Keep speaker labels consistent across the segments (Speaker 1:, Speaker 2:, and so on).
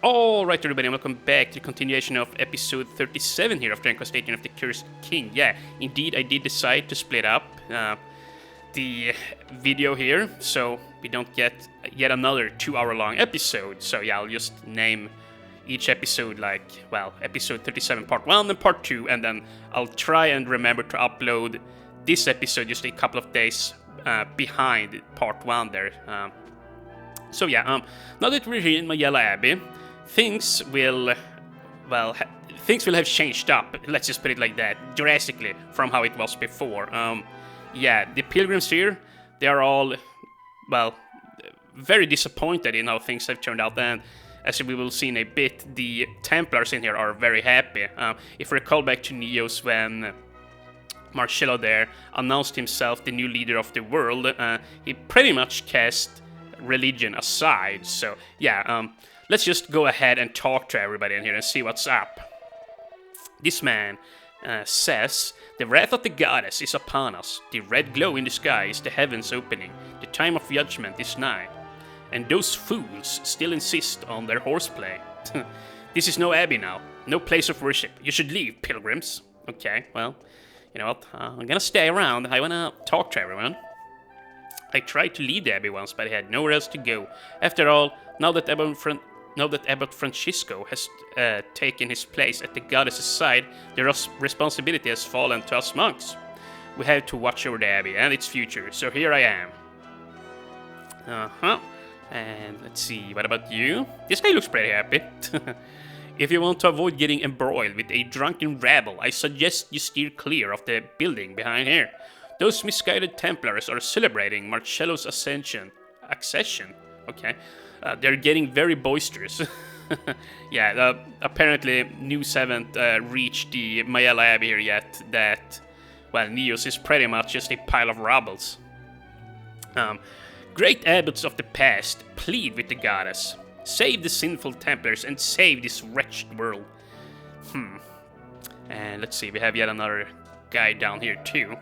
Speaker 1: Alright everybody, and welcome back to the continuation of episode 37 here of Dragon Quest VIII of the Cursed King. Yeah, indeed I did decide to split up the video here, so we don't get yet another 2-hour long episode. So yeah, I'll just name each episode like, well, episode 37 part 1 and part 2, and then I'll try and remember to upload this episode just a couple of days behind part 1 there. So yeah, now that we're here in Majella Abbey, things will have changed up, let's just put it like that, drastically from how it was before. Yeah, the pilgrims here, they are all, well, very disappointed in how things have turned out, and as we will see in a bit, the Templars in here are very happy. If we recall back to Neos when Marcello there announced himself the new leader of the world, he pretty much cast religion aside. So yeah, let's just go ahead and talk to everybody in here and see what's up. This man says, "The wrath of the goddess is upon us. The red glow in the sky is the heavens opening. The time of judgment is nigh. And those fools still insist on their horseplay. This is no abbey now, no place of worship. You should leave, pilgrims." Okay, well, you know what? I'm gonna stay around. I wanna talk to everyone. I tried to lead the abbey once, but I had nowhere else to go. After all, now that Abbot Francisco has taken his place at the goddess's side, the responsibility has fallen to us monks. We have to watch over the abbey and its future, so here I am. And let's see, what about you? This guy looks pretty happy. If you want to avoid getting embroiled with a drunken rabble, I suggest you steer clear of the building behind here. Those misguided Templars are celebrating Marcello's accession. Okay. They're getting very boisterous. Yeah, apparently news haven't reached the Majella Abbey here yet that, well, Neos is pretty much just a pile of rubbles. Great abbots of the past, plead with the goddess. Save the sinful Templars and save this wretched world. And let's see, we have yet another guy down here too.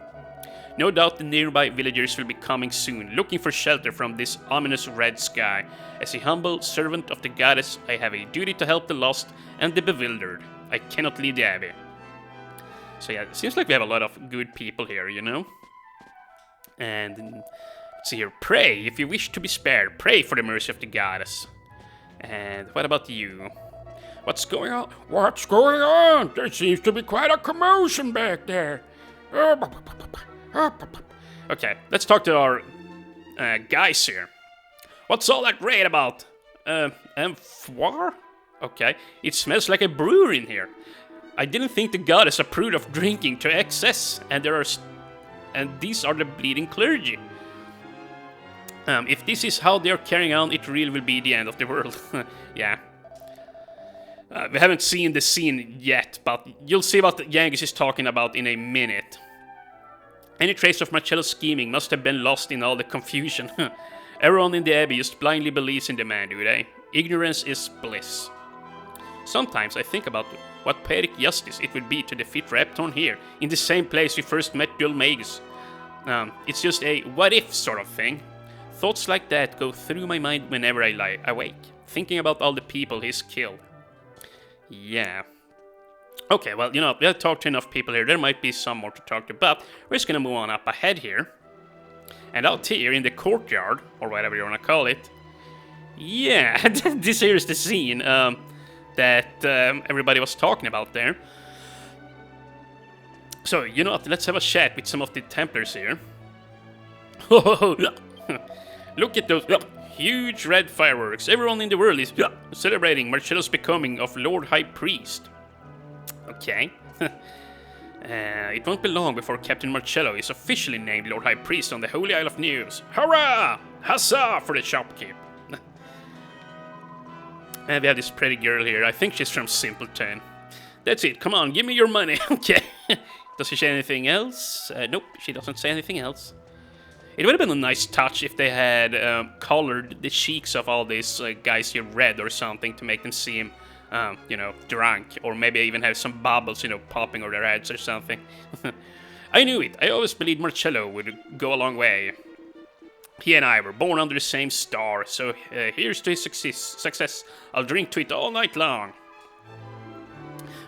Speaker 1: No doubt the nearby villagers will be coming soon, looking for shelter from this ominous red sky. As a humble servant of the goddess, I have a duty to help the lost and the bewildered. I cannot leave the abbey. So yeah, it seems like we have a lot of good people here, you know? And let's see here, pray if you wish to be spared. Pray for the mercy of the goddess. And what about you? What's going on?
Speaker 2: What's going on? There seems to be quite a commotion back there.
Speaker 1: Okay, let's talk to our guys here. What's all that raid about? Amphor? Okay, it smells like a brewery in here. I didn't think the goddess approved of drinking to excess, and these are the bleeding clergy. If this is how they're carrying on, it really will be the end of the world. Yeah. We haven't seen the scene yet, but you'll see what Yankees is talking about in a minute. Any trace of Marcello's scheming must have been lost in all the confusion. Everyone in the abbey just blindly believes in the man, do they? Ignorance is bliss. Sometimes I think about what poetic justice it would be to defeat Raptorn here, in the same place we first met Dulmagus. It's just a what-if sort of thing. Thoughts like that go through my mind whenever I lie awake, thinking about all the people he's killed. Yeah. Okay, well, you know, we have talked to enough people here. There might be some more to talk to, but we're just gonna move on up ahead here. And out here in the courtyard, or whatever you wanna call it. Yeah, this here is the scene that everybody was talking about there. So, you know what, let's have a chat with some of the Templars here. Look at those huge red fireworks. Everyone in the world is celebrating Marcello's becoming of Lord High Priest. Okay. It won't be long before Captain Marcello is officially named Lord High Priest on the Holy Isle of News. Hurrah! Huzzah for the shopkeep! And we have this pretty girl here. I think she's from Simpleton. That's it. Come on, give me your money. Okay. Does she say anything else? Nope, she doesn't say anything else. It would have been a nice touch if they had colored the cheeks of all these guys here red or something to make them seem, you know, drunk. Or maybe even have some bubbles, you know, popping over their heads or something. I knew it. I always believed Marcello would go a long way. He and I were born under the same star, so here's to his success. I'll drink to it all night long.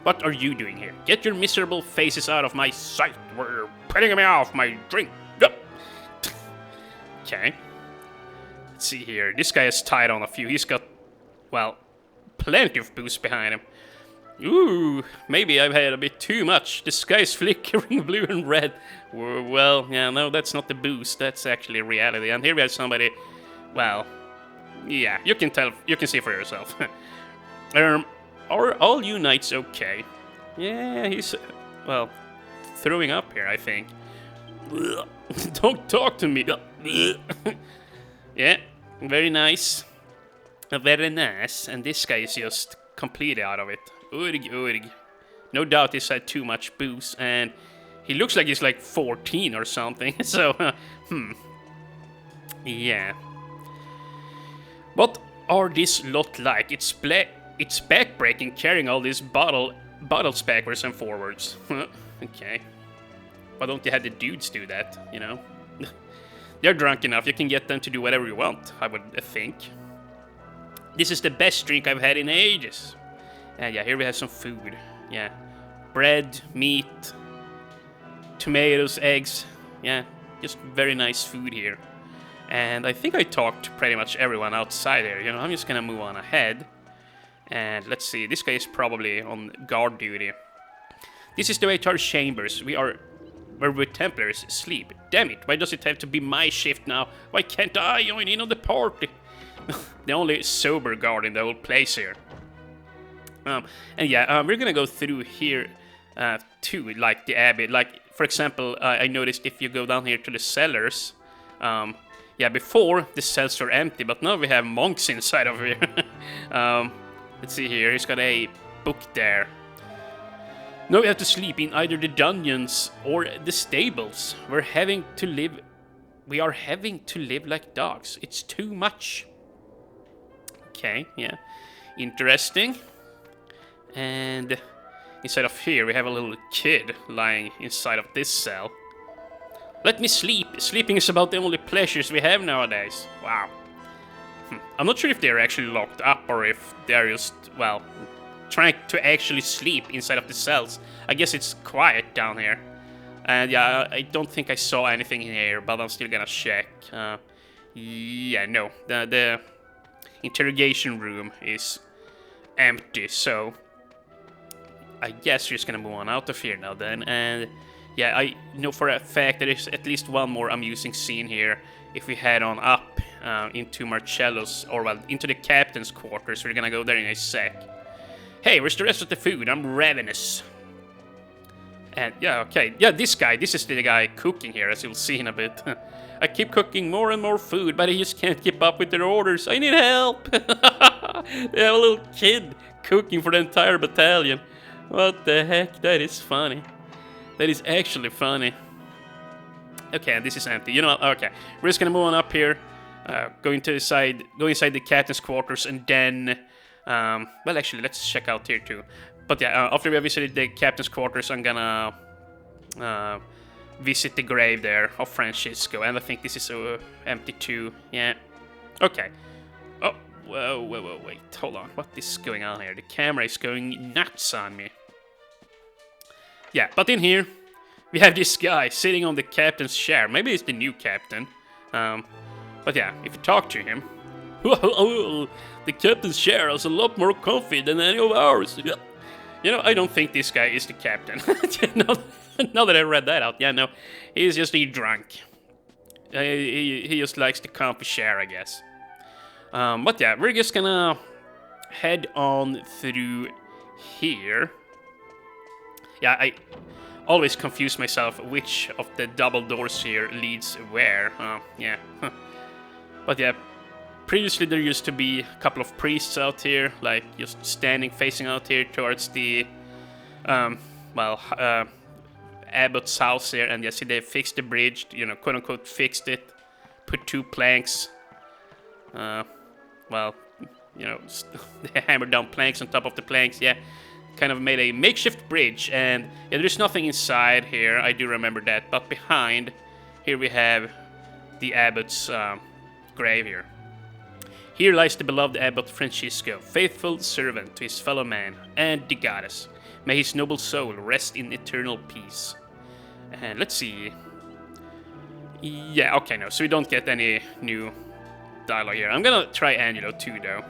Speaker 1: What are you doing here? Get your miserable faces out of my sight. We're putting me off my drink. Yep. Okay. Let's see here. This guy has tied on a few. He's got, well, plenty of booze behind him. Ooh, maybe I've had a bit too much. The sky's flickering blue and red. Well, yeah, no, that's not the booze. That's actually reality. And here we have somebody, well, yeah, you can tell, you can see for yourself. Are all you knights okay? Yeah, he's, well, throwing up here, I think. Don't talk to me. Yeah, very nice. Very nice. And this guy is just completely out of it. Urg. No doubt he's had too much booze, and he looks like he's like 14 or something. So, yeah. What are this lot like? It's backbreaking carrying all these bottles backwards and forwards. Okay. Why don't you have the dudes do that, you know? They're drunk enough, you can get them to do whatever you want, I would think. This is the best drink I've had in ages. And yeah, here we have some food. Yeah. Bread, meat, tomatoes, eggs. Yeah, just very nice food here. And I think I talked to pretty much everyone outside here. You know, I'm just gonna move on ahead. And let's see, this guy is probably on guard duty. This is the way to our chambers. Where we Templars sleep. Damn it, why does it have to be my shift now? Why can't I join in on the party? The only sober guard in the whole place here. And yeah, we're gonna go through here too, like the abbey. Like, for example, I noticed if you go down here to the cellars, yeah, before the cells were empty, but now we have monks inside of here. Let's see here, he's got a book there. Now we have to sleep in either the dungeons or the stables. We are having to live like dogs. It's too much. Okay, yeah. Interesting. And inside of here we have a little kid lying inside of this cell. Let me sleep. Sleeping is about the only pleasures we have nowadays. Wow. I'm not sure if they're actually locked up or if they're just, well, trying to actually sleep inside of the cells. I guess it's quiet down here. And yeah, I don't think I saw anything in here, but I'm still gonna check. Yeah, no. The interrogation room is empty, so I guess we're just gonna move on out of here now then. And yeah, I know for a fact there is at least one more amusing scene here. If we head on up into Marcello's, or well, into the captain's quarters. We're gonna go there in a sec. Hey, where's the rest of the food? I'm ravenous. And yeah, okay. Yeah, this is the guy cooking here, as you'll see in a bit. I keep cooking more and more food, but I just can't keep up with their orders. I need help. They have a little kid cooking for the entire battalion. What the heck? That is funny. That is actually funny. Okay, and this is empty. You know what? Okay, we're just gonna move on up here. Go inside the captain's quarters, and then well, actually, let's check out here too. But yeah, after we have visited the captain's quarters, I'm gonna visit the grave there of Francisco, and I think this is empty too. Yeah. Okay. Oh, whoa, wait, hold on. What is going on here? The camera is going nuts on me. Yeah, but in here we have this guy sitting on the captain's chair. Maybe it's the new captain. But yeah, if you talk to him, the captain's chair is a lot more comfy than any of ours. You know, I don't think this guy is the captain. Now that I read that out, yeah, no, he's just a drunk. He just likes the comfy chair, I guess. But yeah, we're just gonna head on through here. Yeah, I always confuse myself which of the double doors here leads where. Yeah. But yeah, previously there used to be a couple of priests out here, like just standing facing out here towards the, abbot's house here. And yes, they fixed the bridge, you know, quote unquote fixed it, put 2 planks, well, you know, they hammered down planks on top of the planks, yeah. Kind of made a makeshift bridge, and yeah, there's nothing inside here, I do remember that, but behind here we have the abbot's grave here. Here lies the beloved abbot Francisco, faithful servant to his fellow man and the goddess. May his noble soul rest in eternal peace. And let's see. Yeah, okay, no, so we don't get any new dialogue here. I'm gonna try Angelo too, though.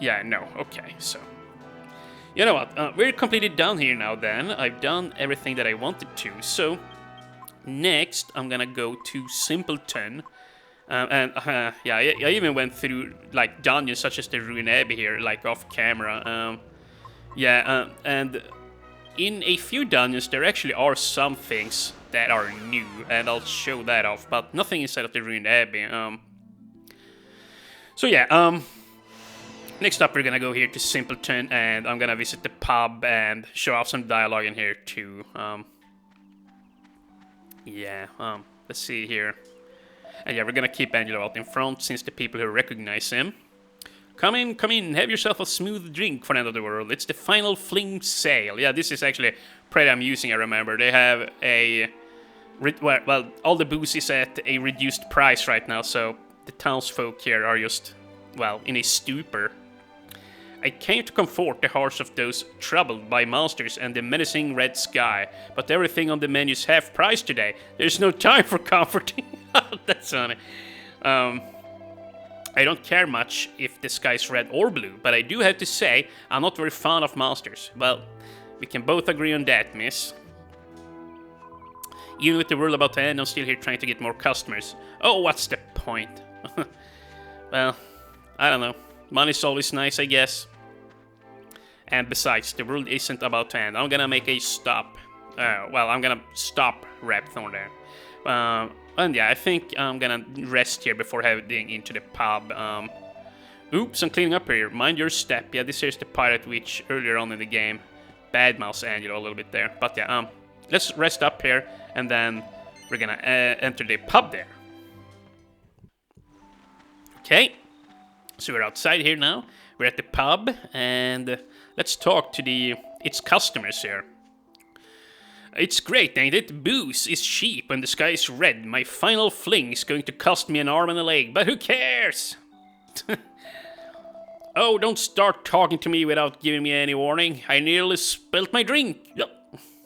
Speaker 1: Yeah, no, okay, so. You know what, we're completely done here now then. I've done everything that I wanted to, so next I'm gonna go to Simpleton. Yeah, I even went through, like, dungeons such as the Ruin Abbey here, like, off camera. And in a few dungeons there actually are some things that are new, and I'll show that off, but nothing inside of the Ruined Abbey. So yeah, next up we're gonna go here to Simpleton, and I'm gonna visit the pub and show off some dialogue in here too. Let's see here. And yeah, we're gonna keep Angelo out in front, since the people who recognize him. Come in, have yourself a smooth drink for the end of the world. It's the final fling sale. Yeah, this is actually pretty amusing, I remember. They have a... Well, all the booze is at a reduced price right now, so the townsfolk here are just, well, in a stupor. I came to comfort the hearts of those troubled by monsters and the menacing red sky, but everything on the menu's half price today. There's no time for comforting. That's funny. I don't care much if the sky's red or blue, but I do have to say I'm not very fond of monsters. Well, we can both agree on that, miss. Even with the world about to end, I'm still here trying to get more customers. Oh, what's the point? Well, I don't know. Money's always nice, I guess. And besides, the world isn't about to end. I'm gonna make a stop. I'm gonna stop Rapthorn there. And yeah, I think I'm gonna rest here before heading into the pub. Oops, I'm cleaning up here. Mind your step. Yeah, this here's the pirate witch earlier on in the game. Badmouth Angelo a little bit there. But yeah, let's rest up here, and then we're gonna enter the pub there. Okay, so we're outside here now. We're at the pub, and let's talk to its customers here. It's great, ain't it? Booze is cheap and the sky is red. My final fling is going to cost me an arm and a leg, but who cares? Oh, don't start talking to me without giving me any warning. I nearly spilt my drink.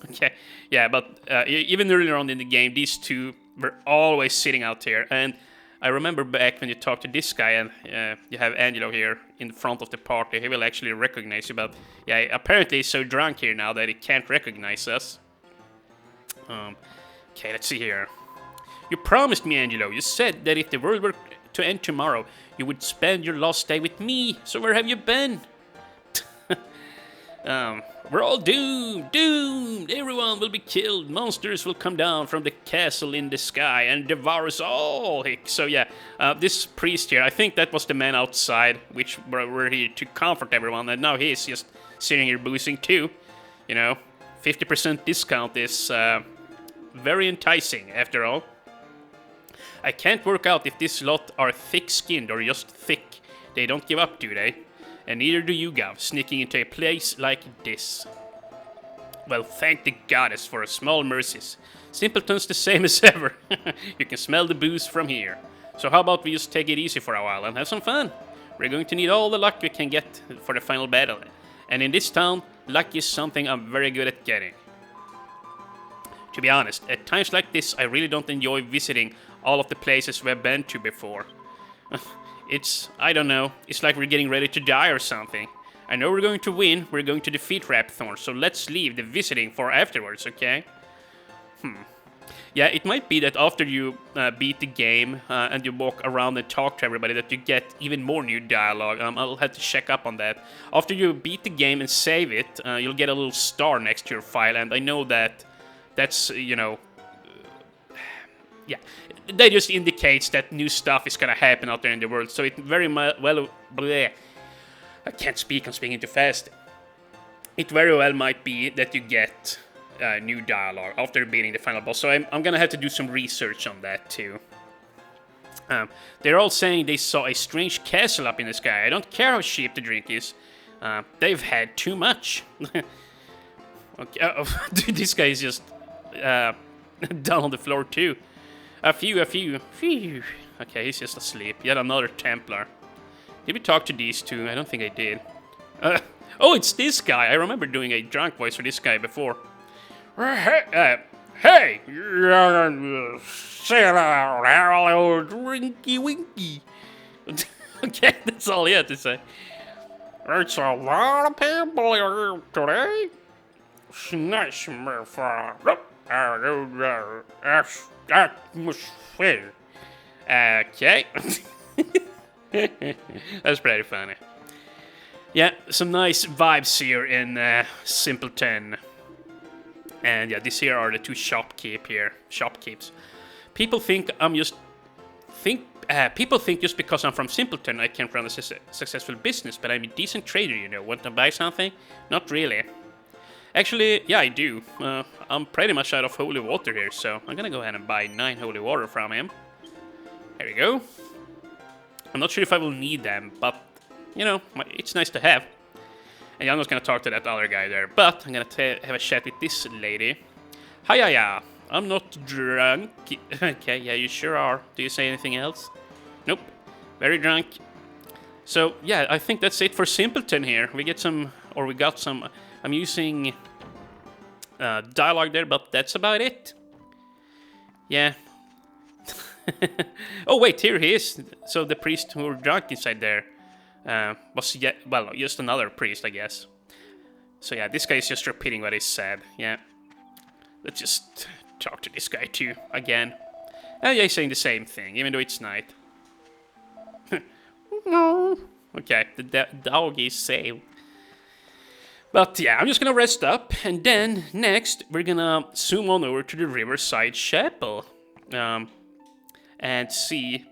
Speaker 1: Okay, yeah, but even earlier on in the game, these two were always sitting out here. And I remember back when you talked to this guy, and you have Angelo here in front of the party. He will actually recognize you, but yeah, apparently he's so drunk here now that he can't recognize us. Okay, let's see here. You promised me, Angelo. You said that if the world were to end tomorrow, you would spend your last day with me. So where have you been? We're all doomed. Everyone will be killed. Monsters will come down from the castle in the sky and devour us all. So yeah, this priest here, I think that was the man outside, which were here to comfort everyone, and now he's just sitting here boozing too. You know, 50% discount is very enticing, after all. I can't work out if this lot are thick-skinned or just thick. They don't give up, do they? And neither do you, Gav, sneaking into a place like this. Well, thank the goddess for her small mercies. Simpleton's the same as ever. You can smell the booze from here. So how about we just take it easy for a while and have some fun? We're going to need all the luck we can get for the final battle. And in this town, luck is something I'm very good at getting. To be honest, at times like this, I really don't enjoy visiting all of the places we've been to before. I don't know, it's like we're getting ready to die or something. I know we're going to win, we're going to defeat Rapthorn, so let's leave the visiting for afterwards, okay? Yeah, it might be that after you beat the game and you walk around and talk to everybody that you get even more new dialogue. I'll have to check up on that. After you beat the game and save it, you'll get a little star next to your file, and I know that's, you know... yeah, that just indicates that new stuff is gonna happen out there in the world, so it very well... Bleh. I can't speak, I'm speaking too fast. It very well might be that you get new dialogue after beating the final boss, so I'm gonna have to do some research on that too. They're all saying they saw a strange castle up in the sky. I don't care how cheap the drink is. They've had too much. Okay, this guy is just down on the floor too. A few. Phew. Okay, he's just asleep. Yet another Templar. Did we talk to these two? I don't think I did. Oh, it's this guy. I remember doing a drunk voice for this guy before.
Speaker 2: Hey!
Speaker 1: Rinky winky. Okay, that's all he had to say.
Speaker 2: It's a lot of people here today. It's nice, motherfucker. Atmosphere.
Speaker 1: Okay. That's pretty funny. Yeah, some nice vibes here in Simpleton. And yeah, these here are the two shopkeeps. People think people think just because I'm from Simpleton I can't run a successful business, but I'm a decent trader, you know. Want to buy something? Not really. Actually, yeah, I do. I'm pretty much out of holy water here, so I'm gonna go ahead and buy 9 holy water from him. There we go. I'm not sure if I will need them, but, you know, it's nice to have. And I'm just gonna talk to that other guy there, but I'm gonna have a chat with this lady. Hiya, I'm not drunk. Okay, yeah, you sure are. Do you say anything else? Nope. Very drunk. So, yeah, I think that's it for Simpleton here. We got some amusing dialogue there, but that's about it. Yeah. Oh, wait, here he is. So the priest who were drunk inside there was, just another priest, I guess. So, yeah, this guy is just repeating what he said. Yeah. Let's just talk to this guy, too, again. Yeah, he's saying the same thing, even though it's night. No. Okay, the dog is safe. But yeah, I'm just gonna rest up, and then next we're gonna zoom on over to the Riverside Chapel, and see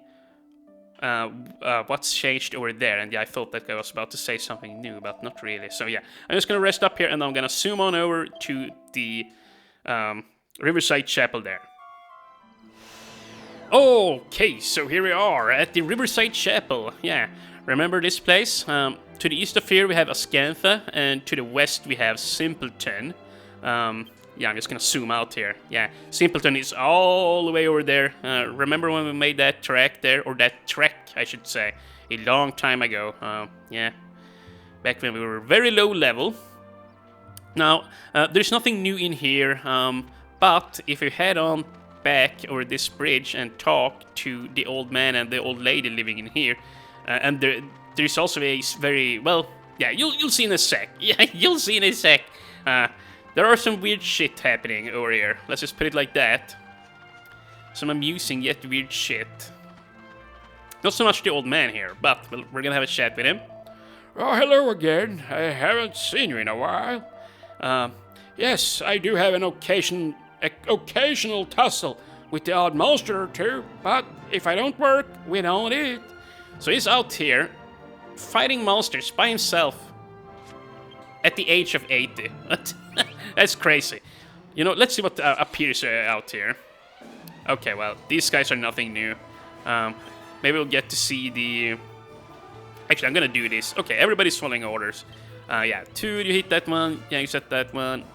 Speaker 1: what's changed over there. And yeah, I thought that guy was about to say something new, but not really. So yeah, I'm just gonna rest up here, and I'm gonna zoom on over to the Riverside Chapel there. Okay, so here we are at the Riverside Chapel. Yeah, remember this place? To the east of here we have Ascantha, and to the west we have Simpleton. Yeah, I'm just gonna zoom out here. Yeah, Simpleton is all the way over there. Remember when we made that track there? Or that trek, I should say, a long time ago. Yeah, back when we were very low level. Now, there's nothing new in here, but if you head on back over this bridge and talk to the old man and the old lady living in here, and there's also a very, well, yeah, you'll see in a sec. Yeah, you'll see in a sec. There are some weird shit happening over here. Let's just put it like that. Some amusing yet weird shit. Not so much the old man here, but we're gonna have a chat with him.
Speaker 2: Oh, hello again. I haven't seen you in a while. Yes, I do have an occasional tussle with the odd monster or two, but if I don't work, we don't eat.
Speaker 1: So he's out here fighting monsters by himself at the age of 80. That's crazy. You know, let's see what appears out here. Okay, well, these guys are nothing new. Maybe we'll get to see the... Actually, I'm gonna do this. Okay, everybody's following orders. Yeah, 2, you hit that one. Yeah, you set that one.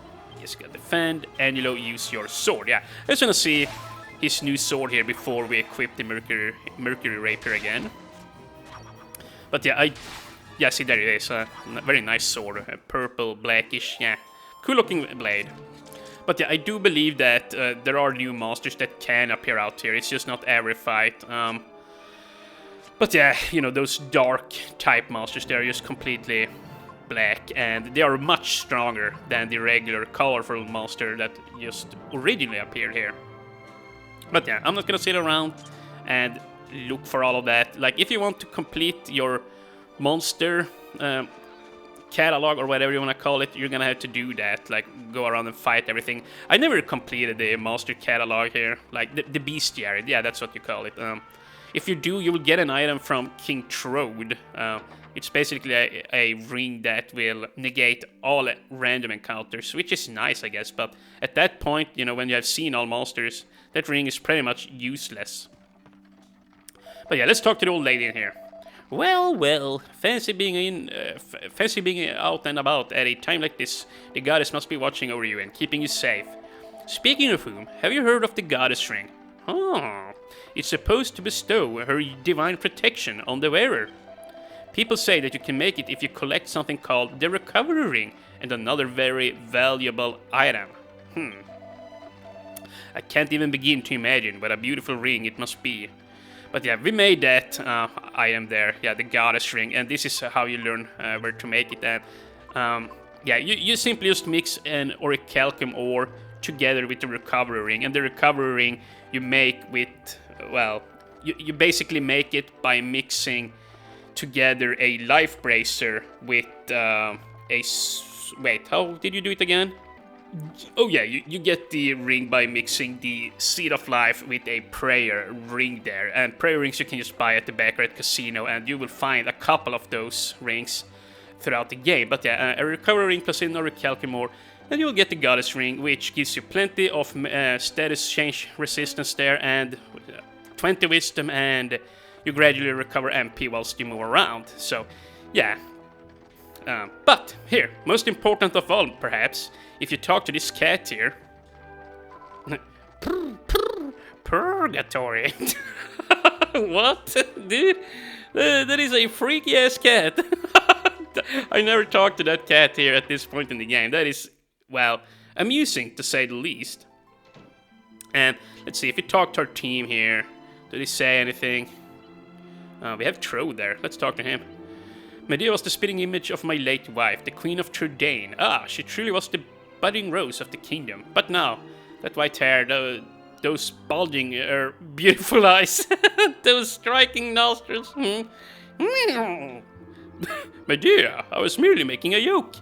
Speaker 1: Just gotta defend, and you know, use your sword. Yeah, I just wanna see his new sword here before we equip the Mercury Rapier again. But yeah, see, there it is. Very nice sword, purple, blackish. Yeah, cool looking blade. But yeah, I do believe that there are new monsters that can appear out here. It's just not every fight. But yeah, you know, those dark type monsters, they're just completely black, and they are much stronger than the regular colorful monster that just originally appeared here. But yeah, I'm not gonna sit around and look for all of that. Like, if you want to complete your monster catalog or whatever you want to call it, you're gonna have to do that. Like, go around and fight everything. I never completed the monster catalog here, like the bestiary. Yeah, that's what you call it. If you do, you will get an item from King Trode. It's basically a ring that will negate all random encounters, which is nice, I guess. But at that point, you know, when you have seen all monsters, that ring is pretty much useless. But yeah, let's talk to the old lady in here. Well, fancy being out and about at a time like this. The goddess must be watching over you and keeping you safe. Speaking of whom, have you heard of the goddess ring? Aha! It's supposed to bestow her divine protection on the wearer. People say that you can make it if you collect something called the Recovery Ring and another very valuable item. I can't even begin to imagine what a beautiful ring it must be. But yeah, we made that item there, yeah, the Goddess Ring, and this is how you learn where to make it. And yeah, you simply just mix an orichalcum ore together with the Recovery Ring, and the Recovery Ring you make with, well, you basically make it by mixing together a life bracer with wait, how did you do it again? Oh yeah, you get the ring by mixing the Seed of Life with a prayer ring there. And prayer rings you can just buy at the Baccarat Casino, and you will find a couple of those rings throughout the game. But yeah, a Recovery Ring plus an orichalcum ore, and you'll get the Goddess Ring, which gives you plenty of status change resistance there, and 20 wisdom, and you gradually recover MP whilst you move around. So yeah. But here, most important of all, perhaps, if you talk to this cat here. Purgatory. What? Dude, that is a freaky ass cat. I never talked to that cat here at this point in the game. That is, well, amusing to say the least. And let's see, if we talk to our team here, do they say anything? We have Tro there. Let's talk to him. Medea was the spitting image of my late wife, the Queen of Trudane. Ah, she truly was the budding rose of the kingdom. But now, that white hair, those bulging, beautiful eyes, those striking nostrils. Medea, I was merely making a joke.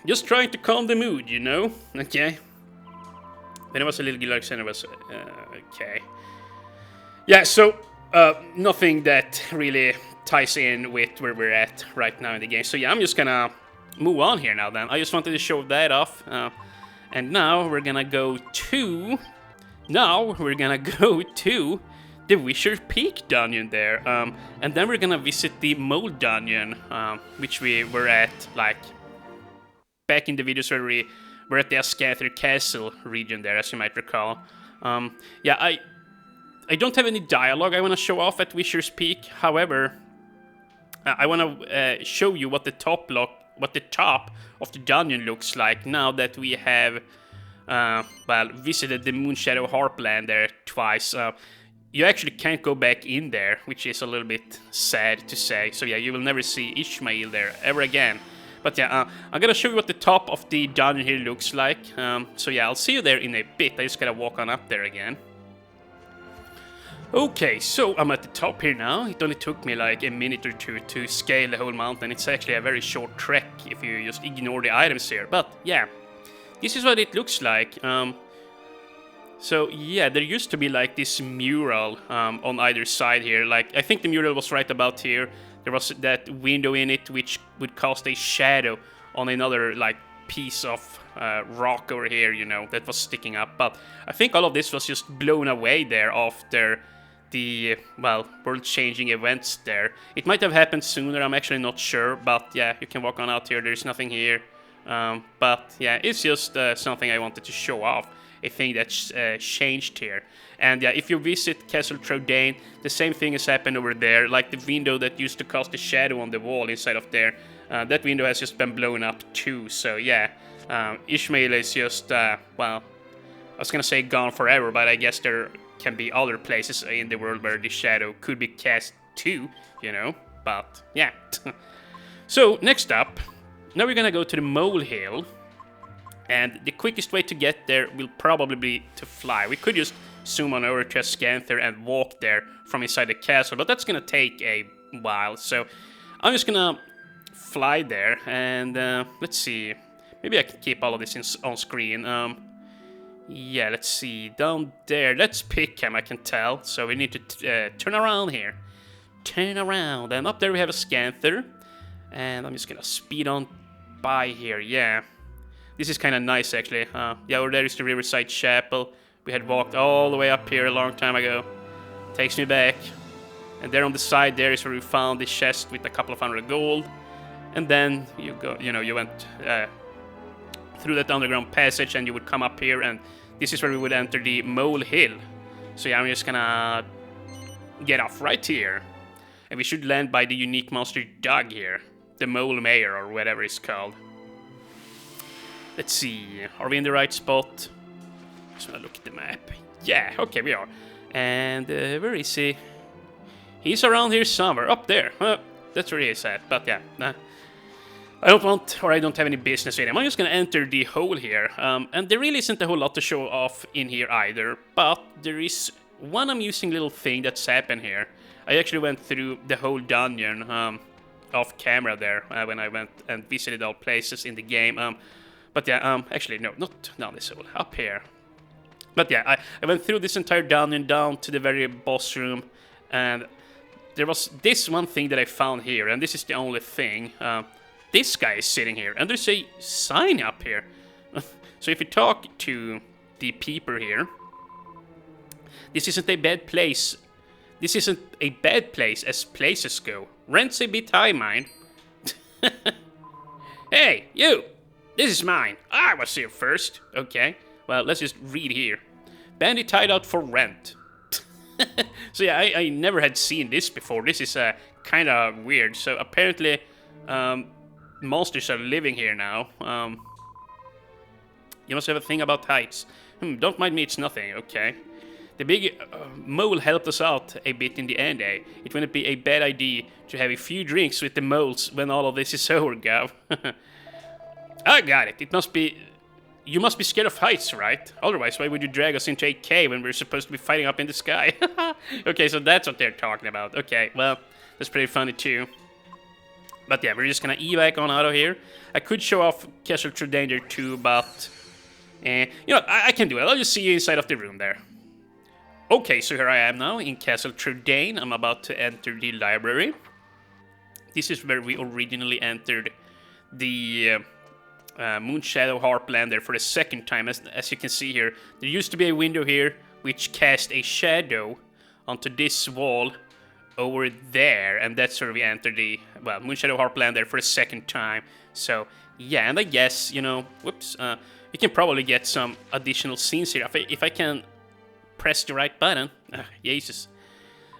Speaker 1: Just trying to calm the mood, you know? Okay. Then it was a little girl, and it was, okay. Yeah, so, nothing that really ties in with where we're at right now in the game. So yeah, I'm just gonna move on here now then. I just wanted to show that off. And now we're gonna go to... the Wisher Peak dungeon there. And then we're gonna visit the Mole dungeon, which we were at, like, back in the videos where we were at the Ascather Castle region there, as you might recall. Yeah, I don't have any dialogue I want to show off at Wisher's Peak. However, I want to show you what the top of the dungeon looks like now that we have, well, visited the Moonshadow Harpland there twice. You actually can't go back in there, which is a little bit sad to say. So yeah, you will never see Ishmael there ever again. But yeah, I'm gonna show you what the top of the dungeon here looks like. So yeah, I'll see you there in a bit. I just gotta walk on up there again. Okay, so I'm at the top here now. It only took me like a minute or two to scale the whole mountain. It's actually a very short trek if you just ignore the items here. But yeah, this is what it looks like. So yeah, there used to be like this mural on either side here. Like, I think the mural was right about here. There was that window in it which would cast a shadow on another like piece of rock over here, you know, that was sticking up. But I think all of this was just blown away there after the, well, world-changing events there. It might have happened sooner, I'm actually not sure, but yeah, you can walk on out here, there's nothing here. But yeah, it's just something I wanted to show off, a thing that's changed here. And yeah, if you visit Castle Trudane, the same thing has happened over there, like the window that used to cast a shadow on the wall inside of there, that window has just been blown up too, so yeah. Ishmael is just, well, I was gonna say gone forever, but I guess there can be other places in the world where the shadow could be cast too, you know, but yeah. So, next up, now we're gonna go to the Mole Hill, and the quickest way to get there will probably be to fly. We could just zoom on over to Ascanther and walk there from inside the castle, but that's gonna take a while, so I'm just gonna fly there, and let's see, maybe I can keep all of this on screen. Yeah, let's see, down there, that's Pickham, I can tell, so we need to turn around here. Turn around, and up there we have a Scanther, and I'm just gonna speed on by here, yeah. This is kind of nice, actually. Yeah, over there is the Riverside Chapel. We had walked all the way up here a long time ago. Takes me back. And there on the side there is where we found the chest with a couple of hundred gold. And then you go, you know, you went through that underground passage and you would come up here, and this is where we would enter the Mole Hill. So yeah, I'm just gonna get off right here. And we should land by the unique monster Doug here. The Mole Mayor, or whatever it's called. Let's see, are we in the right spot? Just wanna look at the map. Yeah, okay, we are. And where is he? He's around here somewhere, up there. That's where he is at, but yeah, nah. I don't want, or I don't have any business with him. I'm just gonna enter the hole here. And there really isn't a whole lot to show off in here either, but there is one amusing little thing that's happened here. I actually went through the whole dungeon off camera there when I went and visited all places in the game. But yeah, actually, no, not down this hole, up here. But yeah, I went through this entire dungeon down to the very boss room, and there was this one thing that I found here, and this is the only thing. This guy is sitting here, and there's a sign up here. So if you talk to the peeper here, this isn't a bad place. This isn't a bad place as places go. Rent's a bit high, mind. Hey, you! This is mine. I was here first. Okay, well, let's just read here. Bandit hideout for rent. So yeah, I never had seen this before. This is kind of weird. So apparently, monsters are living here now. You must have a thing about heights. Don't mind me, it's nothing. Okay. The big mole helped us out a bit in the end, eh? It wouldn't be a bad idea to have a few drinks with the moles when all of this is over, Gav. I got it. It must be... You must be scared of heights, right? Otherwise, why would you drag us into a cave when we're supposed to be fighting up in the sky? Okay, so that's what they're talking about. Okay, well, that's pretty funny too. But yeah, we're just gonna evac on out of here. I could show off Castle True Danger too, but... you know, I can do it. I'll just see you inside of the room there. Okay, so here I am now in Castle Trudane. I'm about to enter the library. This is where we originally entered the Moonshadow Harpland there for the second time. As you can see here, there used to be a window here which cast a shadow onto this wall over there, and that's where we entered the, well, Moonshadow Harpland there for the second time. So, yeah, and I guess, you know, whoops, you can probably get some additional scenes here if I can press the right button. Jesus.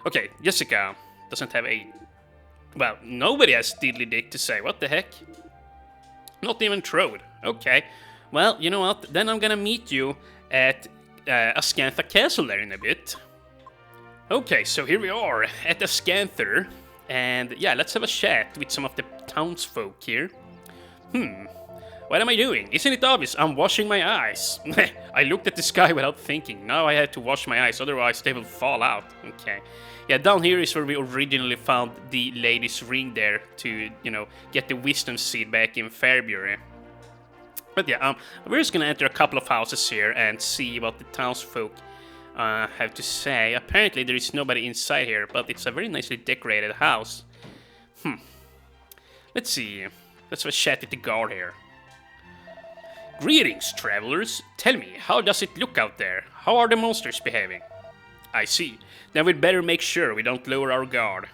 Speaker 1: Okay, Jessica doesn't have a... Well, nobody has diddly dick to say. What the heck? Not even Trode. Okay. Well, you know what? Then I'm gonna meet you at Ascantha Castle there in a bit. Okay, so here we are at Ascantha. And yeah, let's have a chat with some of the townsfolk here. What am I doing? Isn't it obvious? I'm washing my eyes. I looked at the sky without thinking. Now I had to wash my eyes, otherwise they will fall out. Okay. Yeah, down here is where we originally found the lady's ring there to, you know, get the wisdom seed back in Fairbury. But yeah, we're just gonna enter a couple of houses here and see what the townsfolk have to say. Apparently there is nobody inside here, but it's a very nicely decorated house. Let's see. Let's have a chat with the guard here. Greetings, travelers. Tell me, how does it look out there? How are the monsters behaving? I see. Then we'd better make sure we don't lower our guard.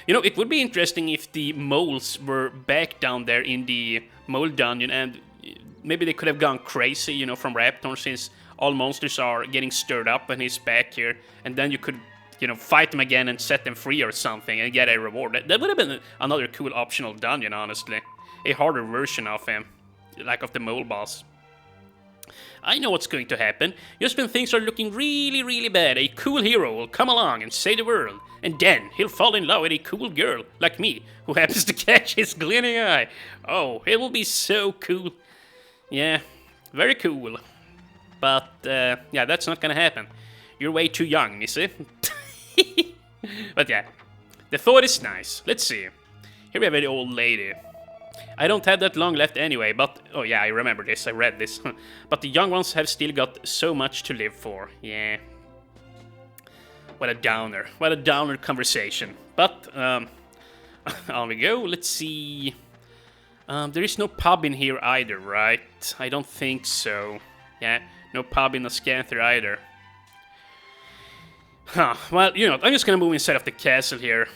Speaker 1: You know, it would be interesting if the moles were back down there in the mole dungeon and maybe they could have gone crazy, you know, from Raptor, since all monsters are getting stirred up when he's back here, and then you could, you know, fight them again and set them free or something and get a reward. That would have been another cool optional dungeon, honestly. A harder version of him. Like of the mole boss. I know what's going to happen. Just when things are looking really, really bad, a cool hero will come along and save the world. And then he'll fall in love with a cool girl, like me, who happens to catch his glinting eye. Oh, it will be so cool. Yeah, very cool. But, yeah, that's not gonna happen. You're way too young, missy. But yeah, the thought is nice. Let's see. Here we have an old lady. I don't have that long left anyway, but... Oh yeah, I remember this, I read this. But the young ones have still got so much to live for. Yeah. What a downer. What a downer conversation. But, on we go. Let's see... there is no pub in here either, right? I don't think so. Yeah, no pub in Ascantha either. Huh, well, you know, I'm just gonna move inside of the castle here.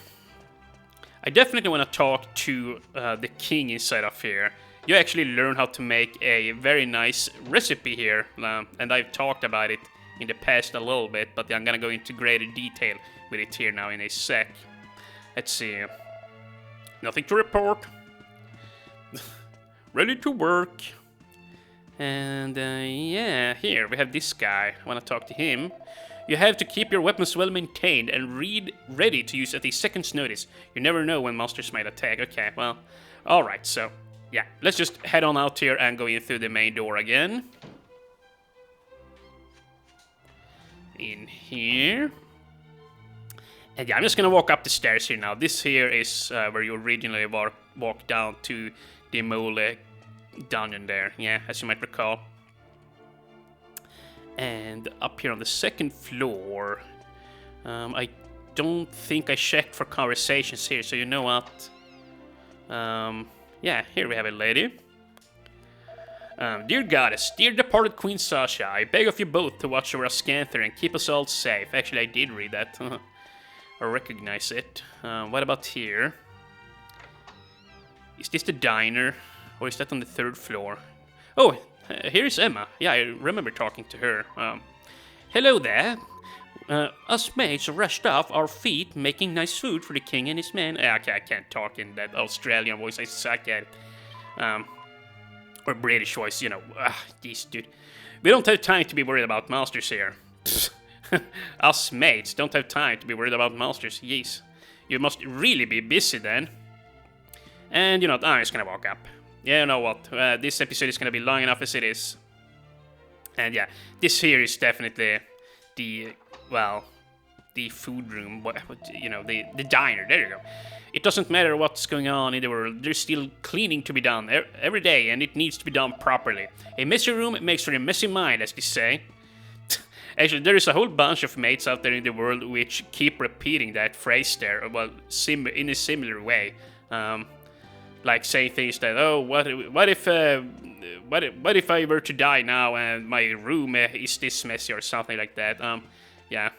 Speaker 1: I definitely want to talk to the king inside of here. You actually learn how to make a very nice recipe here, and I've talked about it in the past a little bit, but I'm gonna go into greater detail with it here now in a sec. Let's see. Nothing to report. Ready to work. And yeah, here we have this guy. I want to talk to him. You have to keep your weapons well maintained and ready to use at a second's notice. You never know when monsters might attack. Okay, well, alright, so yeah, let's just head on out here and go in through the main door again. In here. And yeah, I'm just gonna walk up the stairs here now. This here is where you originally walked down to the mole dungeon there, yeah, as you might recall. And up here on the second floor, I don't think I checked for conversations here, so you know what? Yeah, here we have a lady. Dear Goddess, dear departed Queen Sasha, I beg of you both to watch over Scanther and keep us all safe. Actually, I did read that. I recognize it. What about here? Is this the diner? Or is that on the third floor? Oh, here's Emma. Yeah, I remember talking to her. Hello there. Us maids rushed off our feet making nice food for the king and his men. Okay, I can't talk in that Australian voice. I suck at it. Or British voice, you know. Jeez, dude. We don't have time to be worried about monsters here. Us maids don't have time to be worried about monsters. Jeez. You must really be busy then. And you know, I'm just gonna walk up. Yeah, you know what, this episode is gonna be long enough as it is. And yeah, this here is definitely the, well, the food room, you know, the diner, there you go. It doesn't matter what's going on in the world, there's still cleaning to be done every day, and it needs to be done properly. A messy room makes for a messy mind, as they say. Actually, there is a whole bunch of mates out there in the world which keep repeating that phrase there, well, in a similar way. Like saying things that, oh, what if I were to die now and my room is this messy or something like that. Yeah.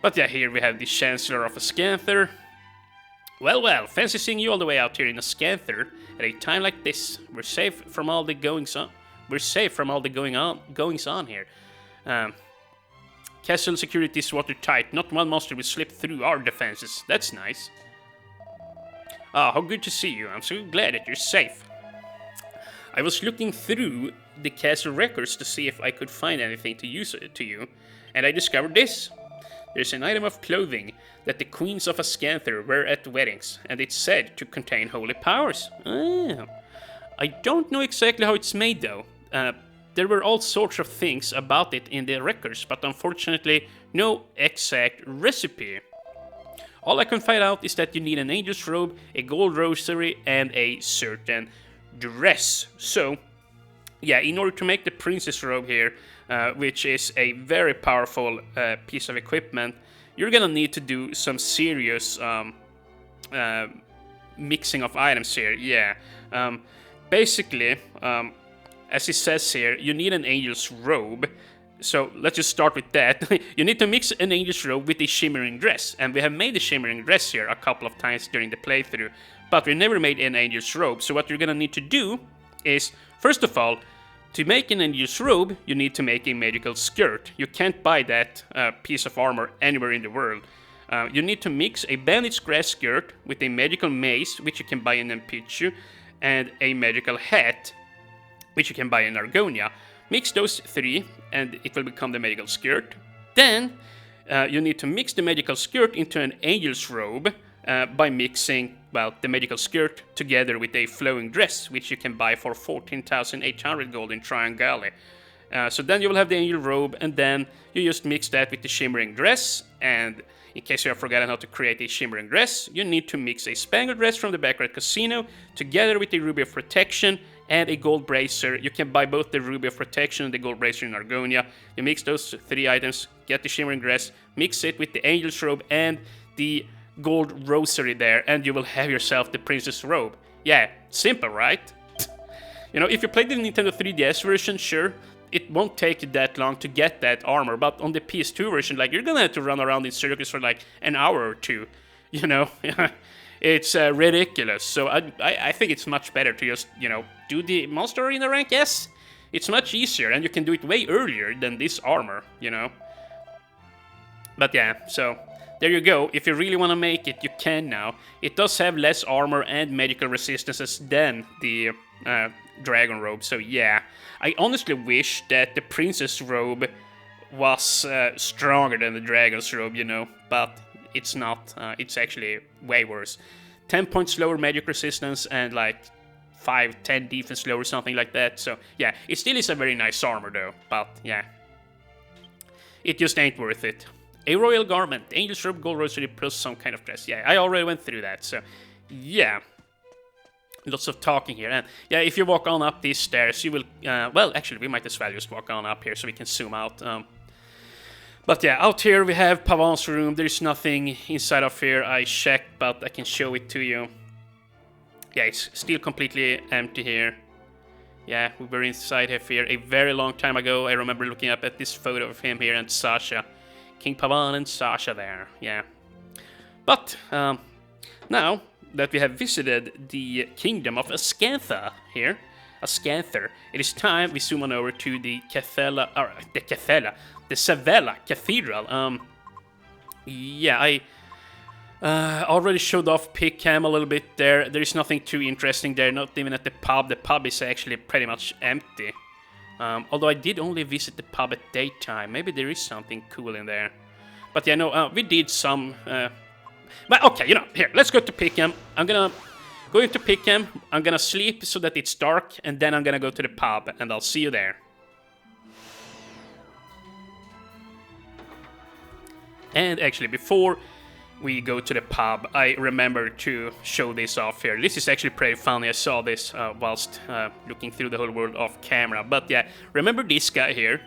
Speaker 1: But yeah, here we have the Chancellor of a Scanther. Well, fancy seeing you all the way out here in a Scanther at a time like this. We're safe from all the goings on. We're safe from all the goings on here. Castle security is watertight. Not one monster will slip through our defenses. That's nice. Ah, how good to see you. I'm so glad that you're safe. I was looking through the castle records to see if I could find anything to use to you, and I discovered this. There's an item of clothing that the queens of Ascanther wear at weddings, and it's said to contain holy powers. Ah. I don't know exactly how it's made though. There were all sorts of things about it in the records, but unfortunately no exact recipe. All I can find out is that you need an angel's robe, a gold rosary, and a certain dress. So, yeah, in order to make the princess robe here, which is a very powerful piece of equipment, you're gonna need to do some serious mixing of items here. Yeah, basically, as it says here, you need an angel's robe. So let's just start with that. You need to mix an angel's robe with a shimmering dress, and we have made the shimmering dress here a couple of times during the playthrough, but we never made an angel's robe. So what you're gonna need to do is, first of all, to make an angel's robe, you need to make a magical skirt. You can't buy that piece of armor anywhere in the world. You need to mix a bandaged grass skirt with a magical mace, which you can buy in Pichu, and a magical hat, which you can buy in Argonia. Mix those three, and it will become the magical skirt. Then, you need to mix the magical skirt into an angel's robe by mixing, well, the magical skirt together with a flowing dress, which you can buy for 14,800 gold in Triangale. So then you will have the angel robe, and then you just mix that with the shimmering dress, and in case you have forgotten how to create a shimmering dress, you need to mix a spangled dress from the Baccarat Casino together with a ruby of protection and a gold bracer. You can buy both the ruby of protection and the gold bracer in Argonia. You mix those three items, get the shimmering dress, mix it with the angel's robe and the gold rosary there, and you will have yourself the princess robe. Yeah, simple, right? You know, if you play the Nintendo 3DS version, sure, it won't take you that long to get that armor, but on the PS2 version, like, you're gonna have to run around in circles for like an hour or two, you know? It's ridiculous. So I think it's much better to just, you know, do the Monster Arena rank, yes, It's much easier, and you can do it way earlier than this armor, you know. But yeah, so there you go. If you really want to make it, you can now. It does have less armor and magical resistances than the dragon robe, so yeah. I honestly wish that the princess robe was stronger than the dragon's robe, you know, but it's not. It's actually way worse. 10 points lower magic resistance and like 5-10 defense lower, something like that. So yeah, it still is a very nice armor though, but yeah, it just ain't worth it. A royal garment, angel's robe, gold rosary plus some kind of dress. Yeah, I already went through that, so yeah. Lots of talking here, and yeah, if you walk on up these stairs, you will, well, actually, we might as well just walk on up here so we can zoom out. But yeah, out here we have Pavan's room. There's nothing inside of here. I checked, but I can show it to you. Yeah, it's still completely empty here. Yeah, we were inside here a very long time ago. I remember looking up at this photo of him here and Sasha. King Pavan and Sasha there, yeah. But, now that we have visited the kingdom of Ascantha here, Ascanther, it is time we zoom on over to the Savella Cathedral. Yeah, I already showed off Pickham a little bit there. There is nothing too interesting there, not even at the pub. The pub is actually pretty much empty. Although I did only visit the pub at daytime. Maybe there is something cool in there. But yeah, no, we did some... But okay, you know, here, let's go to Pickham. I'm gonna go into Pickham. I'm gonna sleep so that it's dark. And then I'm gonna go to the pub. And I'll see you there. And actually, before we go to the pub, I remember to show this off here. This is actually pretty funny. I saw this whilst looking through the whole world off camera. But yeah, remember this guy here?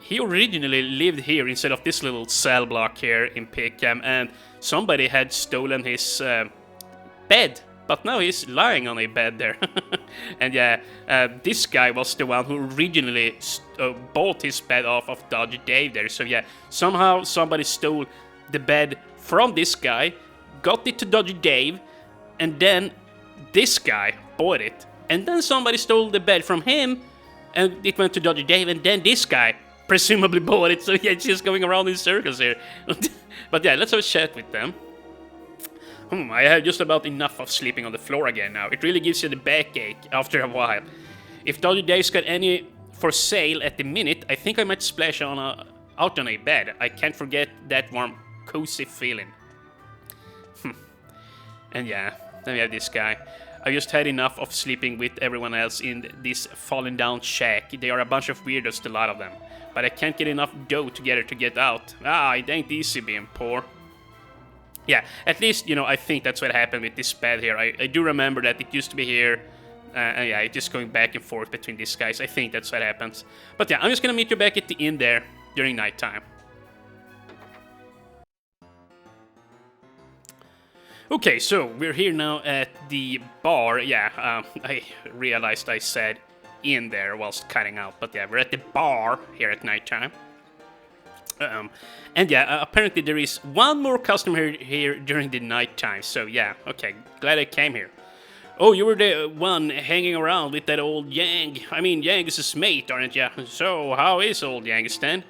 Speaker 1: He originally lived here instead of this little cell block here in Pickham, and somebody had stolen his bed. But now he's lying on a bed there. And yeah, this guy was the one who originally bought his bed off of Dodgy Dave there. So yeah, somehow somebody stole the bed from this guy, got it to Dodgy Dave, and then this guy bought it. And then somebody stole the bed from him, and it went to Dodgy Dave, and then this guy presumably bought it. So yeah, it's just going around in circles here. But yeah, let's have a chat with them. I have just about enough of sleeping on the floor again now. It really gives you the backache after a while. If Dodgy Dave's got any for sale at the minute, I think I might splash on out on a bed. I can't forget that warm, cozy feeling. And yeah, then we have this guy. I just had enough of sleeping with everyone else in this fallen down shack. They are a bunch of weirdos, a lot of them. But I can't get enough dough together to get out. It ain't easy being poor. Yeah, at least, you know, I think that's what happened with this bed here. I do remember that it used to be here. And yeah, it's just going back and forth between these guys. I think that's what happens. But yeah, I'm just gonna meet you back at the inn there during nighttime. Okay, so we're here now at the bar. Yeah, I realized I said in there whilst cutting out. But yeah, we're at the bar here at nighttime. And yeah, apparently there is one more customer here during the nighttime. So yeah, okay, glad I came here. Oh, you were the one hanging around with that old Yang. I mean, Yangis's mate, aren't you? So, how is old Yangis then?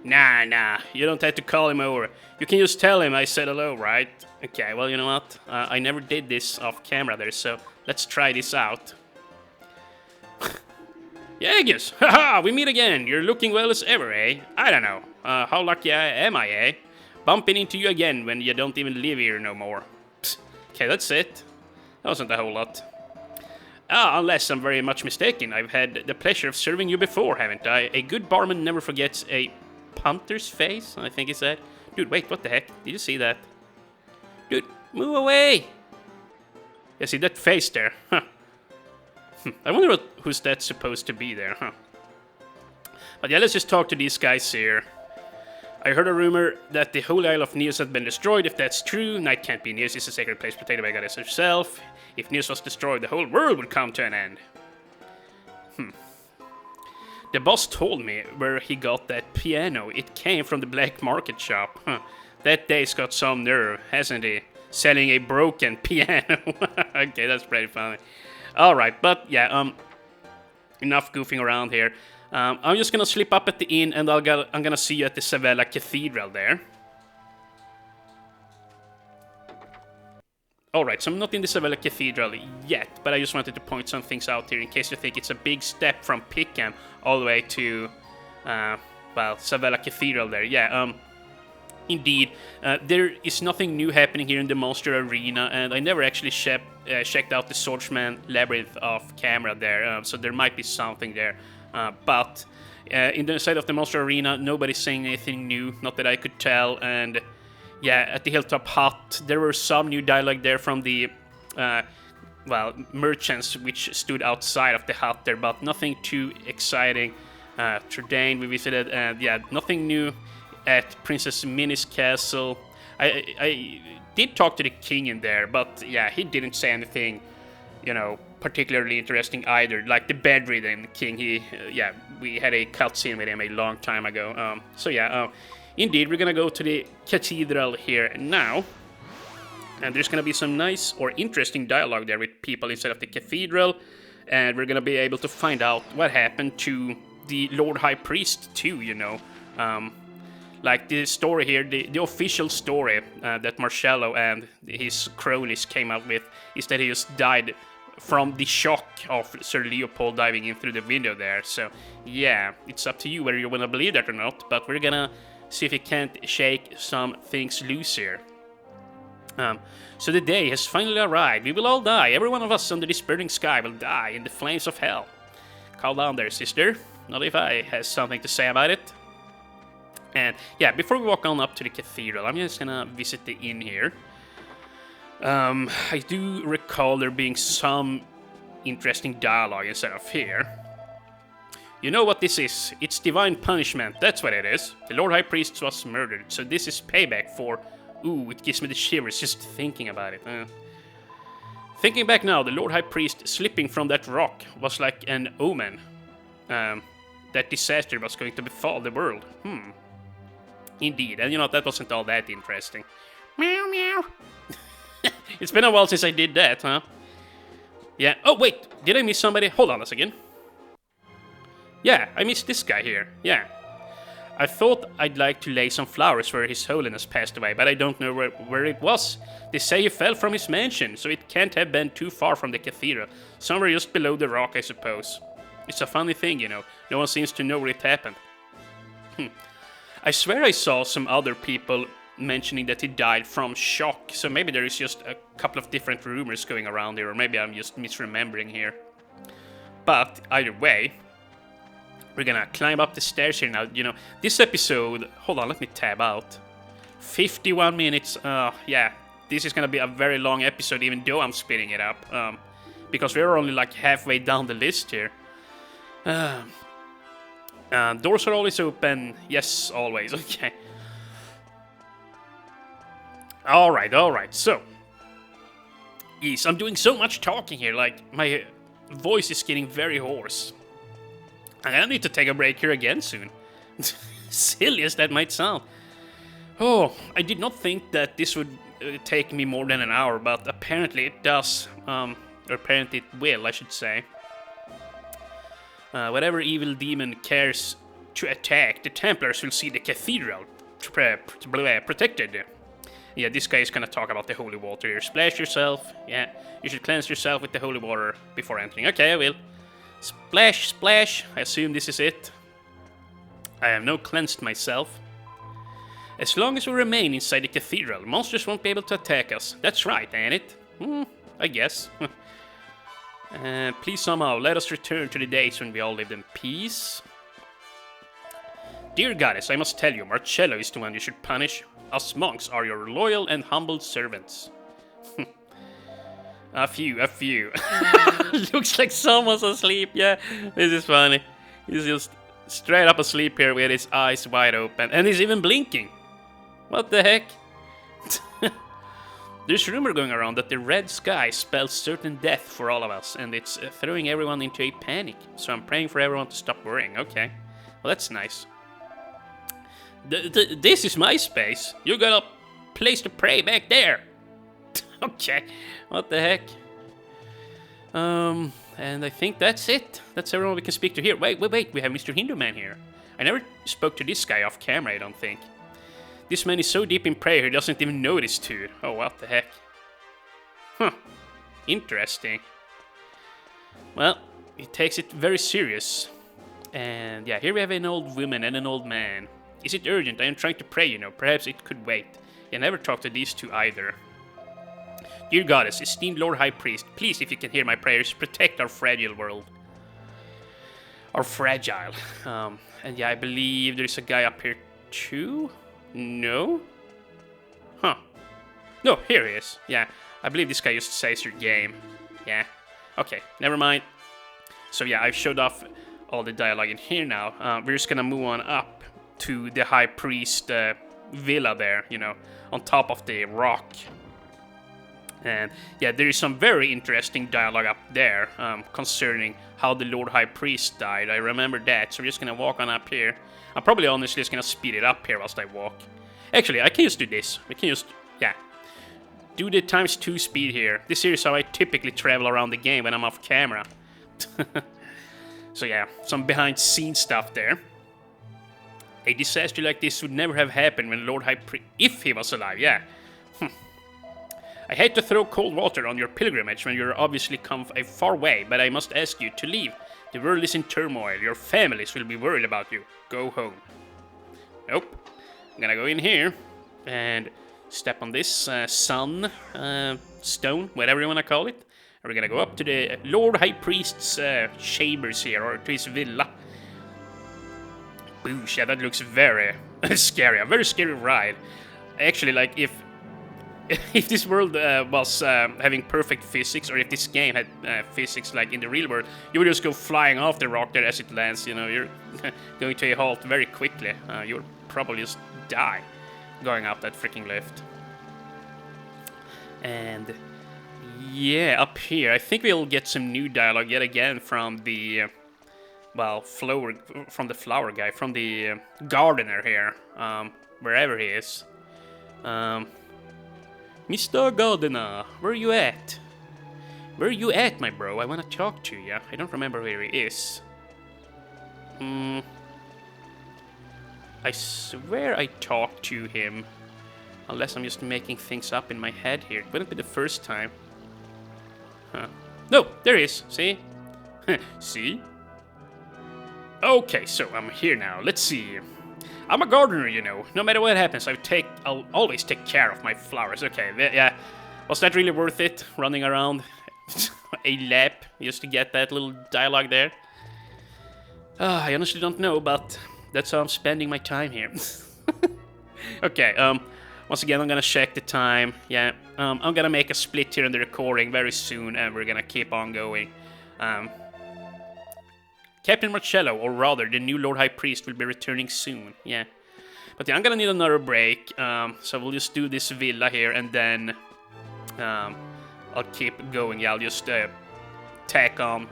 Speaker 1: Nah, you don't have to call him over. You can just tell him I said hello, right? Okay, well, you know what? I never did this off camera there, so let's try this out. Yangis! Haha, we meet again. You're looking well as ever, eh? I don't know. How lucky am I, eh? Bumping into you again when you don't even live here no more. Psst. Okay, that's it. That wasn't a whole lot. Unless I'm very much mistaken, I've had the pleasure of serving you before, haven't I? A good barman never forgets a punter's face, I think he said. Dude, wait, what the heck? Did you see that? Dude, move away! Yeah, see that face there? Huh. I wonder who's that supposed to be there, huh? But yeah, let's just talk to these guys here. I heard a rumor that the whole Isle of Neos had been destroyed. If that's true, Night can't be Neos. It's a sacred place protected by Goddess herself. If Neos was destroyed, the whole world would come to an end. The boss told me where he got that piano. It came from the black market shop. That day's got some nerve, hasn't he? Selling a broken piano. Okay, that's pretty funny. Alright, but yeah, enough goofing around here. I'm just gonna slip up at the inn, and I'm gonna see you at the Sevilla Cathedral there. Alright, so I'm not in the Sevilla Cathedral yet, but I just wanted to point some things out here in case you think it's a big step from Pickham all the way to, well, Sevilla Cathedral there. Yeah, indeed, there is nothing new happening here in the Monster Arena, and I never actually checked out the Swordsman Labyrinth off camera there, so there might be something there. But in the side of the Monster Arena, nobody's saying anything new, not that I could tell, and yeah, at the Hilltop Hut, there were some new dialogue there from the, well, merchants which stood outside of the hut there, but nothing too exciting. Trudane we visited, and yeah, nothing new at Princess Minnie's castle. I did talk to the king in there, but yeah, he didn't say anything, you know, particularly interesting either. Like the bedridden king, yeah, we had a cutscene with him a long time ago. So yeah, indeed, we're gonna go to the cathedral here now. And there's gonna be some nice or interesting dialogue there with people inside of the cathedral. And we're gonna be able to find out what happened to the Lord High Priest too, you know. Like the story here, the official story that Marcello and his cronies came up with is that he just died from the shock of Sir Leopold diving in through the window there. So yeah, it's up to you whether you wanna believe that or not, but we're gonna see if we can't shake some things loose here. So the day has finally arrived. We will all die. Every one of us under this burning sky will die in the flames of hell. Calm down there, sister. Not if I has something to say about it. And yeah, before we walk on up to the cathedral, I'm just gonna visit the inn here. I do recall there being some interesting dialogue instead of here. You know what this is? It's divine punishment, that's what it is. The Lord High Priest was murdered, so this is payback for... Ooh, it gives me the shivers just thinking about it. Thinking back now, the Lord High Priest slipping from that rock was like an omen. That disaster was going to befall the world. Indeed, and you know, that wasn't all that interesting. Meow meow. It's been a while since I did that, huh? Yeah, oh wait, did I miss somebody? Hold on a second. Yeah, I missed this guy here, yeah. I thought I'd like to lay some flowers where His Holiness passed away, but I don't know where it was. They say he fell from his mansion, so it can't have been too far from the cathedral. Somewhere just below the rock, I suppose. It's a funny thing, you know. No one seems to know where it happened. I swear I saw some other people mentioning that he died from shock, so maybe there is just a couple of different rumors going around here, or maybe I'm just misremembering here. But either way, we're gonna climb up the stairs here now. You know, this episode... Hold on, let me tab out. 51 minutes. Yeah, this is gonna be a very long episode, even though I'm speeding it up. Because we're only like halfway down the list here. Doors are always open. Yes, always. Okay. Alright. So. Yes, I'm doing so much talking here. Like, my voice is getting very hoarse. And I need to take a break here again soon. Silly as that might sound. Oh, I did not think that this would take me more than an hour, but apparently it does. Or apparently it will, I should say. Whatever evil demon cares to attack, the Templars will see the cathedral protected. Yeah, this guy is gonna talk about the holy water here. Splash yourself. Yeah, you should cleanse yourself with the holy water before entering. Okay, I will. Splash, splash. I assume this is it. I have now cleansed myself. As long as we remain inside the cathedral, monsters won't be able to attack us. That's right, ain't it? I guess. Please somehow let us return to the days when we all lived in peace. Dear goddess, I must tell you, Marcello is the one you should punish. Us monks are your loyal and humble servants. A few. Looks like someone's asleep, yeah. This is funny. He's just straight up asleep here with his eyes wide open. And he's even blinking. What the heck? There's rumor going around that the red sky spells certain death for all of us, and it's throwing everyone into a panic. So I'm praying for everyone to stop worrying. Okay. Well, that's nice. This is my space. You got a place to pray back there. Okay. What the heck? And I think that's it. That's everyone we can speak to here. Wait, we have Mr. Hindu Man here. I never spoke to this guy off camera, I don't think. This man is so deep in prayer he doesn't even know this dude. Oh, what the heck. Huh. Interesting. Well, he takes it very serious. And yeah, here we have an old woman and an old man. Is it urgent? I am trying to pray, you know. Perhaps it could wait. I never talked to these two either. Dear Goddess, esteemed Lord High Priest, please, if you can hear my prayers, protect our fragile world. Our fragile. And yeah, I believe there's a guy up here too? No? Huh. No, here he is. Yeah, I believe this guy just says your game. Yeah. Okay, never mind. So yeah, I've showed off all the dialogue in here now. We're just gonna move on up to the High Priest villa there, you know, on top of the rock. And yeah, there is some very interesting dialogue up there concerning how the Lord High Priest died. I remember that, so we're just gonna walk on up here. I'm probably honestly just gonna speed it up here whilst I walk. Actually, I can just do this. We can just, yeah, do the ×2 speed here. This here is how I typically travel around the game when I'm off camera. So yeah, some behind-the-scenes stuff there. A disaster like this would never have happened when Lord High Priest, if he was alive, yeah. I hate to throw cold water on your pilgrimage when you're obviously come a far way, but I must ask you to leave. The world is in turmoil. Your families will be worried about you. Go home. Nope. I'm gonna go in here and step on this sun stone, whatever you wanna call it. And we're gonna go up to the Lord High Priest's chambers here, or to his villa. Boosh, yeah, that looks very scary. A very scary ride. Actually, like, if this world was having perfect physics, or if this game had physics like in the real world, you would just go flying off the rock there as it lands, you know, you're going to a halt very quickly. You would probably just die going up that freaking lift. And yeah, up here, I think we'll get some new dialogue yet again from the, well, flower guy, from the gardener here, wherever he is. Mr. Gardener, where you at? Where you at, my bro? I wanna talk to you. I don't remember where he is. I swear I talked to him. Unless I'm just making things up in my head here. It wouldn't be the first time. Huh. No, there he is. See? See? Okay, so I'm here now. Let's see. I'm a gardener, you know. No matter what happens, I'll always take care of my flowers. Okay, yeah. Was that really worth it? Running around a lap just to get that little dialogue there? I honestly don't know, but that's how I'm spending my time here. Okay, once again, I'm gonna check the time. Yeah, I'm gonna make a split here in the recording very soon, and we're gonna keep on going. Captain Marcello, or rather, the new Lord High Priest, will be returning soon, yeah. But yeah, I'm gonna need another break, so we'll just do this villa here, and then I'll keep going. Yeah, I'll just tack on,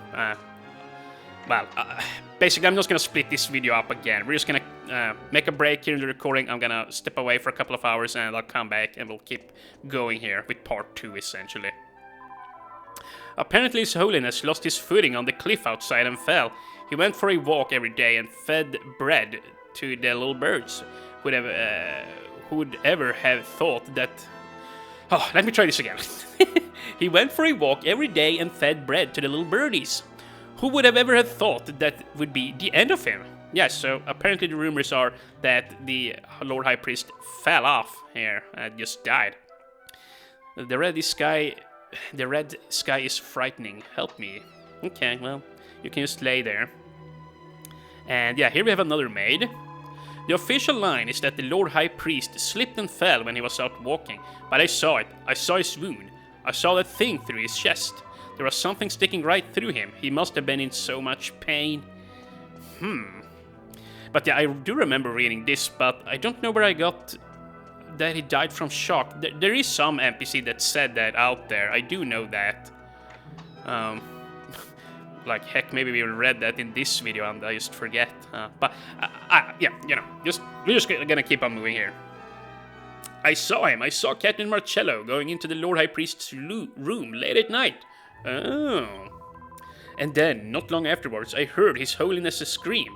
Speaker 1: basically, I'm just gonna split this video up again. We're just gonna make a break here in the recording. I'm gonna step away for a couple of hours, and I'll come back, and we'll keep going here with part 2, essentially. Apparently, His Holiness lost his footing on the cliff outside and fell. He went for a walk every day and fed bread to the little birds. Who would ever have thought that... Oh, let me try this again. He went for a walk every day and fed bread to the little birdies. Who would have ever have thought that would be the end of him? Yes, so apparently the rumors are that the Lord High Priest fell off here and just died. The red sky is frightening. Help me. Okay, well, you can just lay there. And yeah, here we have another maid. The official line is that the Lord High Priest slipped and fell when he was out walking. But I saw it. I saw his wound. I saw that thing through his chest. There was something sticking right through him. He must have been in so much pain. But yeah, I do remember reading this, but I don't know where I got that he died from shock. There is some NPC that said that out there. I do know that. Like, heck, maybe we read that in this video and I just forget. But, yeah, you know, we're just gonna keep on moving here. I saw him. I saw Captain Marcello going into the Lord High Priest's room late at night. Oh. And then, not long afterwards, I heard His Holiness scream.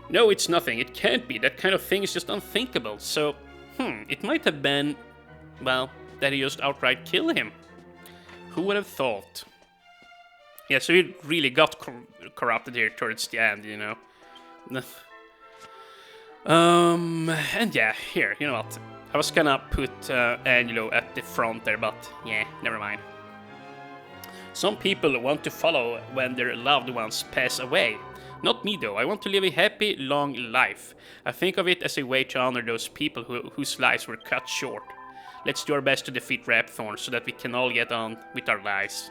Speaker 1: No, it's nothing. It can't be. That kind of thing is just unthinkable. So, it might have been, well, that he just outright killed him. Who would have thought? Yeah, so he really got corrupted here towards the end, you know. And yeah, here, you know what? I was gonna put Angelo at the front there, but yeah, never mind. Some people want to follow when their loved ones pass away. Not me though, I want to live a happy, long life. I think of it as a way to honor those people whose lives were cut short. Let's do our best to defeat Rapthorn so that we can all get on with our lives.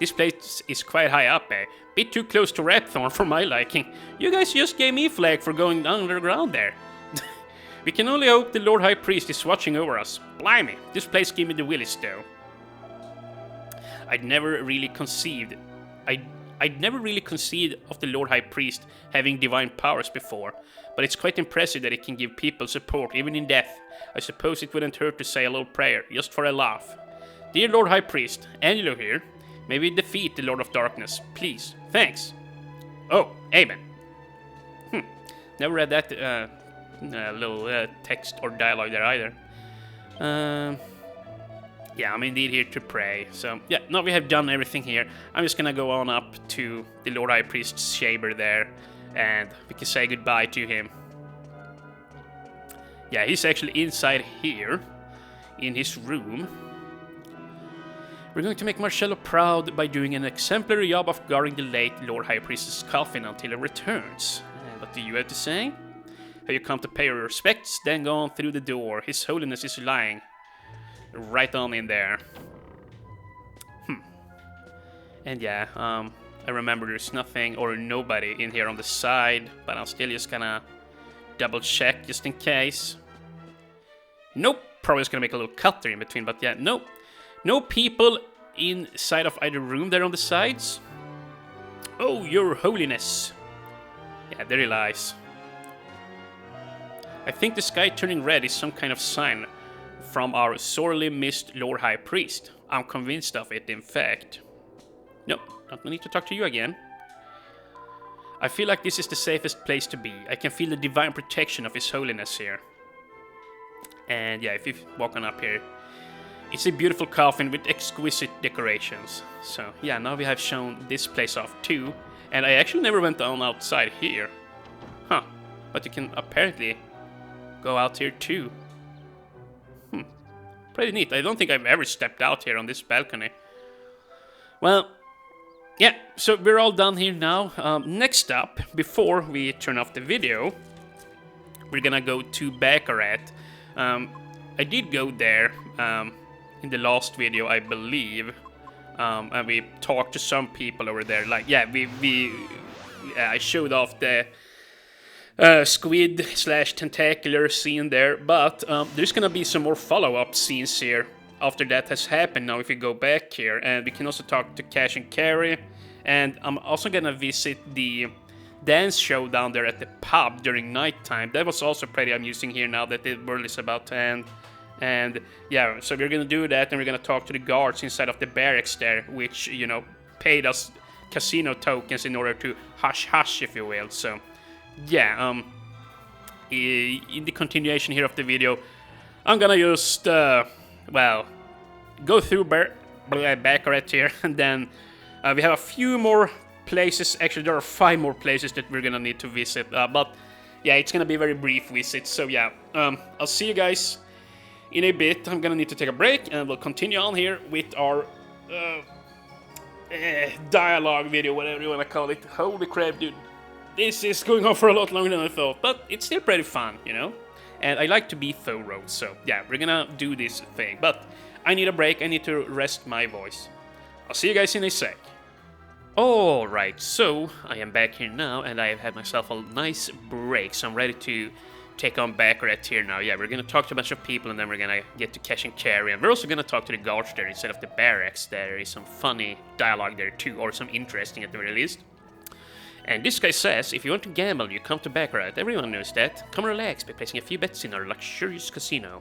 Speaker 1: This place is quite high up, eh? Bit too close to Rapthorn for my liking. You guys just gave me flag for going underground there. We can only hope the Lord High Priest is watching over us. Blimey, this place gave me the willies though. I'd never really conceived of the Lord High Priest having divine powers before, but it's quite impressive that it can give people support even in death. I suppose it wouldn't hurt to say a little prayer, just for a laugh. Dear Lord High Priest, Angelo here. May we defeat the Lord of Darkness, please. Thanks. Oh, amen. Never read that little text or dialogue there either. Yeah, I'm indeed here to pray. So, yeah, now we have done everything here. I'm just gonna go on up to the Lord High Priest's chamber there, and we can say goodbye to him. Yeah, he's actually inside here, in his room. We're going to make Marcello proud by doing an exemplary job of guarding the late Lord High Priest's coffin until he returns. What do you have to say? Have you come to pay your respects? Then go on through the door. His Holiness is lying right on in there. And yeah, I remember there's nothing or nobody in here on the side, but I'm still just gonna double check just in case. Nope, probably just gonna make a little cut there in between, but yeah, nope. No people inside of either room there on the sides. Oh, your holiness. Yeah, there he lies. I think the sky turning red is some kind of sign from our sorely missed Lord High Priest. I'm convinced of it, in fact. Nope, don't need to talk to you again. I feel like this is the safest place to be. I can feel the divine protection of His Holiness here. And yeah, if you walk on up here, it's a beautiful coffin with exquisite decorations. So yeah, now we have shown this place off too. And I actually never went on outside here. Huh, but you can apparently go out here too. Pretty neat. I don't think I've ever stepped out here on this balcony. Well, yeah, so we're all done here now. Next up, before we turn off the video, we're gonna go to Baccarat. I did go there in the last video, I believe, and we talked to some people over there. Like, yeah, I showed off the squid / tentacular scene there, but there's gonna be some more follow-up scenes here after that has happened. Now if we go back here, and we can also talk to Cash and Carry, and I'm also gonna visit the dance show down there at the pub during nighttime. That was also pretty amusing here now that the world is about to end. And yeah, so we're gonna do that, and we're gonna talk to the guards inside of the barracks there, which, you know, paid us casino tokens in order to hush, if you will. So yeah, in the continuation here of the video, I'm gonna just, well, go through Baccarat here, and then we have a few more places. Actually, there are 5 more places that we're gonna need to visit, but yeah, it's gonna be a very brief visit. So yeah, I'll see you guys in a bit. I'm gonna need to take a break, and we'll continue on here with our dialogue video, whatever you wanna call it. Holy crap, dude. This is going on for a lot longer than I thought, but it's still pretty fun, you know? And I like to be thorough, so yeah, we're gonna do this thing. But I need a break, I need to rest my voice. I'll see you guys in a sec. Alright, so I am back here now, and I have had myself a nice break, so I'm ready to take on Baccarat here now. Yeah, we're gonna talk to a bunch of people, and then we're gonna get to Cash and Carry, and we're also gonna talk to the guards there instead of the barracks. There is some funny dialogue there too, or some interesting at the very least. And this guy says, if you want to gamble, you come to Baccarat. Everyone knows that. Come relax by placing a few bets in our luxurious casino.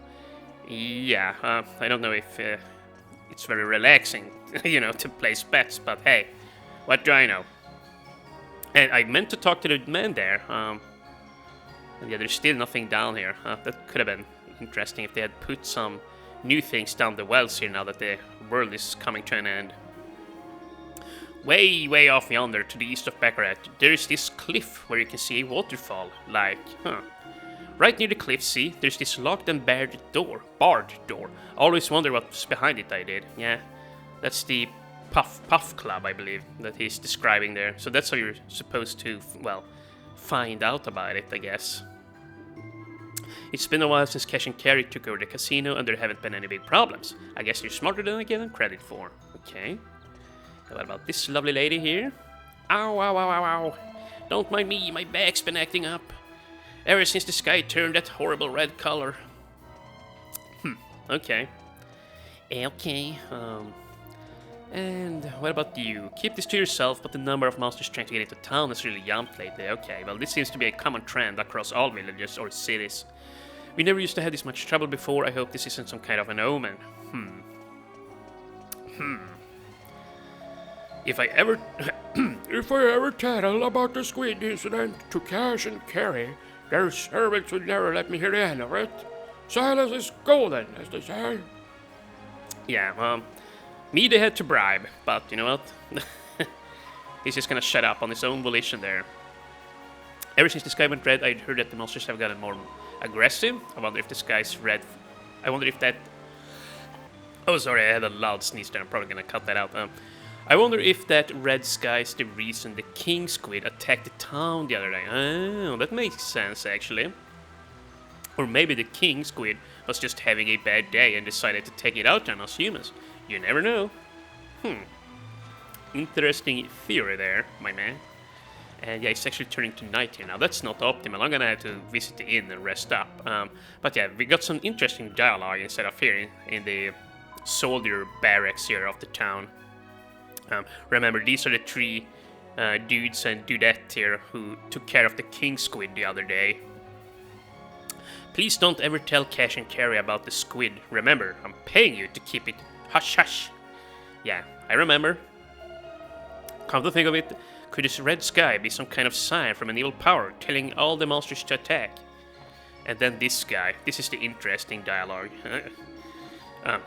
Speaker 1: Yeah, I don't know if it's very relaxing, you know, to place bets. But hey, what do I know? And I meant to talk to the man there. Yeah, there's still nothing down here. That could have been interesting if they had put some new things down the wells here now that the world is coming to an end. Way, way off yonder to the east of Baccarat, there's this cliff where you can see a waterfall. Like, right near the cliff, see, there's this locked and barred door. Always wonder what's behind it, I did. Yeah, that's the Puff Club, I believe, that he's describing there. So that's how you're supposed to, well, find out about it, I guess. It's been a while since Cash and Carry took over the casino, and there haven't been any big problems. I guess you're smarter than I give them credit for. Okay. What about this lovely lady here? Ow, ow, ow, ow, ow. Don't mind me, my back's been acting up. Ever since the sky turned that horrible red color. Okay. Okay, and what about you? Keep this to yourself, but the number of monsters trying to get into town has really jumped lately. Okay, well, this seems to be a common trend across all villages or cities. We never used to have this much trouble before. I hope this isn't some kind of an omen. If I ever tattle about the squid incident to Cash and Carry, their servants would never let me hear the end of it. Silence is golden, as they say. Yeah, me they had to bribe, but you know what? He's just gonna shut up on his own volition there. Ever since the sky went red, I'd heard that the monsters have gotten more aggressive. I wonder if the sky's red. I wonder if that... Oh, sorry, I had a loud sneeze there. I'm probably gonna cut that out. I wonder if that red sky's the reason the king squid attacked the town the other day. Oh, that makes sense, actually. Or maybe the king squid was just having a bad day and decided to take it out on us humans. You never know. Interesting theory there, my man. And yeah, it's actually turning to night here now. That's not optimal. I'm gonna have to visit the inn and rest up. But yeah, we got some interesting dialogue instead of here in the soldier barracks here of the town. Remember, these are the three dudes and dudette here who took care of the king squid the other day. Please don't ever tell Cash and Carry about the squid. Remember, I'm paying you to keep it hush hush. Yeah, I remember. Come to think of it, could this red sky be some kind of sign from an evil power telling all the monsters to attack? And then this guy. This is the interesting dialogue.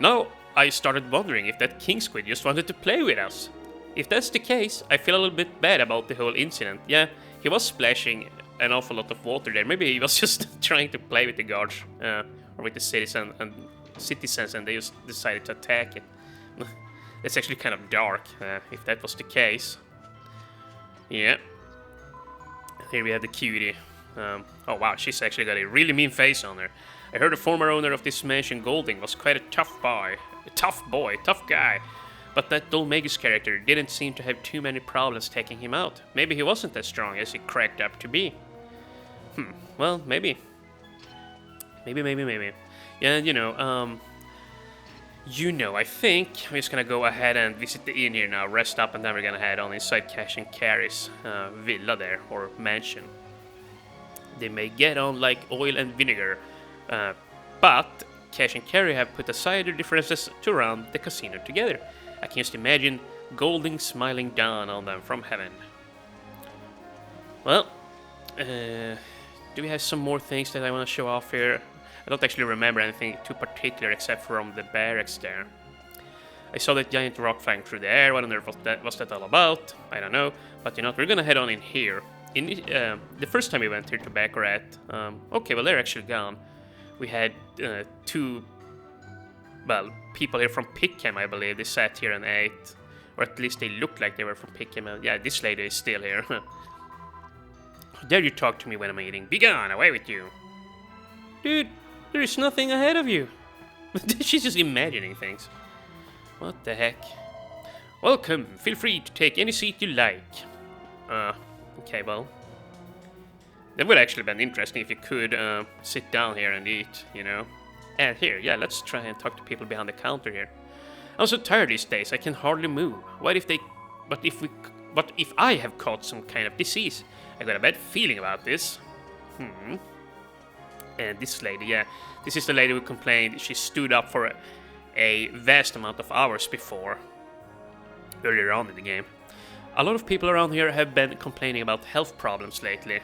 Speaker 1: Now, I started wondering if that king squid just wanted to play with us. If that's the case, I feel a little bit bad about the whole incident. Yeah, he was splashing an awful lot of water there. Maybe he was just trying to play with the guards, or with the citizens, and they just decided to attack it. It's actually kind of dark, if that was the case. Yeah. Here we have the cutie. Oh wow, she's actually got a really mean face on her. I heard the former owner of this mansion, Golding, was quite a tough boy. Tough guy. But that dull Magus character didn't seem to have too many problems taking him out. Maybe he wasn't as strong as he cracked up to be. Well, maybe. Maybe. Yeah, I think I'm just gonna go ahead and visit the inn here now, rest up, and then we're gonna head on inside Cash and Carry's villa there, or mansion. They may get on like oil and vinegar, but Cash and Carry have put aside their differences to run the casino together. I can just imagine Golding smiling down on them from heaven. Well, do we have some more things that I want to show off here? I don't actually remember anything too particular except from the barracks there. I saw that giant rock flying through the air. I wonder what that all about. I don't know. But you know what, we're gonna head on in here. The first time we went here to Baccarat, okay, well, they're actually gone. We had two, well, people here from Pickham, I believe. They sat here and ate. Or at least they looked like they were from Pickham. Yeah, this lady is still here. How dare you talk to me when I'm eating? Be gone, away with you. Dude, there is nothing ahead of you. She's just imagining things. What the heck? Welcome, feel free to take any seat you like. Okay, well. That would actually have been interesting if you could sit down here and eat, you know. And here, yeah, let's try and talk to people behind the counter here. I'm so tired these days, I can hardly move. What if I have caught some kind of disease? I got a bad feeling about this. And this lady, yeah, this is the lady who complained she stood up for a vast amount of hours before, earlier on in the game. A lot of people around here have been complaining about health problems lately.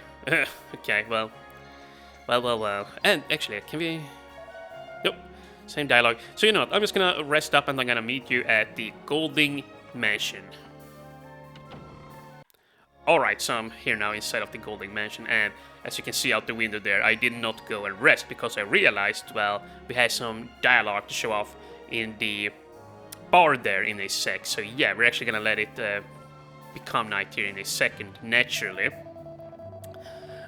Speaker 1: Okay, well. And actually, can we... Nope, same dialogue. So you know what, I'm just gonna rest up and I'm gonna meet you at the Golding Mansion. Alright, so I'm here now inside of the Golding Mansion, and as you can see out the window there, I did not go and rest because I realized, well, we had some dialogue to show off in the bar there in a sec. So yeah, we're actually gonna let it become night here in a second, naturally.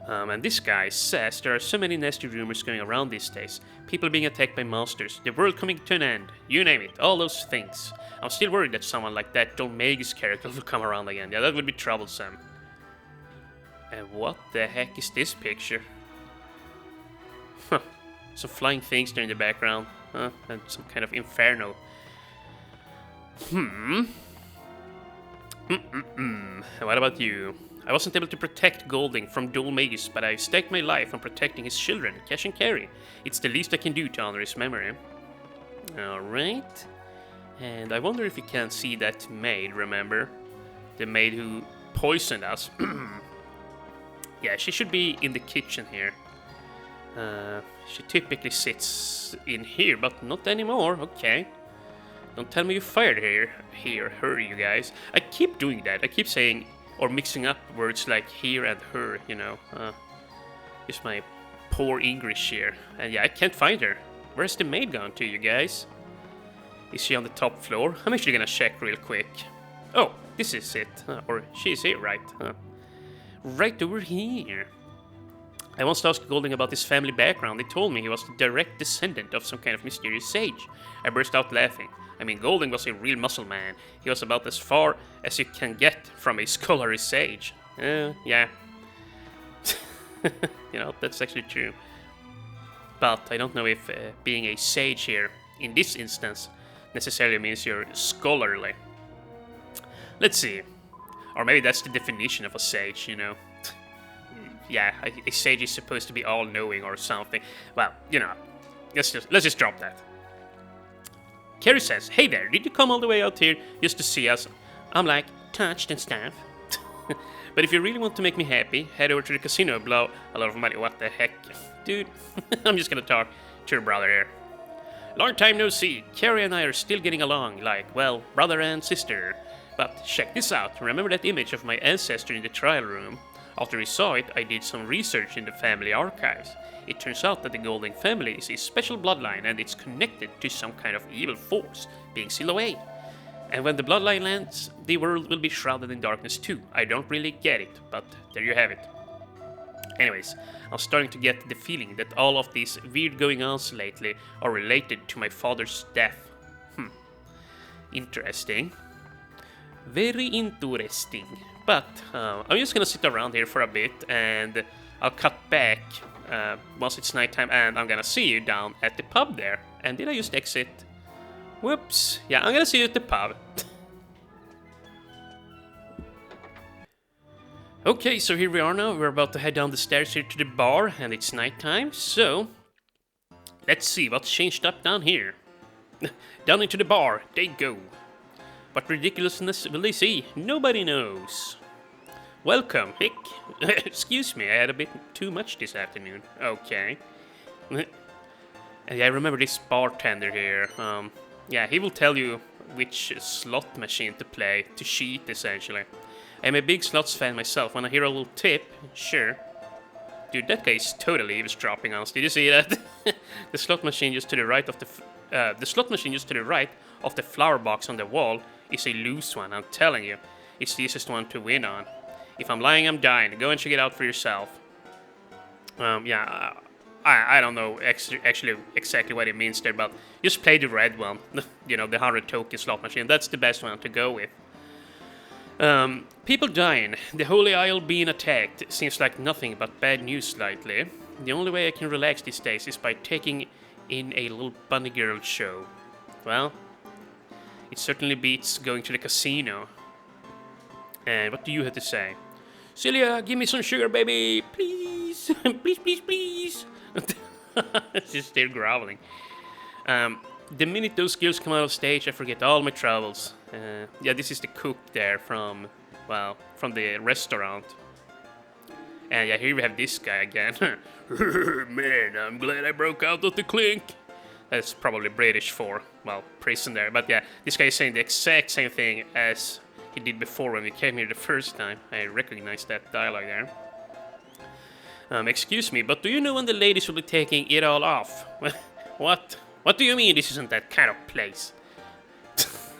Speaker 1: And this guy says there are so many nasty rumors going around these days. People being attacked by monsters, the world coming to an end, you name it, all those things. I'm still worried that someone like that Don Magus character will come around again. Yeah, that would be troublesome. And what the heck is this picture? Huh. Some flying things there in the background. Huh? And some kind of inferno. What about you? I wasn't able to protect Golding from Dol Magus, but I staked my life on protecting his children, Cash and Carry. It's the least I can do to honor his memory. Alright. And I wonder if you can see that maid, remember? The maid who poisoned us. Yeah, she should be in the kitchen here. She typically sits in here, but not anymore. Okay. Don't tell me you fired her, you guys. I keep doing that. I keep saying, or mixing up words like here and her, you know. Just my poor English here. And yeah, I can't find her. Where's the maid gone to, you guys? Is she on the top floor? I'm actually gonna check real quick. Oh, this is it. Or she's here, right? Right over here. I once asked Golding about his family background. They told me he was the direct descendant of some kind of mysterious sage. I burst out laughing. I mean, Golding was a real muscle man. He was about as far as you can get from a scholarly sage. Yeah. You know, that's actually true. But I don't know if being a sage here, in this instance, necessarily means you're scholarly. Let's see. Or maybe that's the definition of a sage, you know. Yeah, a sage is supposed to be all-knowing or something. Well, you know, let's just drop that. Carrie says, "Hey there, did you come all the way out here just to see us?" I'm like, touched and stuff. But if you really want to make me happy, head over to the casino and blow a lot of money. What the heck? Dude, I'm just gonna talk to your brother here. Long time no see. Carrie and I are still getting along like, well, brother and sister. But check this out. Remember that image of my ancestor in the trial room? After we saw it, I did some research in the family archives. It turns out that the Golding family is a special bloodline and it's connected to some kind of evil force being sealed away. And when the bloodline lands, the world will be shrouded in darkness too. I don't really get it, but there you have it. Anyways, I'm starting to get the feeling that all of these weird going-ons lately are related to my father's death. Interesting. Very interesting. But I'm just gonna sit around here for a bit and I'll cut back once it's nighttime and I'm gonna see you down at the pub there. And did I just exit? Whoops. Yeah, I'm gonna see you at the pub. Okay, so here we are now. We're about to head down the stairs here to the bar and it's nighttime. So, let's see what's changed up down here. Down into the bar, they go. What ridiculousness will they see? Nobody knows. Welcome, Hick. Excuse me, I had a bit too much this afternoon. Okay. And yeah, I remember this bartender here. Yeah, he will tell you which slot machine to play, to cheat essentially. I'm a big slots fan myself. When I hear a little tip, sure. Dude, that guy is totally eavesdropping on us. Did you see that? The slot machine just to the right of the slot machine just to the right of the flower box on the wall is a loose one. I'm telling you, it's the easiest one to win on. If I'm lying, I'm dying. Go and check it out for yourself. Yeah, I don't know actually exactly what it means there, but just play the red one. You know, the 100 token slot machine. That's the best one to go with. People dying, the Holy Isle being attacked, seems like nothing but bad news lately. The only way I can relax these days is by taking in a little bunny girl show. Well, it certainly beats going to the casino. And what do you have to say? Celia, give me some sugar, baby, please. Please, please, please. She's still groveling. The minute those girls come out of stage, I forget all my troubles. Yeah, this is the cook there from, well, from the restaurant. And yeah, here we have this guy again. Man, I'm glad I broke out of the clink. That's probably British for, well, prison there. But yeah, this guy is saying the exact same thing as he did before when we came here the first time. I recognize that dialogue there. Excuse me, but do you know when the ladies will be taking it all off? What? What do you mean this isn't that kind of place?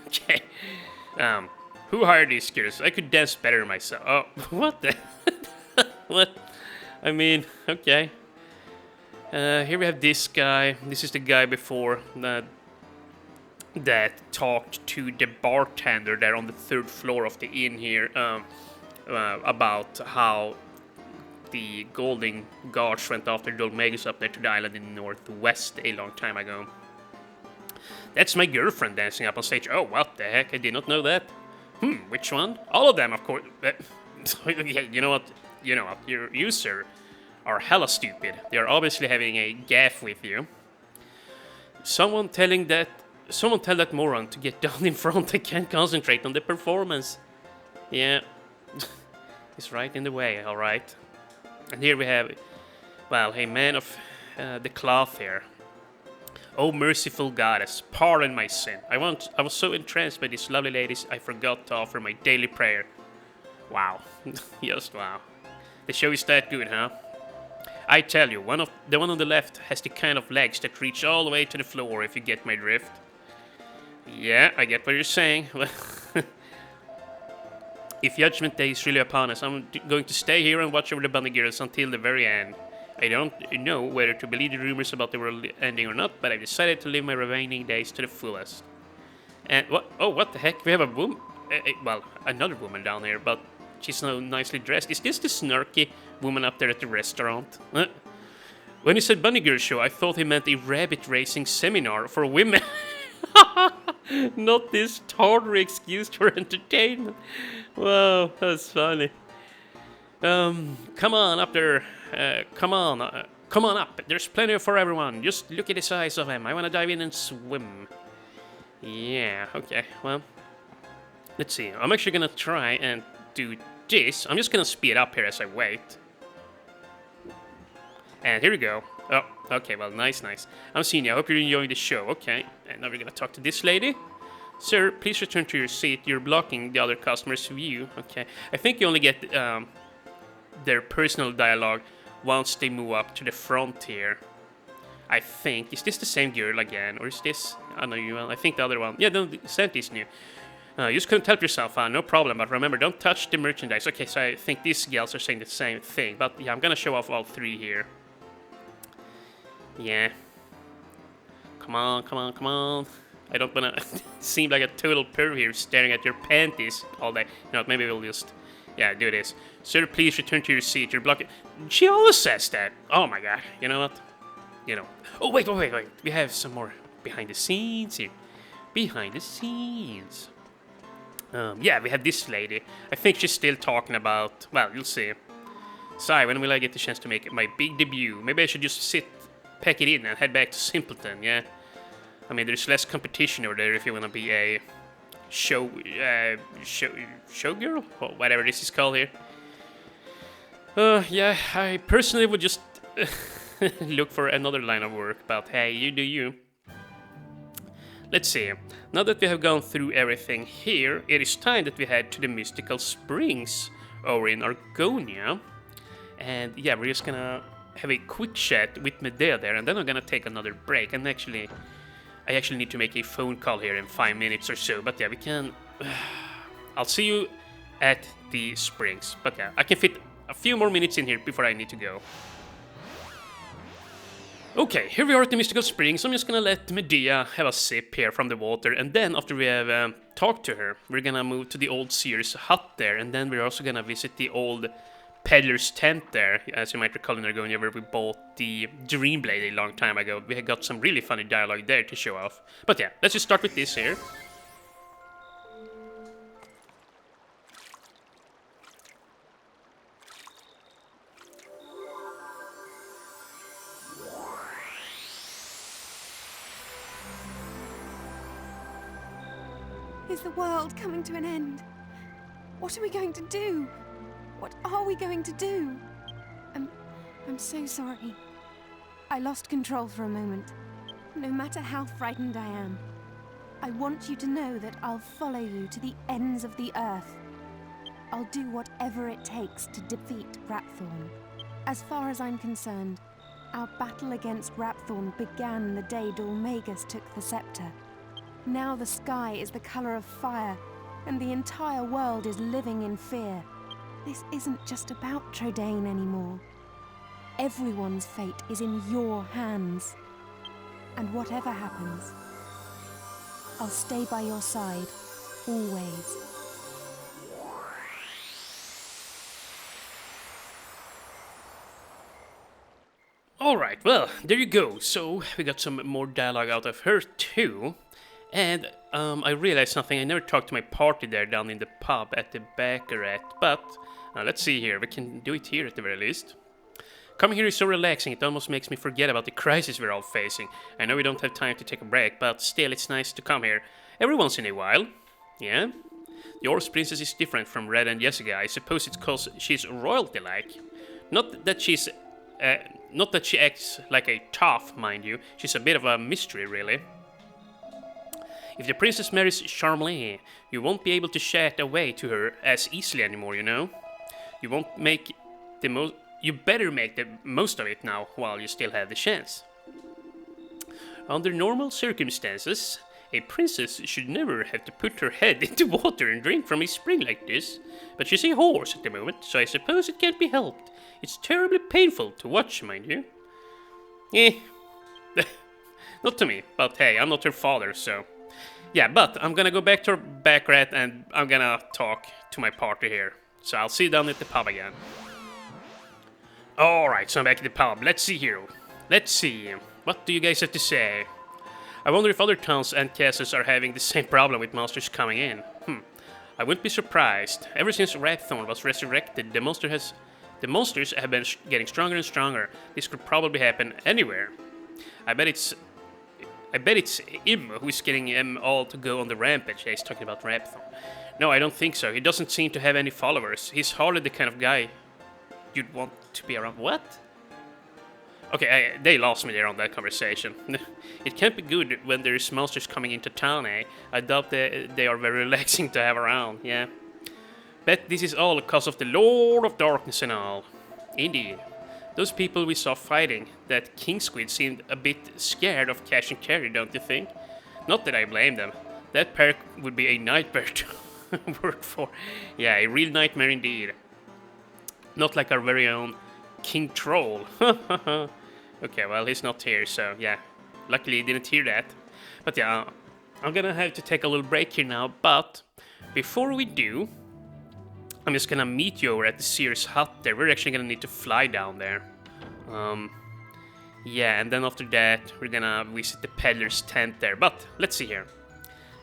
Speaker 1: Okay. Who hired these girls? I could dance better myself. Oh, what the? What? I mean, okay. Here we have this guy. This is the guy before that talked to the bartender there on the 3rd floor of the inn here about how the Golden Guards went after the Olmegas up there to the island in the northwest a long time ago. That's my girlfriend dancing up on stage. Oh, what the heck? I did not know that. Which one? All of them, of course. You know what? You know what? You, sir, are hella stupid. They are obviously having a gaffe with you. Someone tell that moron to get down in front. I can't concentrate on the performance. Yeah. He's right in the way, alright. And here we have, well, a man of the cloth here. Oh, merciful goddess, pardon my sin. I was so entranced by these lovely ladies, I forgot to offer my daily prayer. Wow. Just wow. The show is that good, huh? I tell you, the one on the left has the kind of legs that reach all the way to the floor, if you get my drift. Yeah, I get what you're saying. If Judgment Day is really upon us, I'm going to stay here and watch over the bunny girls until the very end. I don't know whether to believe the rumors about the world ending or not, but I've decided to live my remaining days to the fullest. And what? Oh, what the heck? We have a woman. Well, another woman down here, but she's so nicely dressed. Is this the snarky woman up there at the restaurant? When he said bunny girl show, I thought he meant a rabbit racing seminar for women. Not this tawdry excuse for entertainment. Wow, that's funny. Come on up there. Come on up. There's plenty for everyone. Just look at the size of him. I want to dive in and swim. Yeah, okay, well. Let's see. I'm actually going to try and do this. I'm just going to speed up here as I wait. And here we go. Oh, okay, well, nice. I'm seeing you. I hope you're enjoying the show. Okay, and now we're going to talk to this lady. Sir, please return to your seat. You're blocking the other customer's view. Okay, I think you only get their personal dialogue once they move up to the front here. I think. Is this the same girl again? Or is this... I know you. I think the other one. Yeah, the scent is new. You just couldn't help yourself, no problem. But remember, don't touch the merchandise. Okay, so I think these gals are saying the same thing. But yeah, I'm going to show off all three here. Yeah. Come on. I don't want to seem like a total perv here staring at your panties all day. You know, maybe we'll just... Yeah, do this. Sir, please return to your seat. You're blocking... She always says that. Oh my god. You know what? You know... Oh, wait. We have some more behind the scenes here. Behind the scenes. Yeah, we have this lady. I think she's still talking about... Well, you'll see. Sorry, when will I get the chance to make my big debut? Maybe I should just pack it in and head back to Simpleton, yeah? I mean, there's less competition over there if you want to be a showgirl? Or whatever this is called here. Yeah, I personally would just look for another line of work, but hey, you do you. Let's see. Now that we have gone through everything here, it is time that we head to the mystical springs over in Argonia. And yeah, we're just gonna have a quick chat with Medea there, and then I'm gonna take another break. And I actually need to make a phone call here in 5 minutes or so. But yeah, we can... I'll see you at the springs. But yeah, I can fit a few more minutes in here before I need to go. Okay, here we are at the mystical springs. I'm just gonna let Medea have a sip here from the water, and then after we have talked to her, we're gonna move to the old Seer's hut there, and then we're also gonna visit the old peddler's tent there, as you might recall in Argonia, where we bought the Dreamblade a long time ago. We had got some really funny dialogue there to show off. But yeah, let's just start with this here.
Speaker 3: Is the world coming to an end? What are we going to do? What are we going to do? I'm so sorry. I lost control for a moment. No matter how frightened I am, I want you to know that I'll follow you to the ends of the earth. I'll do whatever it takes to defeat Rapthorn. As far as I'm concerned, our battle against Rapthorn began the day Dulmagus took the scepter. Now the sky is the color of fire, and the entire world is living in fear. This isn't just about Trodaine anymore. Everyone's fate is in your hands. And whatever happens, I'll stay by your side, always.
Speaker 1: Alright, well, there you go. So, we got some more dialogue out of her too. And I realized something. I never talked to my party there down in the pub at the Baccarat. But, let's see here. We can do it here at the very least. Coming here is so relaxing, it almost makes me forget about the crisis we're all facing. I know we don't have time to take a break, but still it's nice to come here every once in a while. Yeah? The Horse Princess is different from Red and Jessica. I suppose it's cause she's royalty-like. Not that she acts like a tough, mind you. She's a bit of a mystery, really. If the princess marries Charmelaine, you won't be able to chat away to her as easily anymore, you know? You won't make the most... You better make the most of it now, while you still have the chance. Under normal circumstances, a princess should never have to put her head into water and drink from a spring like this. But she's a horse at the moment, so I suppose it can't be helped. It's terribly painful to watch, mind you. Not to me, but hey, I'm not her father, so... Yeah, but I'm gonna go back to her Baccarat and I'm gonna talk to my party here. So I'll see you down at the pub again. Alright, so I'm back at the pub. Let's see here. Let's see. What do you guys have to say? I wonder if other towns and castles are having the same problem with monsters coming in. I wouldn't be surprised. Ever since Rapthorn was resurrected, the monsters have been getting stronger and stronger. This could probably happen anywhere. I bet it's him who's getting them all to go on the rampage. He's talking about Rapthorn. No, I don't think so. He doesn't seem to have any followers. He's hardly the kind of guy you'd want to be around. What? Okay, they lost me there on that conversation. It can't be good when there's monsters coming into town, eh? I doubt they are very relaxing to have around, yeah. Bet this is all because of the Lord of Darkness and all. Indeed. Those people we saw fighting that King Squid seemed a bit scared of cash and carry, don't you think? Not that I blame them. That perk would be a nightmare to work for. Yeah, a real nightmare indeed. Not like our very own King Troll. Okay, well, he's not here, so yeah. Luckily, he didn't hear that. But yeah, I'm gonna have to take a little break here now. But before we do, I'm just gonna meet you over at the Sears hut there. We're actually gonna need to fly down there. Yeah, and then after that, we're gonna visit the peddler's tent there. But let's see here.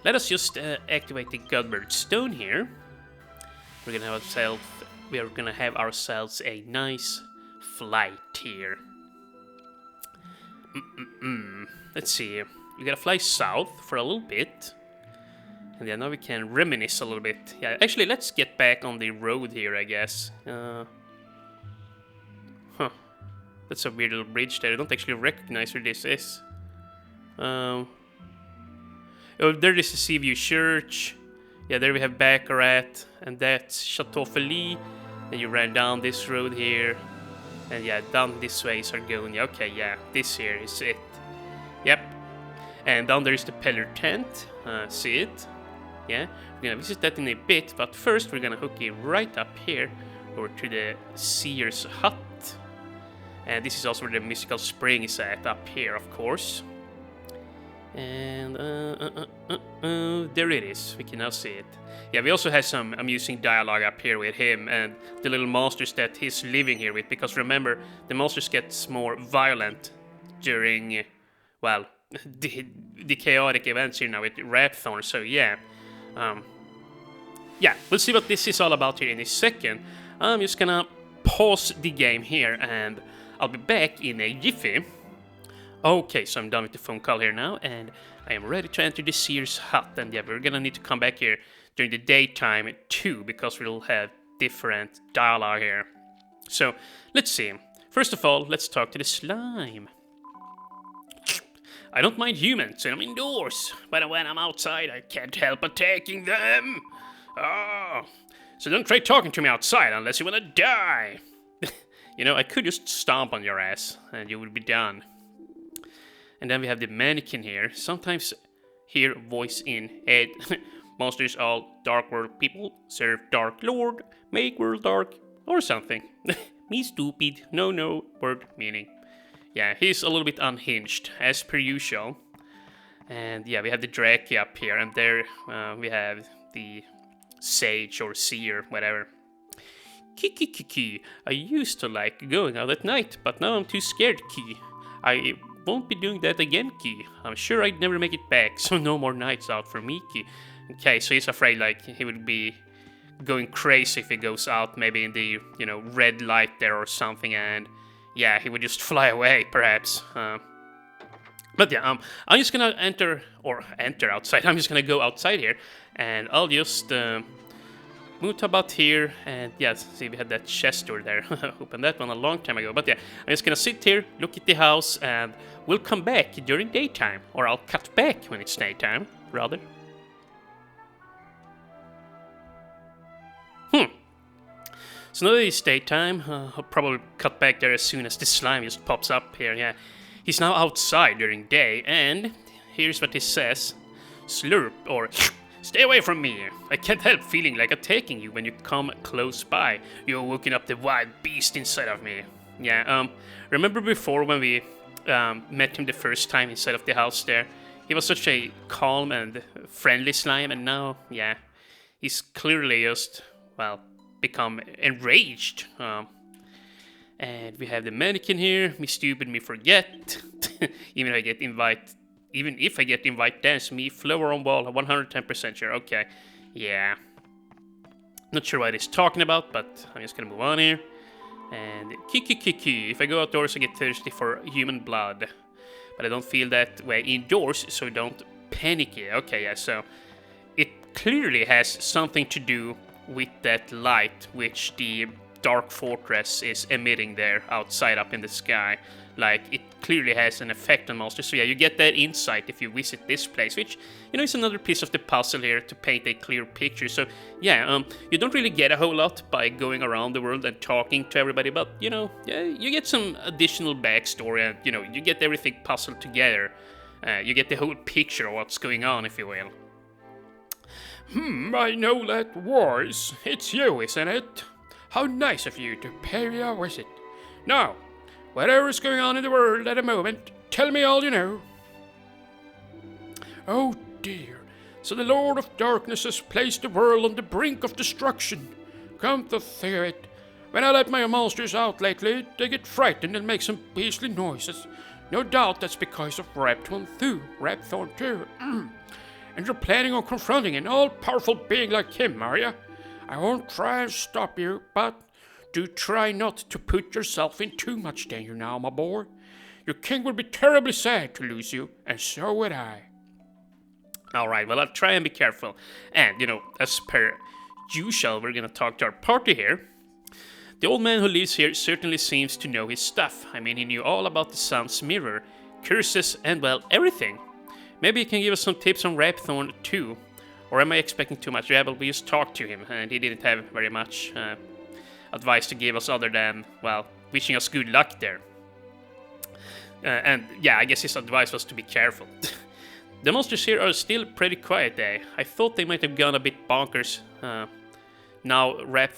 Speaker 1: Let us just activate the Godbird Stone here. We're gonna have ourselves a nice flight here. Let's see. We gotta fly south for a little bit. And yeah, now we can reminisce a little bit. Yeah, actually, let's get back on the road here, I guess. That's a weird little bridge there. I don't actually recognize where this is. Oh, there is the Seaview Church. Yeah, there we have Baccarat. And that's Chateau Felice. Then you ran down this road here. And yeah, down this way is Argonia. Okay, yeah, this here is it. Yep. And down there is the Peddler Tent. See it? Yeah, we're gonna visit that in a bit, but first we're gonna hook it right up here over to the Sears hut. And this is also where the mystical spring is at, up here, of course. And there it is. We can now see it. Yeah, we also have some amusing dialogue up here with him and the little monsters that he's living here with. Because remember, the monsters get more violent during, well, the chaotic events here now with Rapthorn. So yeah, yeah, we'll see what this is all about here in a second. I'm just gonna pause the game here and I'll be back in a jiffy. Okay, so I'm done with the phone call here now, and I am ready to enter the Sears hut. And yeah, we're gonna need to come back here during the daytime too, because we'll have different dialogue here. So, let's see. First of all, let's talk to the slime. I don't mind humans when I'm indoors, but when I'm outside, I can't help attacking them. Oh, so don't try talking to me outside unless you wanna die. You know, I could just stomp on your ass, and you would be done. And then we have the mannequin here. Sometimes hear voice in head. Monsters all dark world people serve dark lord, make world dark, or something. Me stupid, no word meaning. Yeah, he's a little bit unhinged, as per usual. And yeah, we have the Draqon up here, and there we have the Sage or Seer, whatever. Kiki, I used to like going out at night, but now I'm too scared, Ki. I won't be doing that again, Ki. I'm sure I'd never make it back, so no more nights out for me, Ki. Okay, so he's afraid like he would be going crazy if he goes out maybe in the, you know, red light there or something, and yeah, he would just fly away, perhaps. But yeah, I'm just gonna enter outside. I'm just gonna go outside here, and I'll just move about here, and yeah, see, we had that chest door there. Opened that one a long time ago. But yeah, I'm just gonna sit here, look at the house, and we'll come back during daytime, or I'll cut back when it's daytime, rather. So now that it's daytime, I'll probably cut back there as soon as the slime just pops up here, yeah. He's now outside during day, and here's what he says. Slurp, or stay away from me. I can't help feeling like attacking you when you come close by. You're woken up the wild beast inside of me. Yeah, remember before when we met him the first time inside of the house there? He was such a calm and friendly slime, and now, yeah, he's clearly just, well, become enraged. And we have the mannequin here. Me stupid, me forget. Even if I get invite dance, me flower on wall, 110% sure. Okay, yeah. Not sure what he's talking about, but I'm just gonna move on here. And kiki. If I go outdoors, I get thirsty for human blood, but I don't feel that way indoors, so don't panic here. Okay, yeah. So it clearly has something to do with that light which the Dark Fortress is emitting there outside up in the sky. Like, it clearly has an effect on monsters. So yeah, you get that insight if you visit this place, which, you know, is another piece of the puzzle here to paint a clear picture. So yeah, you don't really get a whole lot by going around the world and talking to everybody, but, you know, yeah, you get some additional backstory, and, you know, you get everything puzzled together. You get the whole picture of what's going on, if you will.
Speaker 2: I know that voice. It's you, isn't it? How nice of you to pay me a visit. Now, whatever is going on in the world at the moment, tell me all you know. Oh dear, so the Lord of Darkness has placed the world on the brink of destruction. Come to think of it, when I let my monsters out lately, they get frightened and make some beastly noises. No doubt that's because of Rapthorn too. And you're planning on confronting an all-powerful being like him, are you? I won't try and stop you, but do try not to put yourself in too much danger now, my boy. Your king would be terribly sad to lose you, and so would I.
Speaker 1: Alright, well, I'll try and be careful. And, you know, as per usual, we're gonna talk to our party here. The old man who lives here certainly seems to know his stuff. I mean, he knew all about the sun's mirror, curses, and, well, everything. Maybe he can give us some tips on Rapthorn too. Or am I expecting too much? Yeah, but we just talked to him, and he didn't have very much advice to give us other than, well, wishing us good luck there. And yeah, I guess his advice was to be careful. The monsters here are still pretty quiet, eh? I thought they might have gone a bit bonkers. Now that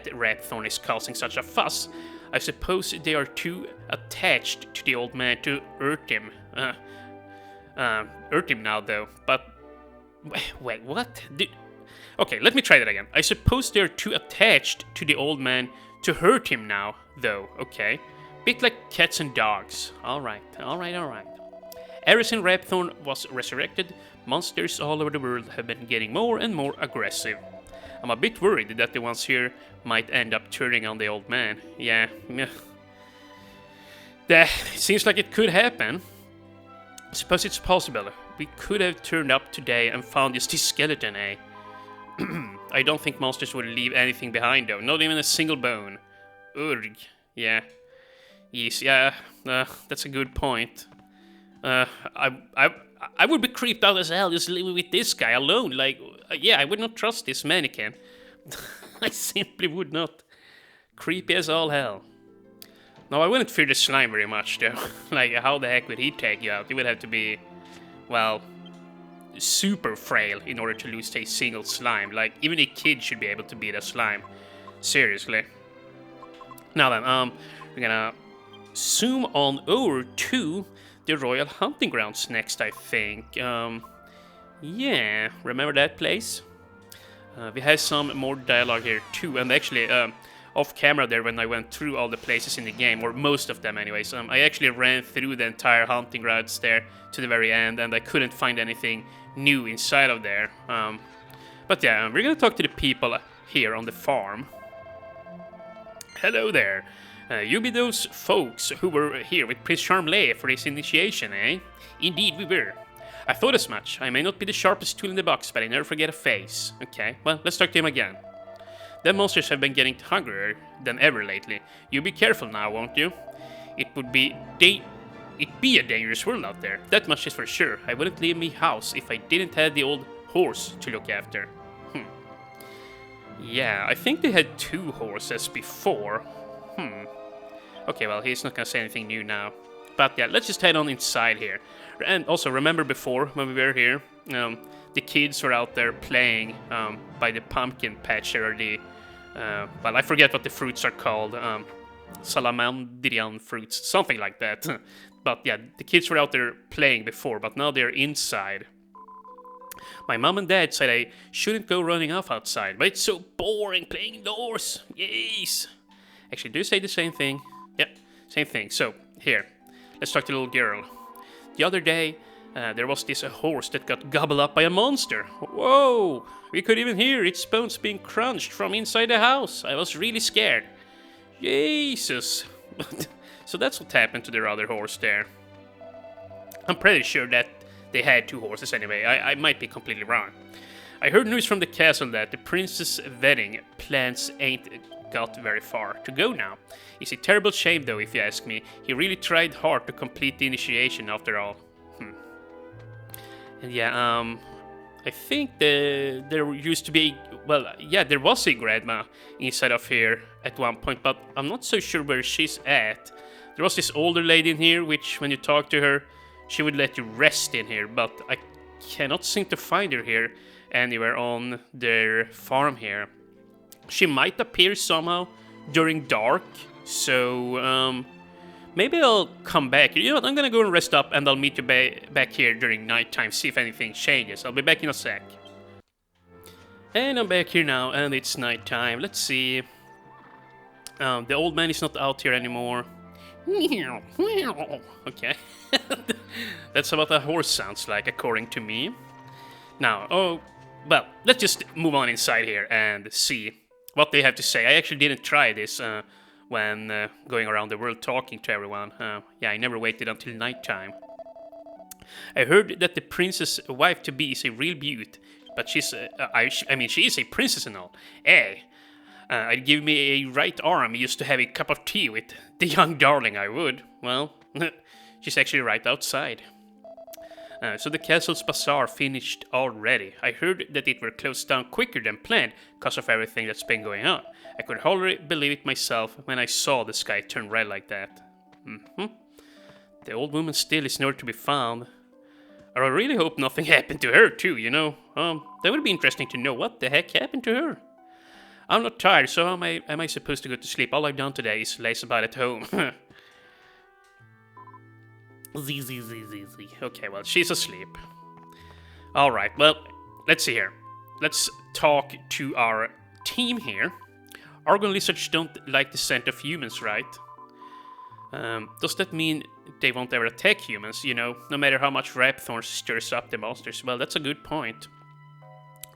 Speaker 1: Rapthorn is causing such a fuss, I suppose they are too attached to the old man to hurt him. Hurt him now, though. But wait, what? Okay, let me try that again. I suppose they're too attached to the old man to hurt him now, though. Okay, bit like cats and dogs. All right. Ever since Rapthorn was resurrected, monsters all over the world have been getting more and more aggressive. I'm a bit worried that the ones here might end up turning on the old man. Yeah. That seems like it could happen. Suppose it's possible. We could have turned up today and found just this skeleton, eh? I don't think monsters would leave anything behind, though. Not even a single bone. Urg. Yeah. Yes, yeah. That's a good point. I would be creeped out as hell just living with this guy alone. Like, yeah, I would not trust this mannequin. I simply would not. Creepy as all hell. No, I wouldn't fear the slime very much, though. Like, how the heck would he take you out? He would have to be, well, super frail in order to lose a single slime. Like, even a kid should be able to beat a slime. Seriously. Now then, we're gonna zoom on over to the Royal Hunting Grounds next, I think. Yeah, remember that place? We have some more dialogue here too, and actually, off camera there when I went through all the places in the game, or most of them anyways, I actually ran through the entire hunting grounds there to the very end, and I couldn't find anything new inside of there. But yeah, we're gonna talk to the people here on the farm. Hello there. You be those folks who were here with Prince Charmley for his initiation, eh? Indeed we were. I thought as much. I may not be the sharpest tool in the box, but I never forget a face. Okay, well, let's talk to him again. The monsters have been getting hungrier than ever lately. You be careful now, won't you? It'd be a dangerous world out there. That much is for sure. I wouldn't leave me house if I didn't have the old horse to look after. Yeah, I think they had 2 horses before. Okay, well, he's not gonna say anything new now. But yeah, let's just head on inside here. And also, remember before, when we were here, the kids were out there playing by the pumpkin patch, or the... well, I forget what the fruits are called. Salamandrian fruits, something like that. But yeah, the kids were out there playing before, but now they're inside. My mom and dad said I shouldn't go running off outside, but it's so boring playing indoors. Yes. Actually, do you say the same thing? Yep, same thing. So, here, let's talk to the little girl. The other day, there was this horse that got gobbled up by a monster. Whoa! We could even hear its bones being crunched from inside the house. I was really scared. Jesus. So that's what happened to their other horse there. I'm pretty sure that they had 2 horses anyway. I might be completely wrong. I heard news from the castle that the prince's wedding plans ain't got very far to go now. It's a terrible shame though, if you ask me. He really tried hard to complete the initiation after all. And yeah, I think there used to be, well, yeah, there was a grandma inside of here at one point, but I'm not so sure where she's at. There was this older lady in here, which when you talk to her, she would let you rest in here, but I cannot seem to find her here anywhere on their farm here. She might appear somehow during dark, so maybe I'll come back. You know what, I'm gonna go and rest up, and I'll meet you back here during nighttime, see if anything changes. I'll be back in a sec. And I'm back here now, and it's nighttime. Let's see. The old man is not out here anymore. Okay. That's what a horse sounds like, according to me. Now, well, let's just move on inside here and see what they have to say. I actually didn't try this when going around the world talking to everyone. Yeah, I never waited until nighttime. I heard that the princess' wife-to-be is a real beaut, but she's, I mean, she is a princess and all. Hey, I'd give me a right arm just to have a cup of tea with the young darling, I would. Well, she's actually right outside. So the castle's bazaar finished already. I heard that it were closed down quicker than planned because of everything that's been going on. I could hardly believe it myself when I saw the sky turn red like that. The old woman still is nowhere to be found. I really hope nothing happened to her too, you know. That would be interesting to know what the heck happened to her. I'm not tired, so am I supposed to go to sleep? All I've done today is laze about at home. Okay, well, she's asleep. Alright, well, let's see here. Let's talk to our team here. Argon lizards don't like the scent of humans, right? Does that mean they won't ever attack humans, you know, no matter how much Rapthorn stirs up the monsters? Well, that's a good point.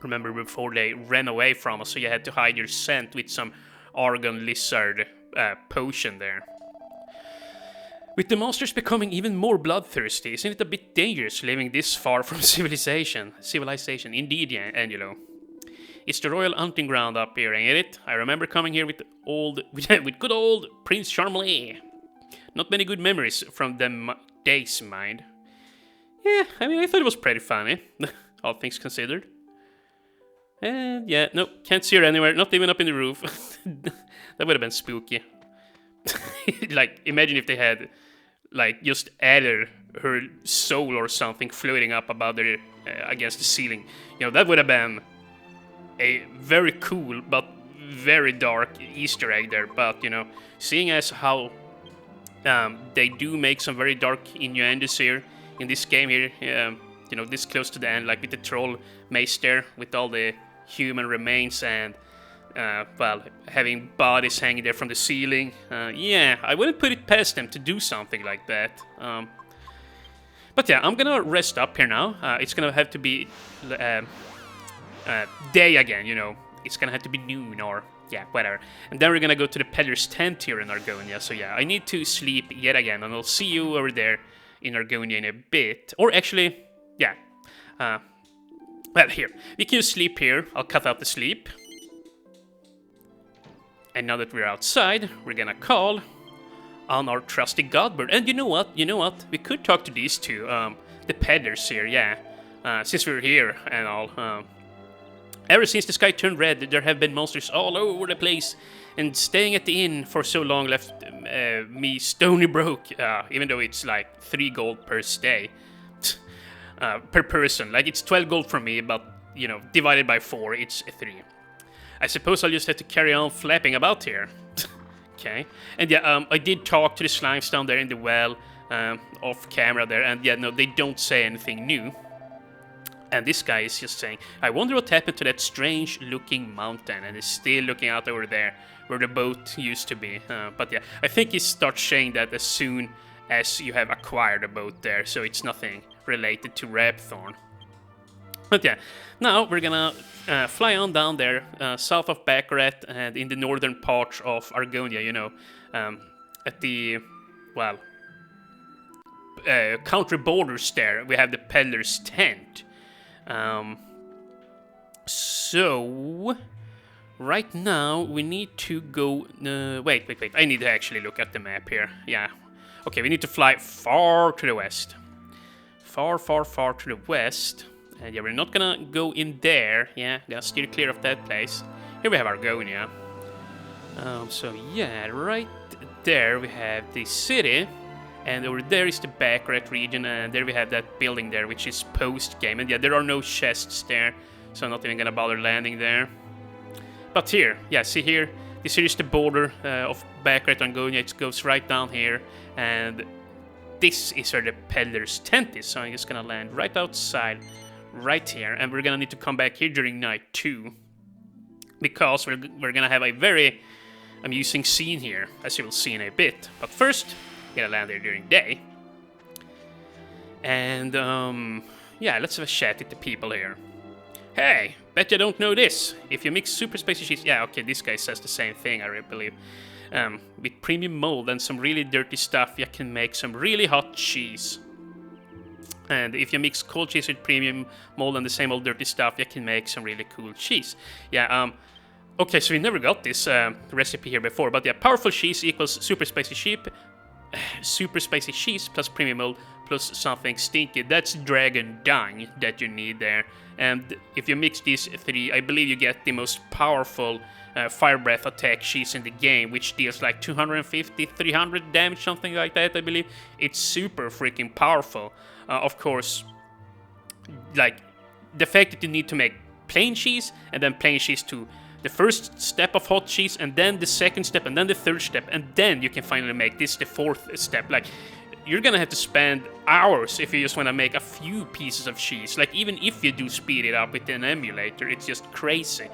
Speaker 1: Remember before they ran away from us, so you had to hide your scent with some Argon lizard potion there. With the monsters becoming even more bloodthirsty, isn't it a bit dangerous living this far from civilization? Civilization, indeed, yeah, Angelo. It's the royal hunting ground up here, ain't it? I remember coming here with with good old Prince Charmley. Not many good memories from them days, mind. Yeah, I mean, I thought it was pretty funny, all things considered. And yeah, no, can't see her anywhere, not even up in the roof. That would have been spooky. Like, imagine if they had, like, just added her soul or something floating up above the, against the ceiling. You know, that would have been a very cool but very dark Easter egg there. But, you know, seeing as how they do make some very dark innuendos here in this game here, you know, this close to the end, like with the troll mace there, with all the human remains and, well, having bodies hanging there from the ceiling. Yeah, I wouldn't put it past them to do something like that. But yeah, I'm gonna rest up here now. It's gonna have to be day again, you know. It's gonna have to be noon or, yeah, whatever. And then we're gonna go to the peddler's tent here in Argonia. So yeah, I need to sleep yet again, and I'll see you over there in Argonia in a bit. Or actually, yeah. Well, here. We can sleep here. I'll cut out the sleep. And now that we're outside, we're gonna call on our trusty godbird. And you know what? You know what? We could talk to these two, the peddlers here, yeah. Since we're here and all. Ever since the sky turned red, there have been monsters all over the place. And staying at the inn for so long left me stony broke, even though it's like 3 gold per stay. Per person. Like, it's 12 gold from me, but, you know, divided by 4, it's 3. I suppose I'll just have to carry on flapping about here. Okay. And yeah, I did talk to the slimes down there in the well, off camera there, and yeah, no, they don't say anything new. And this guy is just saying, I wonder what happened to that strange looking mountain, and he's still looking out over there, where the boat used to be. But yeah, I think he starts saying that as soon as you have acquired a boat there, so it's nothing related to Rapthorn. But yeah, now we're gonna fly on down there, south of Baccarat and in the northern part of Argonia, you know, at the, well, country borders there, we have the peddler's tent. So, right now we need to go, wait, I need to actually look at the map here, yeah. Okay, we need to fly far to the west. Far to the west. And yeah, we're not gonna go in there. Yeah, gonna steer clear of that place. Here we have Argonia. So yeah, right there we have the city. And over there is the Baccarat region. And there we have that building there, which is post-game. And yeah, there are no chests there. So I'm not even gonna bother landing there. But here, yeah, see here. This here is the border of Baccarat and Argonia. It goes right down here. And this is where the peddler's tent is. So I'm just gonna land right outside. Right here, and we're gonna need to come back here during night too, because we're gonna have a very amusing scene here, as you will see in a bit. But first, we're gonna land here during day, and yeah, let's have a chat with the people here. Hey, bet you don't know this. If you mix super spicy cheese, yeah, okay, this guy says the same thing, I believe. With premium mold and some really dirty stuff, you can make some really hot cheese. And if you mix cold cheese with premium mold and the same old dirty stuff, you can make some really cool cheese. Yeah, okay, so we never got this recipe here before, but yeah, powerful cheese equals super spicy cheese plus premium mold plus something stinky. That's dragon dung that you need there. And if you mix these 3, I believe you get the most powerful fire breath attack cheese in the game, which deals like 250, 300 damage, something like that, I believe. It's super freaking powerful. Of course, like, the fact that you need to make plain cheese, and then plain cheese to the first step of hot cheese, and then the second step, and then the third step, and then you can finally make this the 4th step. Like, you're gonna have to spend hours if you just want to make a few pieces of cheese. Like, even if you do speed it up with an emulator, it's just crazy.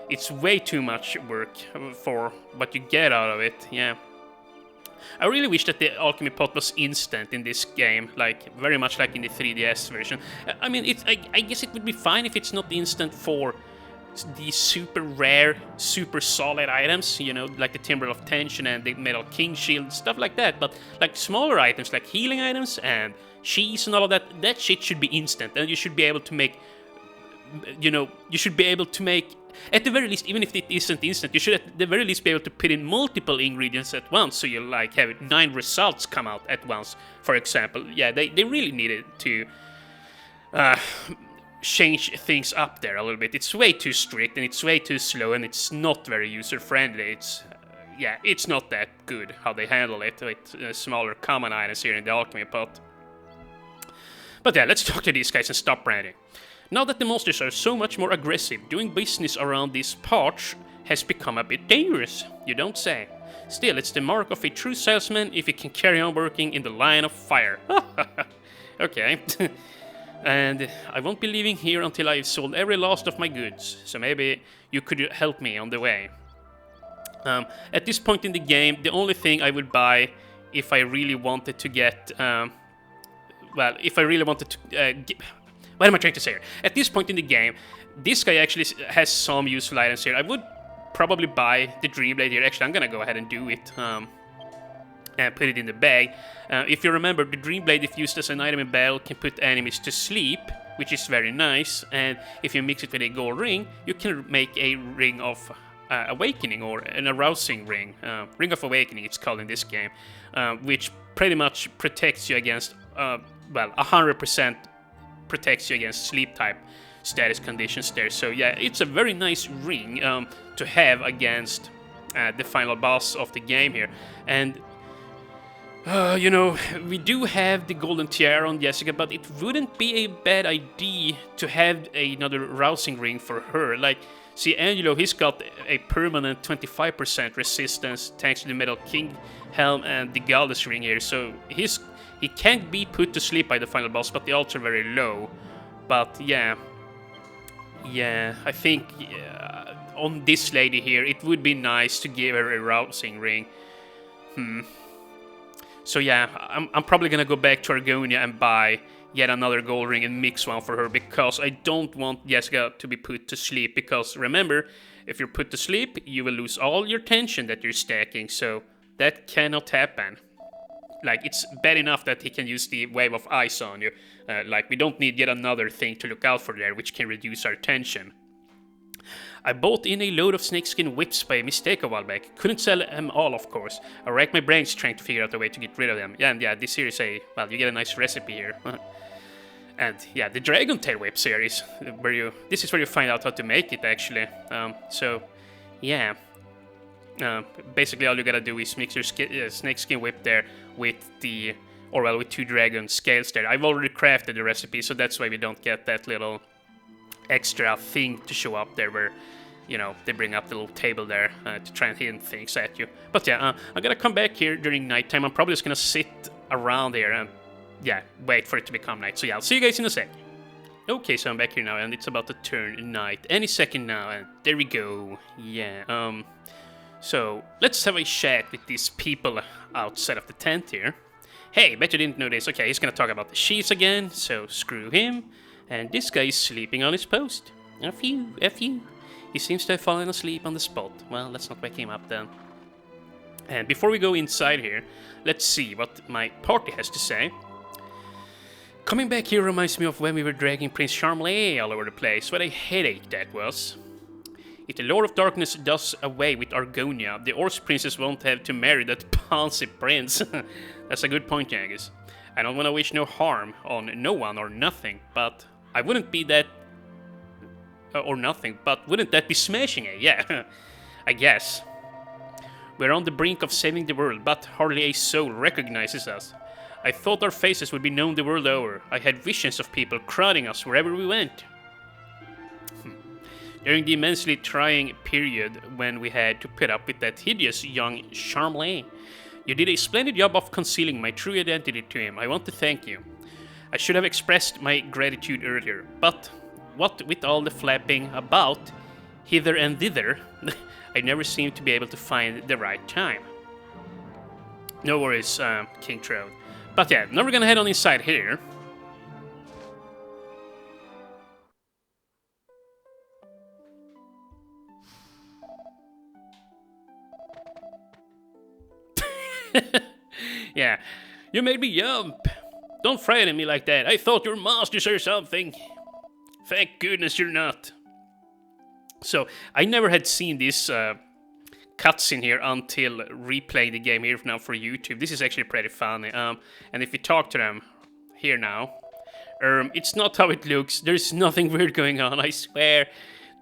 Speaker 1: It's way too much work for what you get out of it, yeah. I really wish that the alchemy pot was instant in this game, like very much like in the 3DS version. I mean, I guess it would be fine if it's not instant for these super rare, super solid items, you know, like the Timber of Tension and the Metal King Shield, stuff like that. But like smaller items, like healing items and cheese and all of that, that shit should be instant, and you should be able to make, you know, you should be able to make, at the very least, even if it isn't instant, you should at the very least be able to put in multiple ingredients at once, so you like have 9 results come out at once, for example. Yeah, they really needed to change things up there a little bit. It's way too strict and it's way too slow and it's not very user friendly. It's yeah, it's not that good how they handle it with smaller common items here in the alchemy pot. But yeah, let's talk to these guys and stop ranting. Now that the monsters are so much more aggressive, doing business around these parts has become a bit dangerous, you don't say. Still, it's the mark of a true salesman if he can carry on working in the line of fire. Okay. And I won't be leaving here until I've sold every last of my goods, so maybe you could help me on the way. At this point in the game, the only thing I would buy if I really wanted to get... well, if I really wanted to... what am I trying to say here? At this point in the game, this guy actually has some useful items here. I would probably buy the Dream Blade here. Actually, I'm gonna go ahead and do it. And put it in the bag. If you remember, the Dream Blade, if used as an item in battle, can put enemies to sleep, which is very nice. And if you mix it with a gold ring, you can make a ring of awakening, or an arousing ring. Ring of Awakening, it's called in this game, which pretty much protects you against, well, 100% protects you against sleep type status conditions there. So yeah, it's a very nice ring to have against the final boss of the game here. And you know, we do have the golden tiara on Jessica, but it wouldn't be a bad idea to have another rousing ring for her. Like, see, Angelo, he's got a permanent 25% resistance thanks to the Metal King helm and the Goddess ring here, so he can't be put to sleep by the final boss, but the odds are very low. But yeah, I think on this lady here, it would be nice to give her a rousing ring. So yeah, I'm probably gonna go back to Argonia and buy yet another gold ring and mix one for her, because I don't want Jessica to be put to sleep, because remember, if you're put to sleep, you will lose all your tension that you're stacking, so that cannot happen. Like, it's bad enough that he can use the Wave of Ice on you, like, we don't need yet another thing to look out for there, which can reduce our tension. I bought in a load of snakeskin whips by mistake a while back. Couldn't sell them all, of course. I racked my brains trying to figure out a way to get rid of them. Yeah, and yeah, this here is well, you get a nice recipe here. And yeah, the Dragon Tail whip series, this is where you find out how to make it, actually. So, yeah. Basically all you gotta do is mix your snakeskin whip there with with 2 dragon scales there. I've already crafted the recipe, so that's why we don't get that little extra thing to show up there where, you know, they bring up the little table there to try and hint things at you. But yeah, I'm gonna come back here during nighttime. I'm probably just gonna sit around here and, yeah, wait for it to become night. So yeah, I'll see you guys in a sec. Okay, so I'm back here now, and it's about to turn night any second now, and there we go. Yeah, so let's have a chat with these people outside of the tent here. Hey, bet you didn't know this. Okay, he's gonna talk about the sheaves again, so screw him. And this guy is sleeping on his post. F you. He seems to have fallen asleep on the spot. Well, let's not wake him up then. And before we go inside here, let's see what my party has to say. Coming back here reminds me of when we were dragging Prince Charmley all over the place. What a headache that was. If the Lord of Darkness does away with Argonia, the Orcs princess won't have to marry that Pansy prince. That's a good point, Jagus. I don't want to wish no harm on no one or nothing, but I wouldn't be that... or nothing, but wouldn't that be smashing it? Yeah, I guess. We're on the brink of saving the world, but hardly a soul recognizes us. I thought our faces would be known the world over. I had visions of people crowding us wherever we went. During the immensely trying period when we had to put up with that hideous young Charmley, you did a splendid job of concealing my true identity to him. I want to thank you. I should have expressed my gratitude earlier, but what with all the flapping about, hither and thither, I never seem to be able to find the right time. No worries, King Trode. But yeah, now we're gonna head on inside here. Yeah, you made me jump. Don't frighten me like that. I thought you're monsters or something. Thank goodness you're not. So, I never had seen this cutscene here until replaying the game here now for YouTube. This is actually pretty funny. And if you talk to them here now, it's not how it looks. There's nothing weird going on, I swear.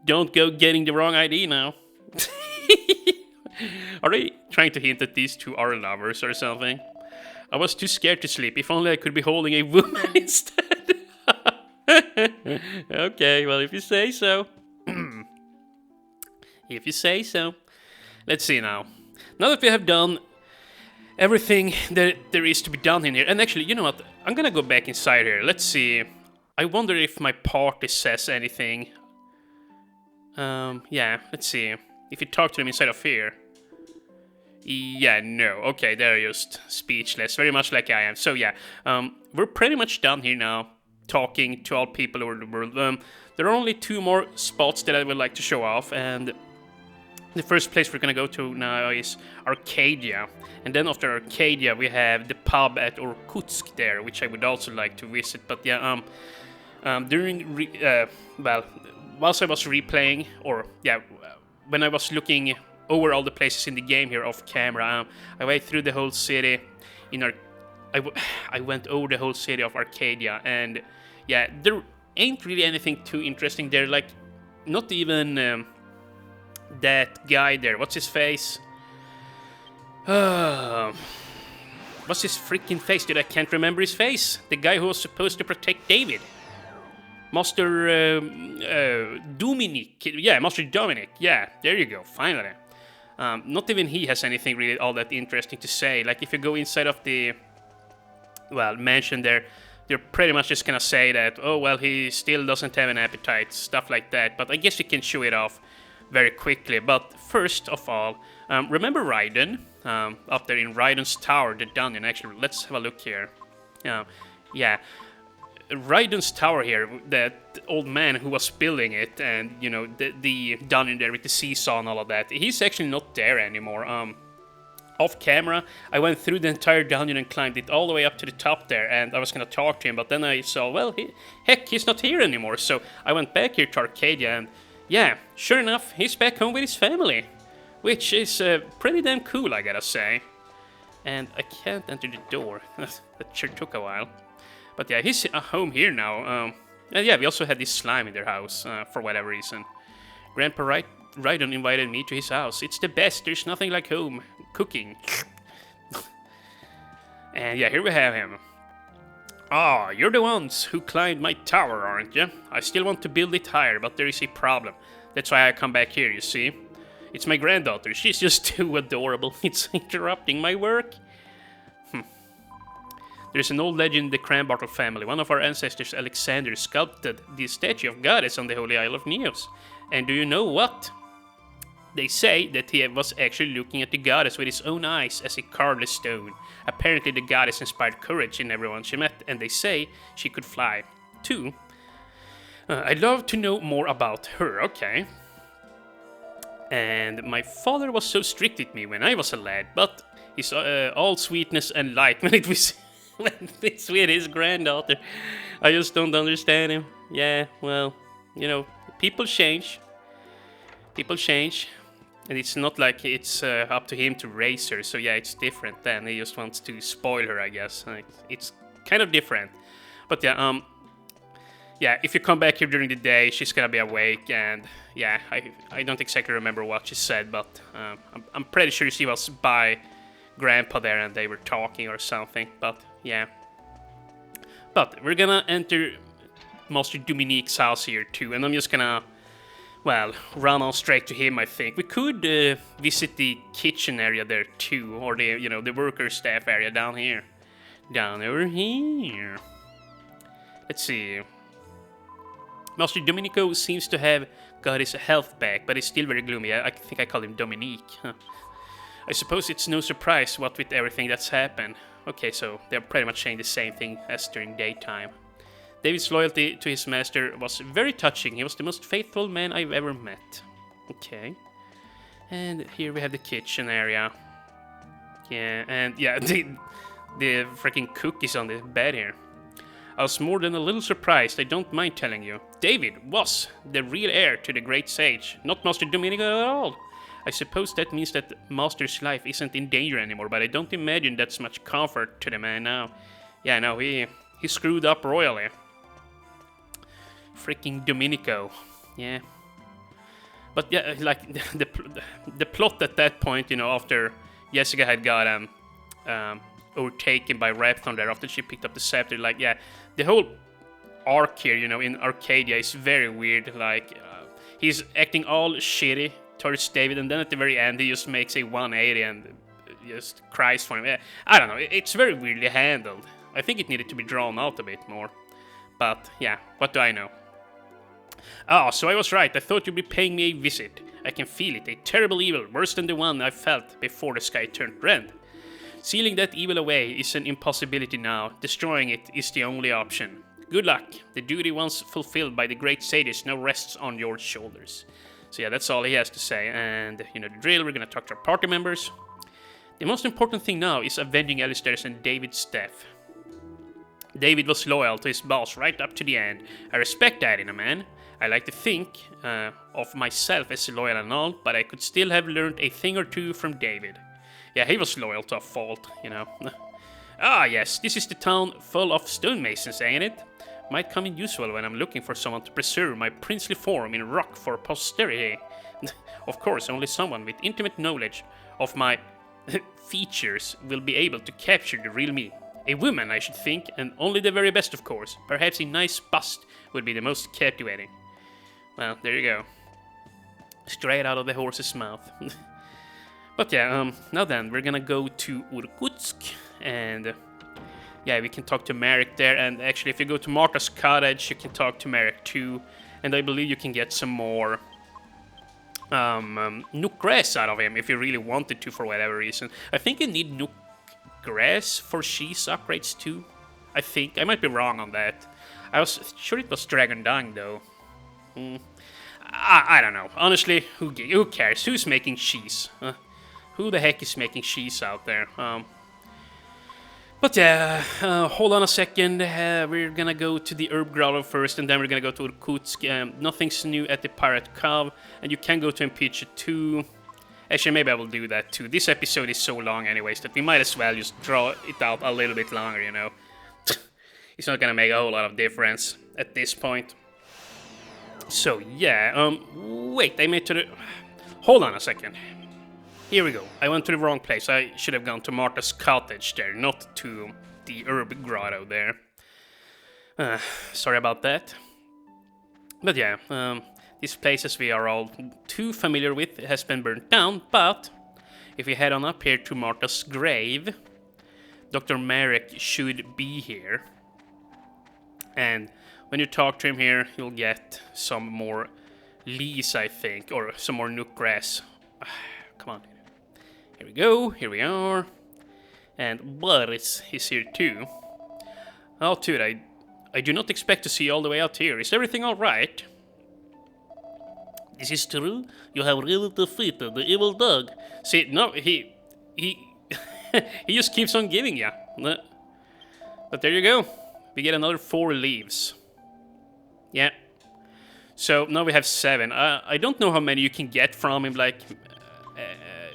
Speaker 1: Don't go getting the wrong ID now. Are they trying to hint that these two are lovers or something? I was too scared to sleep. If only I could be holding a woman instead. Okay, well, if you say so. If you say so. Let's see now. Now that we have done everything that there is to be done in here. And actually, you know what? I'm gonna go back inside here. Let's see. I wonder if my party says anything. Yeah, let's see. If you talk to them inside of here. Yeah, no. Okay, they're just speechless. Very much like I am. So yeah, we're pretty much done here now. Talking to all people over the world. There are only 2 more spots that I would like to show off. And the first place we're gonna go to now is Arcadia. And then after Arcadia, we have the pub at Irkutsk there, which I would also like to visit. But yeah, whilst I was replaying, or yeah, when I was looking over all the places in the game here off camera, I went through the whole city. I went over the whole city of Arcadia, and yeah, there ain't really anything too interesting there. Like, not even that guy there. What's his face? What's his freaking face, dude? I can't remember his face. The guy who was supposed to protect David. Master Dominic. Yeah, Master Dominic. Yeah, there you go. Finally. Not even he has anything really all that interesting to say. Like, if you go inside of the, well, mansion there, they're pretty much just gonna say that, oh, well, he still doesn't have an appetite, stuff like that. But I guess you can show it off very quickly. But first of all, remember Raiden? Up there in Raiden's tower, the dungeon. Actually, let's have a look here. Yeah. Raiden's tower here, that old man who was building it, and, you know, the dungeon there with the seesaw and all of that, he's actually not there anymore. Off camera, I went through the entire dungeon and climbed it all the way up to the top there, and I was gonna talk to him, but then I saw, well, he's not here anymore, so I went back here to Arcadia, and yeah, sure enough, he's back home with his family, which is pretty damn cool, I gotta say. And I can't enter the door. That sure took a while. But yeah, he's home here now. And yeah, we also had this slime in their house, for whatever reason. Grandpa Raiden invited me to his house. It's the best, there's nothing like home cooking. And yeah, here we have him. Ah, you're the ones who climbed my tower, aren't you? I still want to build it higher, but there is a problem. That's why I come back here, you see. It's my granddaughter, she's just too adorable. It's interrupting my work. There's an old legend in the Cranbartle family. One of our ancestors, Alexander, sculpted the statue of Goddess on the Holy Isle of Neos. And do you know what? They say that he was actually looking at the goddess with his own eyes as he carved the stone. Apparently the goddess inspired courage in everyone she met, and they say she could fly, too. I'd love to know more about her, okay. And my father was so strict with me when I was a lad, but he's all sweetness and light when it was... with his granddaughter. I just don't understand him. Yeah, well, you know, people change. People change. And it's not like it's up to him to raise her. So yeah, it's different then. He just wants to spoil her, I guess. It's kind of different. But yeah, yeah, if you come back here during the day, she's gonna be awake. And yeah, I don't exactly remember what she said, but I'm pretty sure she was by Grandpa there and they were talking or something. But yeah. But we're gonna enter Master Dominique's house here too, and I'm just gonna, well, run on straight to him, I think. We could visit the kitchen area there too, or the, you know, the worker staff area down here. Down over here. Let's see. Master Domenico seems to have got his health back, but he's still very gloomy. I think I call him Dominique. Huh. I suppose it's no surprise what with everything that's happened. Okay, so they're pretty much saying the same thing as during daytime. David's loyalty to his master was very touching. He was the most faithful man I've ever met. Okay. And here we have the kitchen area. Yeah, and yeah, the freaking cookies on the bed here. I was more than a little surprised, I don't mind telling you. David was the real heir to the great sage, not Master Domenico at all. I suppose that means that Master's life isn't in danger anymore, but I don't imagine that's much comfort to the man now. Yeah, no, he screwed up royally. Freaking Domenico. Yeah. But yeah, like, the plot at that point, you know, after Jessica had got overtaken by Rapthon there, after she picked up the scepter, like, yeah, the whole arc here, you know, in Arcadia is very weird. Like, he's acting all shitty towards David, and then at the very end he just makes a 180 and just cries for him. Yeah, I don't know, it's very weirdly handled. I think it needed to be drawn out a bit more. But yeah, what do I know? Ah, so I was right. I thought you'd be paying me a visit. I can feel it. A terrible evil, worse than the one I felt before the sky turned red. Sealing that evil away is an impossibility now. Destroying it is the only option. Good luck. The duty once fulfilled by the great sages now rests on your shoulders. So yeah, that's all he has to say. And you know the drill. We're gonna talk to our party members. The most important thing now is avenging Alistair's and David's death. David was loyal to his boss right up to the end. I respect that in a man. I like to think of myself as loyal and all, but I could still have learned a thing or two from David. Yeah, he was loyal to a fault, you know. Ah, yes, this is the town full of stonemasons, ain't it? Might come in useful when I'm looking for someone to preserve my princely form in rock for posterity. Of course, only someone with intimate knowledge of my features will be able to capture the real me. A woman, I should think, and only the very best, of course. Perhaps a nice bust would be the most captivating. Well, there you go. Straight out of the horse's mouth. But yeah, now then, we're gonna go to Irkutsk, and yeah, we can talk to Marek there, and actually if you go to Marta's cottage, you can talk to Marek too, and I believe you can get some more Nook grass out of him if you really wanted to for whatever reason. I think you need Nook grass for cheese upgrades too, I think. I might be wrong on that. I was sure it was Dragon Dung though. I don't know. Honestly, who cares? Who's making cheese? Who the heck is making cheese out there? But yeah, hold on a second. We're gonna go to the Herb Grotto first, and then we're gonna go to Irkutsk. Nothing's new at the Pirate Cove, and you can go to Impeach too. Actually, maybe I will do that too. This episode is so long anyways that we might as well just draw it out a little bit longer, you know. It's not gonna make a whole lot of difference at this point. So yeah, wait, I made to the... Hold on a second. Here we go. I went to the wrong place. I should have gone to Marta's cottage there, not to the Herb Grotto there. Sorry about that. But yeah, this place, as we are all too familiar with, has been burnt down, but if we head on up here to Marta's grave, Dr. Marek should be here. And when you talk to him here, you'll get some more leaves, I think, or some more Nook grass. Come on. Here we go, here we are. And Boris is here too. Oh, dude, I do not expect to see you all the way out here. Is everything alright? This is true? You have really defeated the evil dog. See, no, he he just keeps on giving ya. But there you go. We get another 4 leaves. Yeah. So now we have 7. I don't know how many you can get from him. Like,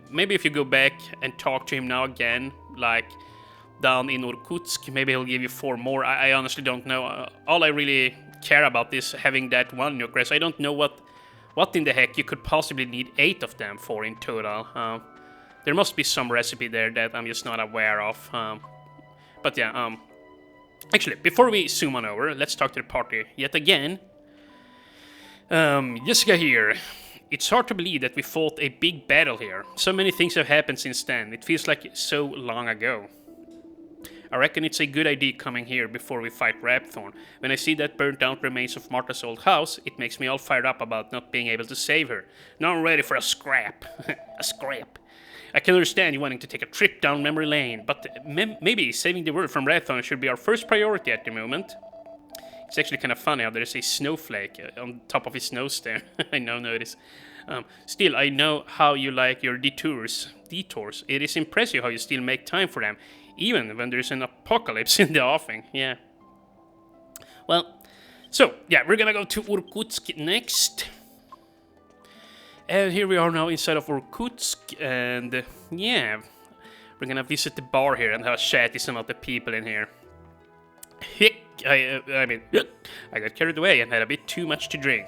Speaker 1: maybe if you go back and talk to him now again, like down in Irkutsk, maybe he'll give you 4 more. I honestly don't know. All I really care about is having that one Nook grass. I don't know what in the heck you could possibly need 8 of them for in total. There must be some recipe there that I'm just not aware of. But yeah, actually, before we zoom on over, let's talk to the party yet again. Jessica here. It's hard to believe that we fought a big battle here. So many things have happened since then. It feels like so long ago. I reckon it's a good idea coming here before we fight Rapthorn. When I see that burnt down remains of Marta's old house, it makes me all fired up about not being able to save her. Now I'm ready for a scrap. A scrap. I can understand you wanting to take a trip down memory lane, but maybe saving the world from Rapthorn should be our first priority at the moment. It's actually kind of funny how there's a snowflake on top of his nose there. I now notice. Still, I know how you like your detours. It is impressive how you still make time for them, even when there's an apocalypse in the offing. Yeah. Well, so, yeah, we're gonna go to Irkutsk next. And here we are now inside of Irkutsk, and yeah, we're gonna visit the bar here and have a chat with some of the people in here. I got carried away and had a bit too much to drink.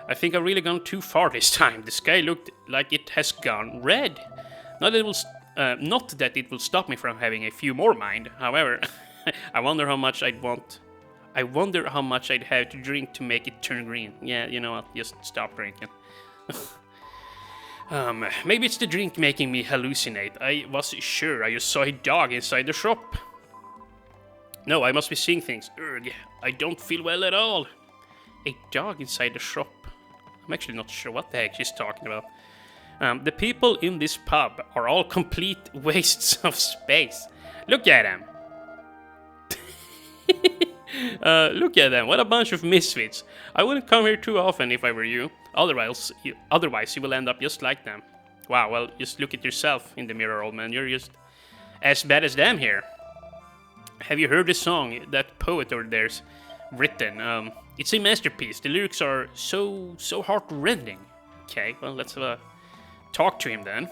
Speaker 1: I think I've really gone too far this time. The sky looked like it has gone red. Not that it will stop me from having a few more mind. However, I wonder how much I'd have to drink to make it turn green. Yeah, you know what? Just stop drinking. Maybe it's the drink making me hallucinate. I was sure I just saw a dog inside the shop. No, I must be seeing things. Ugh, I don't feel well at all. A dog inside the shop. I'm actually not sure what the heck she's talking about. The people in this pub are all complete wastes of space. Look at them. Look at them. What a bunch of misfits. I wouldn't come here too often if I were you. Otherwise, you will end up just like them. Wow, well, just look at yourself in the mirror, old man. You're just as bad as them here. Have you heard the song that poet over there's written? It's a masterpiece. The lyrics are so heart-rending. Okay, well, let's have a talk to him then.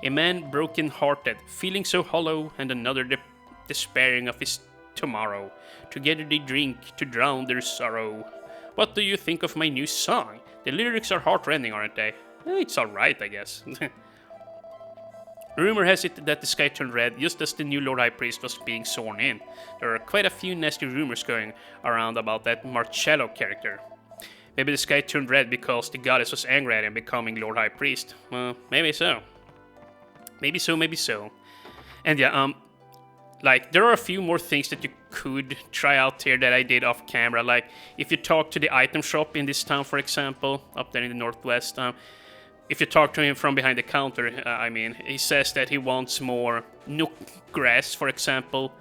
Speaker 1: A man broken-hearted, feeling so hollow, and another despairing of his tomorrow. Together they drink to drown their sorrow. What do you think of my new song? The lyrics are heart-rending, aren't they? It's alright, I guess. Rumor has it that the sky turned red just as the new Lord High Priest was being sworn in. There are quite a few nasty rumors going around about that Marcello character. Maybe the sky turned red because the goddess was angry at him becoming Lord High Priest. Well, maybe so. Maybe so. And yeah, like, there are a few more things that you could try out here that I did off camera. Like, if you talk to the item shop in this town, for example, up there in the northwest, if you talk to him from behind the counter, he says that he wants more nook grass, for example,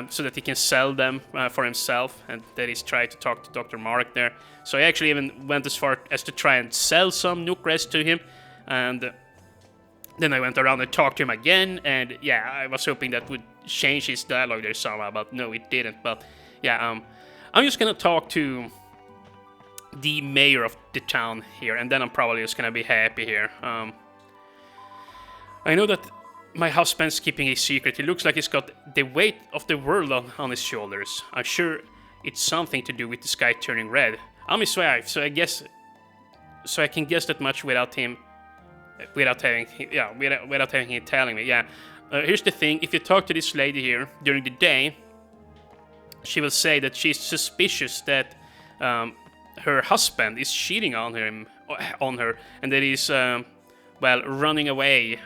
Speaker 1: so that he can sell them for himself, and that he's tried to talk to Dr. Mark there. So I actually even went as far as to try and sell some nook grass to him, and then I went around and talked to him again, and yeah, I was hoping that would change his dialogue there somehow, but no, it didn't. But yeah, I'm just gonna talk to the mayor of the town here, and then I'm probably just gonna be happy here. I know that my husband's keeping a secret. He looks like he's got the weight of the world on his shoulders. I'm sure it's something to do with the sky turning red. I'm his wife, so I can guess that much without having him telling me. Yeah. Here's the thing: if you talk to this lady here during the day, she will say that she's suspicious that her husband is cheating on her, and that he's running away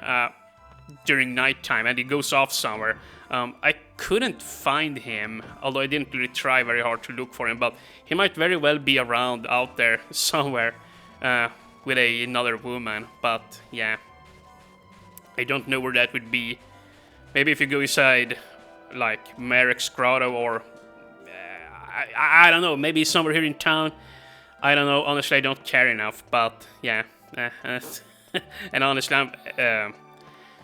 Speaker 1: during nighttime, and he goes off somewhere. I couldn't find him, although I didn't really try very hard to look for him, but he might very well be around out there somewhere with another woman. But yeah, I don't know where that would be. Maybe if you go inside, like Marek's Grotto, or I don't know, maybe somewhere here in town. I don't know, honestly I don't care enough, but yeah. And honestly, I'm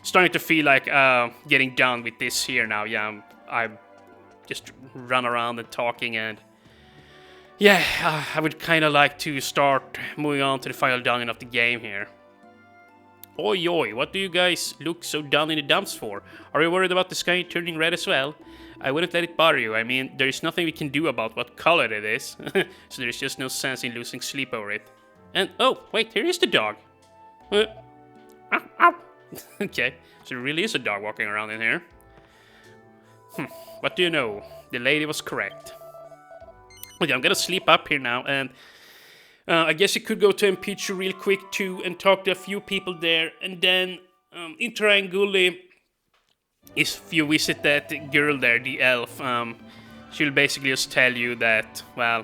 Speaker 1: starting to feel like getting done with this here now. Yeah, I just run around and talking, and yeah, I would kind of like to start moving on to the final dungeon of the game here. Oi, what do you guys look so down in the dumps for? Are you worried about the sky turning red as well? I wouldn't let it bother you. I mean, there is nothing we can do about what color it is, so there's just no sense in losing sleep over it. And, oh, wait, here is the dog. Ow. Okay, so there really is a dog walking around in here. What do you know? The lady was correct. Okay, I'm gonna sleep up here now, and I guess you could go to Mpichu real quick too and talk to a few people there, and then in Trianguli, if you visit that girl there, the elf, she'll basically just tell you that, well,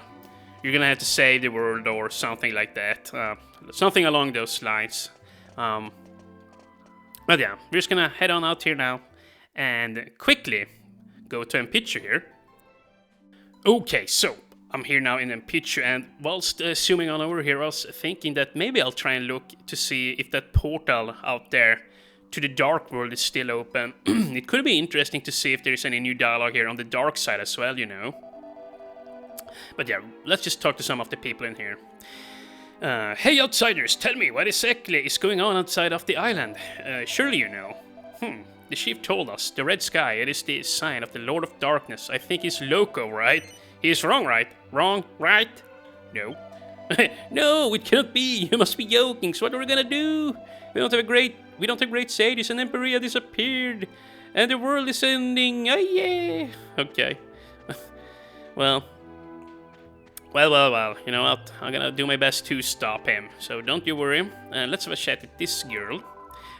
Speaker 1: you're gonna have to save the world or something like that. Something along those lines. But yeah, we're just gonna head on out here now and quickly go to Mpichu here. Okay, so I'm here now in Pichu, and whilst zooming on over here, I was thinking that maybe I'll try and look to see if that portal out there to the dark world is still open. It could be interesting to see if there's any new dialogue here on the dark side as well, you know. But yeah, let's just talk to some of the people in here. Hey outsiders, tell me what exactly is going on outside of the island. Surely you know. The chief told us, the red sky, it is the sign of the Lord of Darkness. I think he's loco, right? He's wrong, right? Wrong, right? No. No, it cannot be. You must be joking. So what are we gonna do? We don't have great sages, and Emperor disappeared, and the world is ending. Oh yeah. Okay. Well. You know what? I'm gonna do my best to stop him. So don't you worry. Let's have a chat with this girl.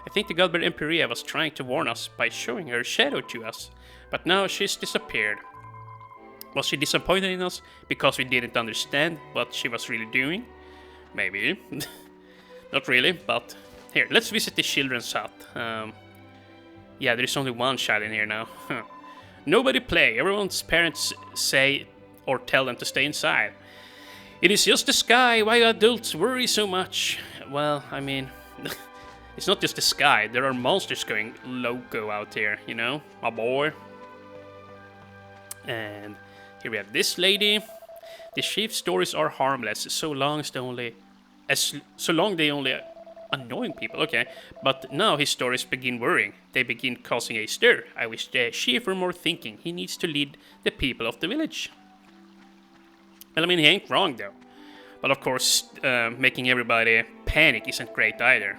Speaker 1: I think the Godbird Emperia was trying to warn us by showing her shadow to us, but now she's disappeared. Was she disappointed in us because we didn't understand what she was really doing? Maybe. Not really, but here, let's visit the children's hut. Yeah, there's only one child in here now. Nobody play. Everyone's parents say or tell them to stay inside. It is just the sky. Why adults worry so much? Well, I mean, it's not just the sky. There are monsters going loco out here, you know, my boy. And here we have this lady. The chief's stories are harmless, so long they only annoying people. Okay, but now his stories begin worrying. They begin causing a stir. I wish the chief were more thinking. He needs to lead the people of the village. Well, I mean, he ain't wrong though. But of course, making everybody panic isn't great either.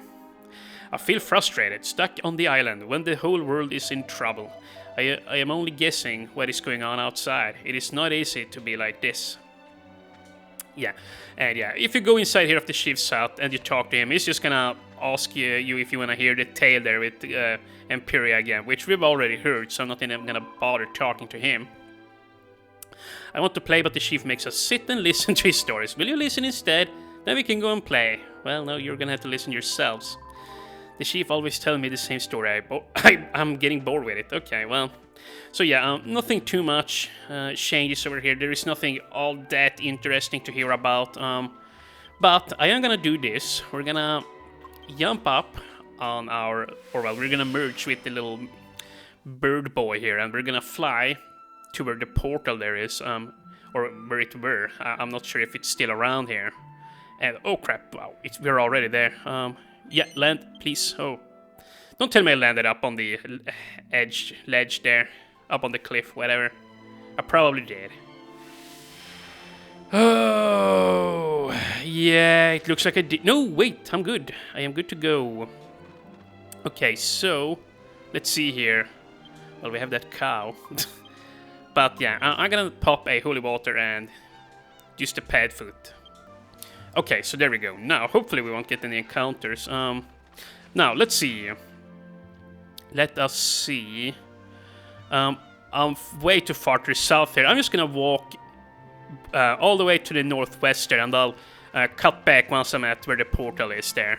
Speaker 1: I feel frustrated, stuck on the island when the whole world is in trouble. I am only guessing what is going on outside. It is not easy to be like this. Yeah, and yeah, if you go inside here of the chief's hut and you talk to him, he's just gonna ask you if you wanna hear the tale there with Emperia again, which we've already heard, so I'm not gonna bother talking to him. I want to play, but the chief makes us sit and listen to his stories. Will you listen instead? Then we can go and play. Well, no, you're gonna have to listen yourselves. The chief always tells me the same story. I'm getting bored with it. Okay, well. So yeah, nothing too much changes over here. There is nothing all that interesting to hear about. But I am gonna do this. We're gonna jump up on our... Or well, we're gonna merge with the little bird boy here. And we're gonna fly to where the portal there is. Or where it were. I'm not sure if it's still around here. And oh crap, wow, we're already there. Yeah, land, please. Oh, don't tell me I landed up on the ledge there, up on the cliff, whatever. I probably did. Oh, yeah, it looks like I did. No, wait, I'm good. I am good to go. Okay, so let's see here. Well, we have that cow. But yeah, I'm gonna pop a holy water and use the pad foot. Okay, so there we go. Now, hopefully we won't get any encounters. Now, let's see. Let us see. I'm way too far to the south here. I'm just gonna walk all the way to the northwest there, and I'll cut back once I'm at where the portal is there.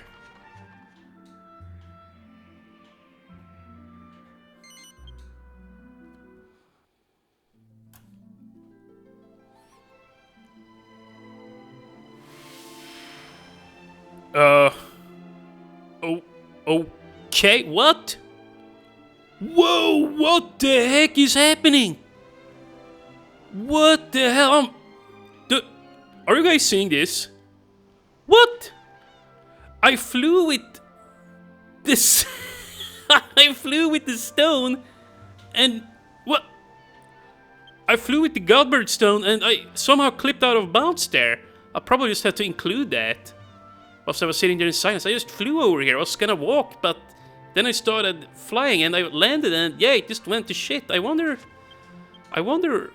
Speaker 1: Okay, what? Whoa, what the heck is happening? What the hell? Are you guys seeing this? What? I flew with this. I flew with the stone, and what? I flew with the Godbird stone, and I somehow clipped out of bounds there. I probably just had to include that. Whilst I was sitting there in silence, I just flew over here. I was gonna walk, but then I started flying and I landed, and yeah, it just went to shit. I wonder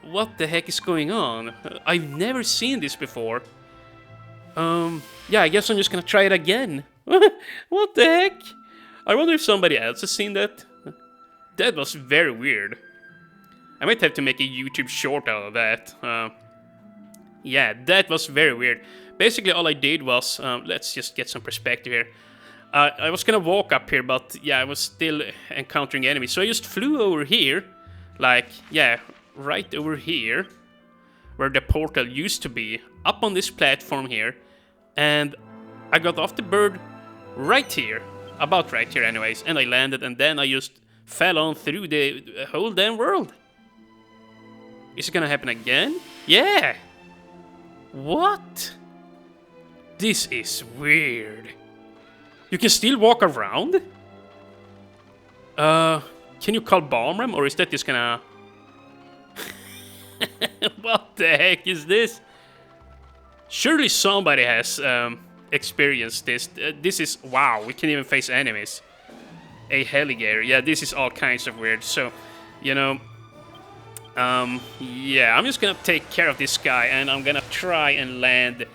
Speaker 1: what the heck is going on. I've never seen this before. Yeah, I guess I'm just gonna try it again. What the heck? I wonder if somebody else has seen that. That was very weird. I might have to make a YouTube short out of that. Yeah, that was very weird. Basically, all I did was, let's just get some perspective here. I was gonna walk up here, but yeah, I was still encountering enemies. So I just flew over here, like, yeah, right over here. where the portal used to be, up on this platform here, and I got off the bird right here, about right here anyways, and I landed, and then I just fell on through the whole damn world. Is it gonna happen again? Yeah! What? This is weird. You can still walk around? Can you call Balmram, or is that just gonna... What the heck is this? Surely somebody has experienced this. This is... Wow, we can even face enemies. A Heligator. Yeah, this is all kinds of weird. So, you know... yeah, I'm just gonna take care of this guy, and I'm gonna try and land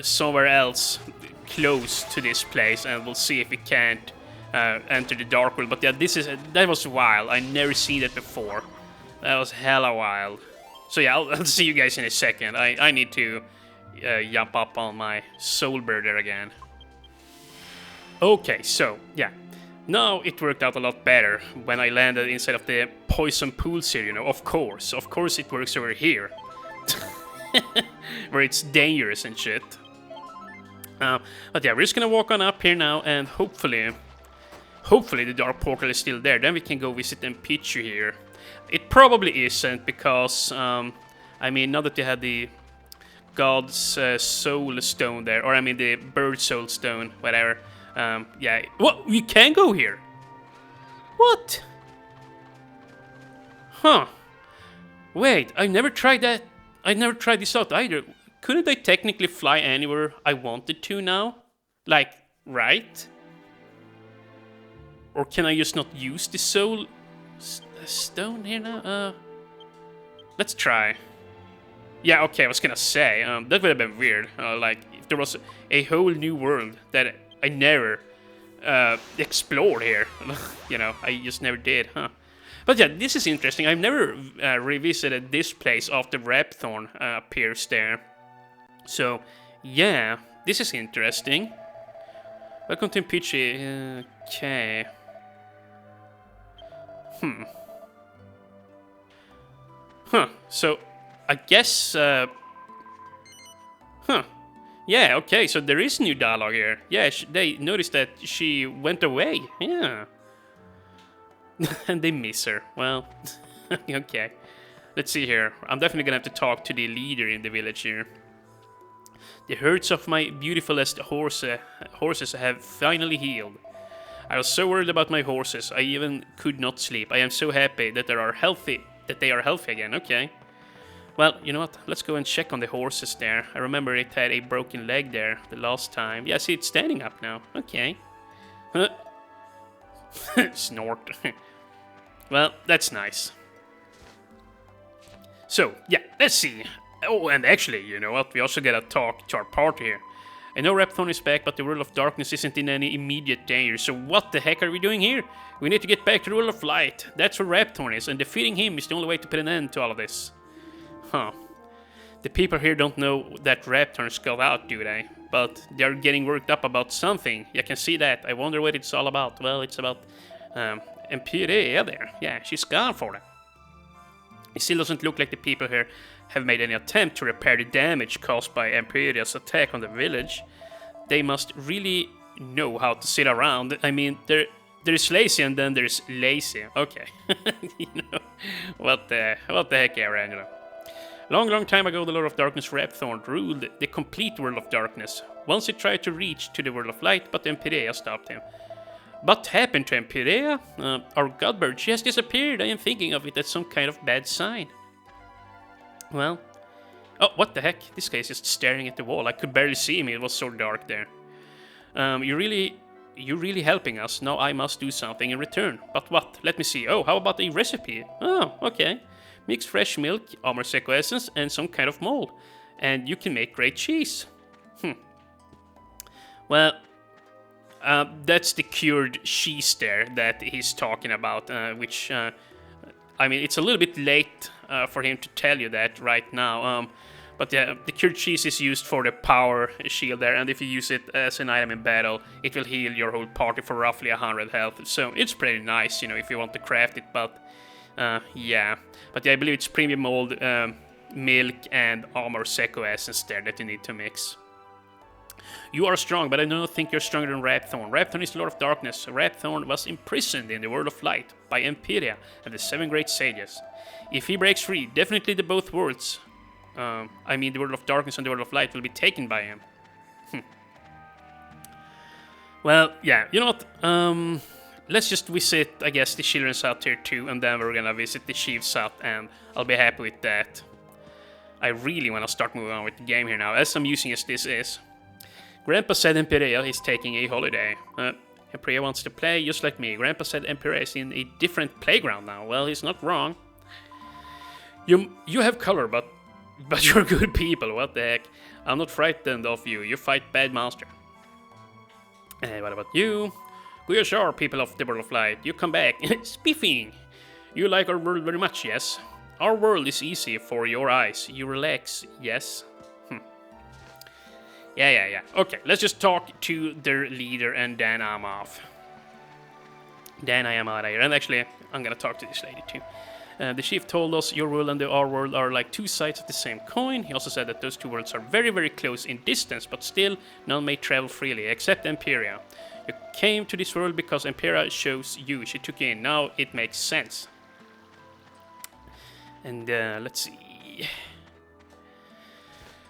Speaker 1: somewhere else close to this place, and we'll see if we can't enter the Dark World. But yeah, that was wild. I never seen it before. That was hella wild. So yeah, I'll see you guys in a second. I need to jump up on my soul bird there again. Okay, so yeah. Now it worked out a lot better when I landed inside of the poison pools here, you know. Of course it works over here. Where it's dangerous and shit. But yeah, we're just gonna walk on up here now, and hopefully the dark portal is still there. Then we can go visit Pichu here. It probably isn't, because, I mean, now that you had the God's Soul Stone there, or I mean the Bird Soul Stone, whatever. Yeah. What? We can go here? What? Huh. Wait, I never tried that. I never tried this out either. Couldn't I technically fly anywhere I wanted to now? Like, right? Or can I just not use the soul stone here now? Let's try. Yeah, okay, I was gonna say, that would have been weird. Like, if there was a whole new world that I never explored here. You know, I just never did, huh? But yeah, this is interesting. I've never revisited this place after Rapthorn appears there. So, yeah, this is interesting. Welcome to Pichu. Okay. Huh, so, I guess, yeah, okay, so there is new dialogue here. Yeah, they noticed that she went away. Yeah. And they miss her. Well, okay. Let's see here. I'm definitely gonna have to talk to the leader in the village here. The hurts of my beautifulest horses have finally healed. I was so worried about my horses, I even could not sleep. I am so happy that they are healthy again. Okay. Well, you know what? Let's go and check on the horses there. I remember it had a broken leg there the last time. Yeah, see, it's standing up now. Okay. Snort. Well, that's nice. So, yeah, let's see. Oh, and actually, you know what? We also gotta talk to our party here. I know Rapthorn is back, but the World of Darkness isn't in any immediate danger, so what the heck are we doing here? We need to get back to the World of Light. That's where Rapthorn is, and defeating him is the only way to put an end to all of this. Huh. The people here don't know that Rapthorn's got out, do they? But they're getting worked up about something. You can see that. I wonder what it's all about. Well, it's about Empyrea there. Yeah, she's gone for them. It still doesn't look like the people here have made any attempt to repair the damage caused by Empyrea's attack on the village. They must really know how to sit around. I mean, there's lazy and then there's lazy. Okay. You know, what the heck, Angela? Long time ago, the Lord of Darkness Rapthorn ruled the complete World of Darkness. Once he tried to reach to the World of Light, but Empyrea stopped him. What happened to Empyrea? Our godbird, she has disappeared. I am thinking of it as some kind of bad sign. Well... Oh, what the heck? This guy is just staring at the wall. I could barely see him, it was so dark there. You're really helping us. Now I must do something in return. But what? Let me see. Oh, how about a recipe? Oh, okay. Mix fresh milk, Amorsecco essence, and some kind of mold. And you can make great cheese. Well... that's the cured cheese there that he's talking about, which, I mean, it's a little bit late for him to tell you that right now, but yeah, the cured cheese is used for the power shield there, and if you use it as an item in battle, it will heal your whole party for roughly 100 health, so it's pretty nice, you know, if you want to craft it, but, yeah. But yeah, I believe it's premium mold milk and armor Seko essence there that you need to mix. You are strong, but I do not think you're stronger than Rapthorn. Rapthorn is the Lord of Darkness. Rapthorn was imprisoned in the World of Light by Empiria and the 7 Great Sages. If he breaks free, definitely the both worlds, I mean the World of Darkness and the World of Light, will be taken by him. Well, yeah, you know what? Let's just visit, I guess, the children's hut here too, and then we're gonna visit the chief's hut, and I'll be happy with that. I really want to start moving on with the game here now, as amusing as this is. Grandpa said Empiria is taking a holiday. Empiria wants to play just like me. Grandpa said Empiria is in a different playground now. Well, he's not wrong. You have color, but you're good people. What the heck? I'm not frightened of you. You fight bad monster. What about you? We are sure, people of the World of Light. You come back. Spiffing! You like our world very much, yes? Our world is easy for your eyes. You relax, yes? Yeah. Okay, let's just talk to their leader and then I'm off. Then I am out of here. And actually, I'm gonna talk to this lady too. The chief told us your world and our world are like two sides of the same coin. He also said that those two worlds are very, very close in distance, but still none may travel freely, except Empiria. You came to this world because Empiria chose you. She took you in. Now it makes sense. And let's see.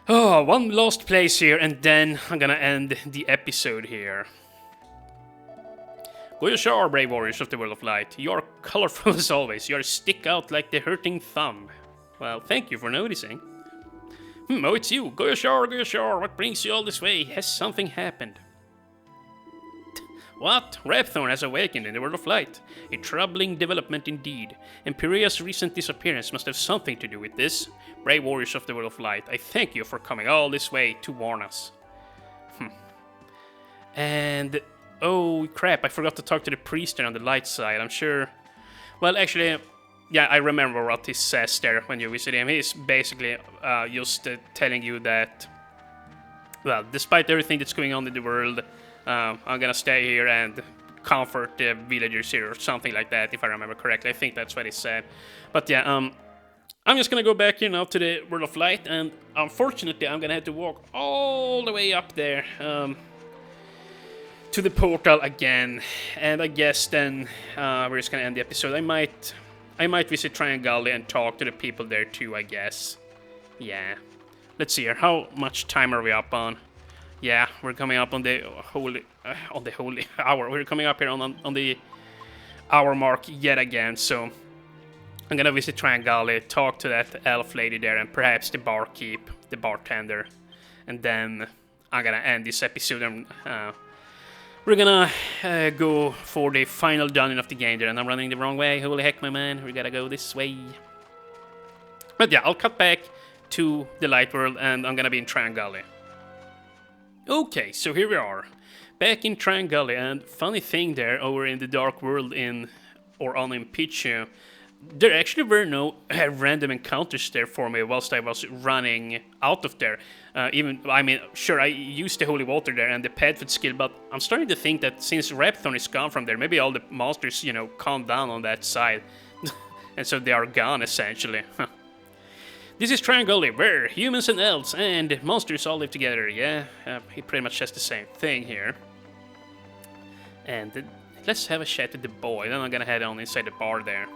Speaker 1: Oh, one last place here, and then I'm gonna end the episode here. Go ashore, brave warriors of the World of Light. You are colorful as always. You are stick out like the hurting thumb. Well, thank you for noticing. Oh, it's you. Go ashore, go ashore. What brings you all this way? Has something happened? What? Rapthorn has awakened in the World of Light. A troubling development indeed. Empiria's recent disappearance must have something to do with this. Brave warriors of the World of Light, I thank you for coming all this way to warn us. And... oh crap, I forgot to talk to the priest there on the light side, I'm sure... Well, actually, yeah, I remember what he says there when you visit him. He's basically just telling you that... well, despite everything that's going on in the world... I'm gonna stay here and comfort the villagers here or something like that, if I remember correctly. I think that's what he said. But yeah, I'm just gonna go back here now to the World of Light, and unfortunately I'm gonna have to walk all the way up there to the portal again. And I guess then we're just gonna end the episode. I might visit Triangle and talk to the people there too, I guess. Yeah. Let's see here. How much time are we up on? Yeah, we're coming up on the holy hour. We're coming up here on the hour mark yet again. So I'm gonna visit Triangle, talk to that elf lady there, and perhaps the barkeep, the bartender, and then I'm gonna end this episode. And we're gonna go for the final dungeon of the game there. And I'm running the wrong way. Holy heck, my man! We gotta go this way. But yeah, I'll cut back to the light world, and I'm gonna be in Triangle. Okay, so here we are, back in Triangle, and funny thing there, over in the dark world on Impichu, there actually were no random encounters there for me whilst I was running out of there. I mean, sure, I used the holy water there and the pet food skill, but I'm starting to think that since Rapthorn is gone from there, maybe all the monsters, calm down on that side, and so they are gone, essentially. This is Triangle, where humans and elves and monsters all live together, yeah? He pretty much says the same thing here. And let's have a chat with the boy, then I'm gonna head on inside the bar there.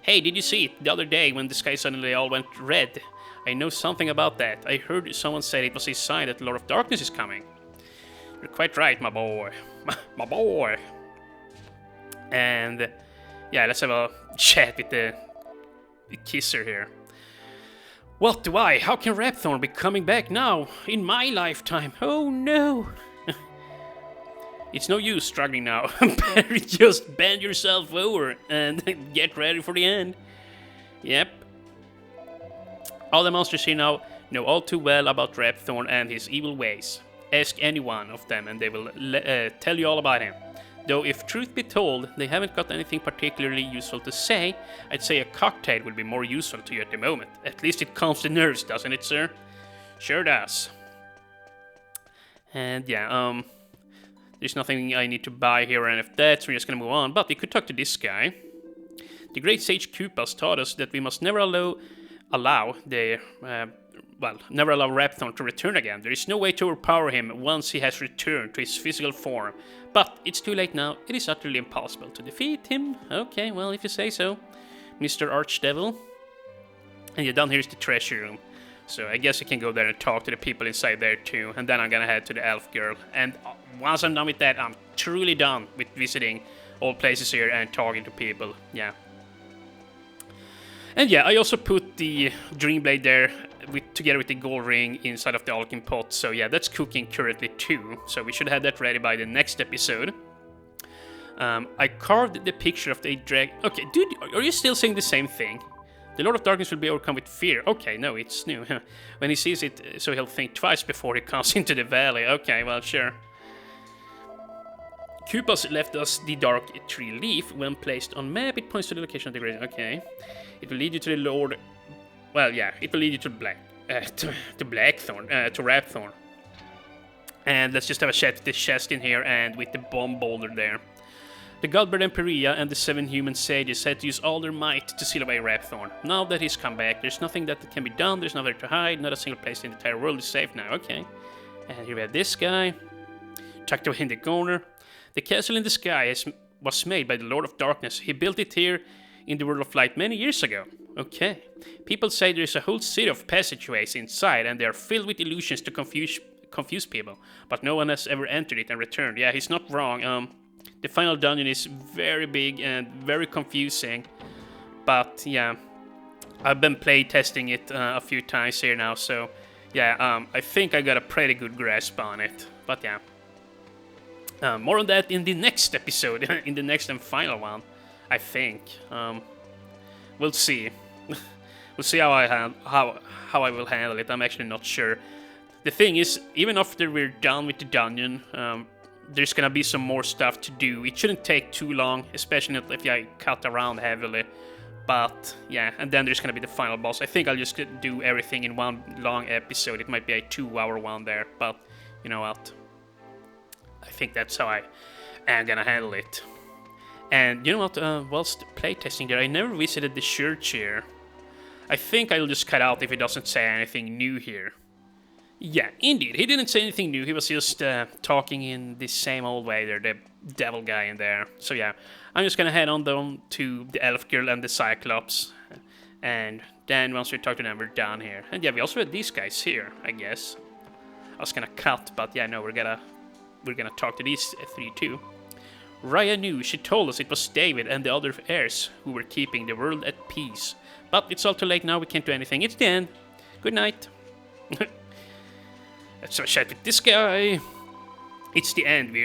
Speaker 1: Hey, did you see it the other day when the sky suddenly all went red? I know something about that. I heard someone say it was a sign that the Lord of Darkness is coming. You're quite right, my boy. My boy. And yeah, let's have a chat with the kisser here. What do I? How can Rapthorn be coming back now? In my lifetime? Oh no! It's no use struggling now. Better just bend yourself over and get ready for the end. Yep. All the monsters here now know all too well about Rapthorn and his evil ways. Ask any one of them and they will tell you all about him. Though if truth be told, they haven't got anything particularly useful to say, I'd say a cocktail would be more useful to you at the moment. At least it calms the nerves, doesn't it, sir? Sure does. And yeah, there's nothing I need to buy here or any of that, so we're just gonna move on. But we could talk to this guy. The great sage Kupas taught us that we must never allow allow the never allow Rapthorn to return again. There is no way to overpower him once he has returned to his physical form. But it's too late now. It is utterly impossible to defeat him. Okay, well, if you say so, Mr. Archdevil. And yeah, down here is the treasure room. So I guess I can go there and talk to the people inside there too. And then I'm gonna head to the elf girl. And once I'm done with that, I'm truly done with visiting all places here and talking to people. Yeah. And yeah, I also put the Dreamblade there together with the gold ring inside of the alchemy pot. So yeah, that's cooking currently too. So we should have that ready by the next episode. I carved the picture of the dragon. Okay, dude, are you still saying the same thing? The Lord of Darkness will be overcome with fear. Okay, no, it's new. When he sees it, so he'll think twice before he comes into the valley. Okay, well, sure. Kupas left us the dark tree leaf. When placed on map, it points to the location of the great. Okay. It will lead you to the Lord. Well, yeah, it will lead you to Blackthorn, to Rapthorn. And let's just have a chat with the chest in here and with the bomb boulder there. The Godbird Empiria and the 7 human sages had to use all their might to seal away Rapthorn. Now that he's come back, there's nothing that can be done, there's nowhere to hide, not a single place in the entire world is safe now. Okay. And here we have this guy, tucked away in the corner. The castle in the sky was made by the Lord of Darkness. He built it here in the World of Light many years ago. Okay. People say there is a whole city of passageways inside, and they are filled with illusions to confuse people. But no one has ever entered it and returned. Yeah, he's not wrong. The final dungeon is very big and very confusing. But yeah, I've been play testing it a few times here now, so yeah, I think I got a pretty good grasp on it. But yeah. More on that in the next episode, in the next and final one, I think. We'll see. We'll see how I will handle it. I'm actually not sure. The thing is, even after we're done with the dungeon, there's gonna be some more stuff to do. It shouldn't take too long, especially if I cut around heavily. But yeah, and then there's gonna be the final boss. I think I'll just do everything in one long episode. It might be a 2-hour one there, but you know what? I think that's how I am gonna handle it. And you know what, whilst playtesting there, I never visited the church here. I think I'll just cut out if it doesn't say anything new here. Yeah, indeed, he didn't say anything new, he was just talking in the same old way there, the devil guy in there. So yeah, I'm just gonna head on down to the elf girl and the cyclops. And then once we talk to them, we're done here. And yeah, we also had these guys here, I guess. I was gonna cut, but yeah, no, we're gonna talk to these 3 too. Raya knew, she told us it was David and the other heirs who were keeping the world at peace. But it's all too late now, we can't do anything. It's the end. Good night. Let's have a chat with this guy. It's the end.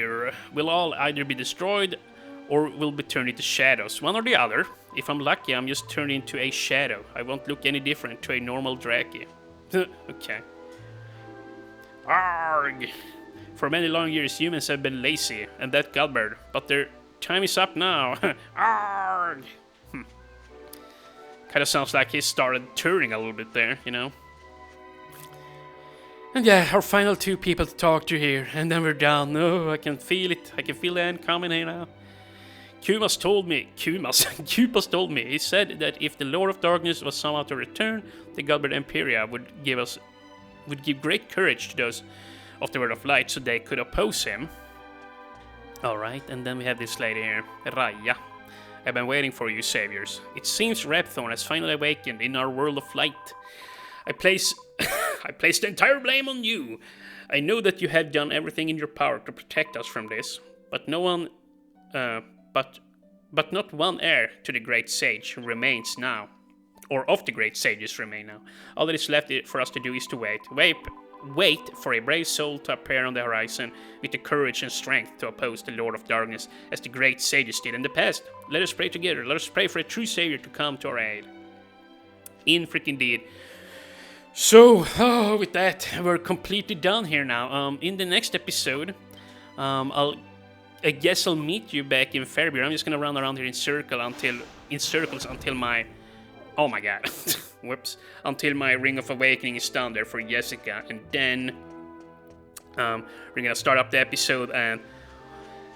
Speaker 1: We'll all either be destroyed or we'll be turned into shadows. One or the other. If I'm lucky, I'm just turned into a shadow. I won't look any different to a normal Draki. Okay. Arg! For many long years, humans have been lazy, and that Godbird, but their time is up now. Arg! Kinda sounds like he started turning a little bit there, you know? And yeah, our final 2 people to talk to here, and then we're done. Oh, I can feel it. I can feel the end coming here now. Kumas told me, Kupas told me, he said that if the Lord of Darkness was somehow to return, the Godbird Empiria would give great courage to those of the Word of Light so they could oppose him. Alright, and then we have this lady here, Raya. I've been waiting for you, saviors. It seems Rapthorn has finally awakened in our world of light. I place the entire blame on you. I know that you had done everything in your power to protect us from this, but no one, but not one heir to the great sage remains now, or of the great sages remain now. All that is left for us to do is to wait for a brave soul to appear on the horizon with the courage and strength to oppose the Lord of Darkness as the great sages did in the past. Let us pray together. Let us pray for a true savior to come to our aid. In freaking deed. So, with that, we're completely done here now. In the next episode, I guess I'll meet you back in Fairbury. I'm just gonna run around here in circles until my, oh my god, whoops, until my Ring of Awakening is done there for Jessica, and then we're gonna start up the episode and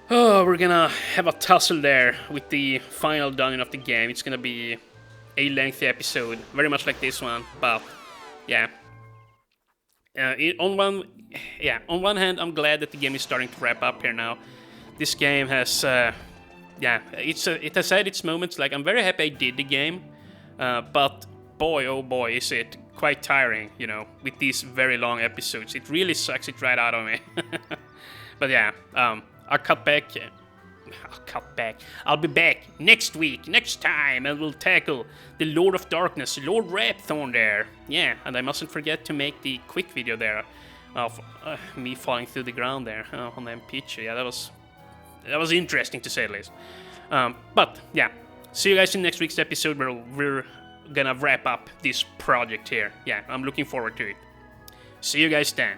Speaker 1: we're gonna have a tussle there with the final dungeon of the game. It's gonna be a lengthy episode, very much like this one, but yeah. On one hand, I'm glad that the game is starting to wrap up here now. This game has, it has had its moments. Like, I'm very happy I did the game, but boy, oh boy, is it quite tiring, you know, with these very long episodes. It really sucks it right out of me. But yeah, I'll cut back. I'll be back next week, next time, and we'll tackle the Lord of Darkness, Lord Rapthorn there. Yeah, and I mustn't forget to make the quick video there of me falling through the ground there on the picture. Yeah, that was interesting to say the least. But yeah, see you guys in next week's episode where we're gonna wrap up this project here. Yeah, I'm looking forward to it. See you guys then.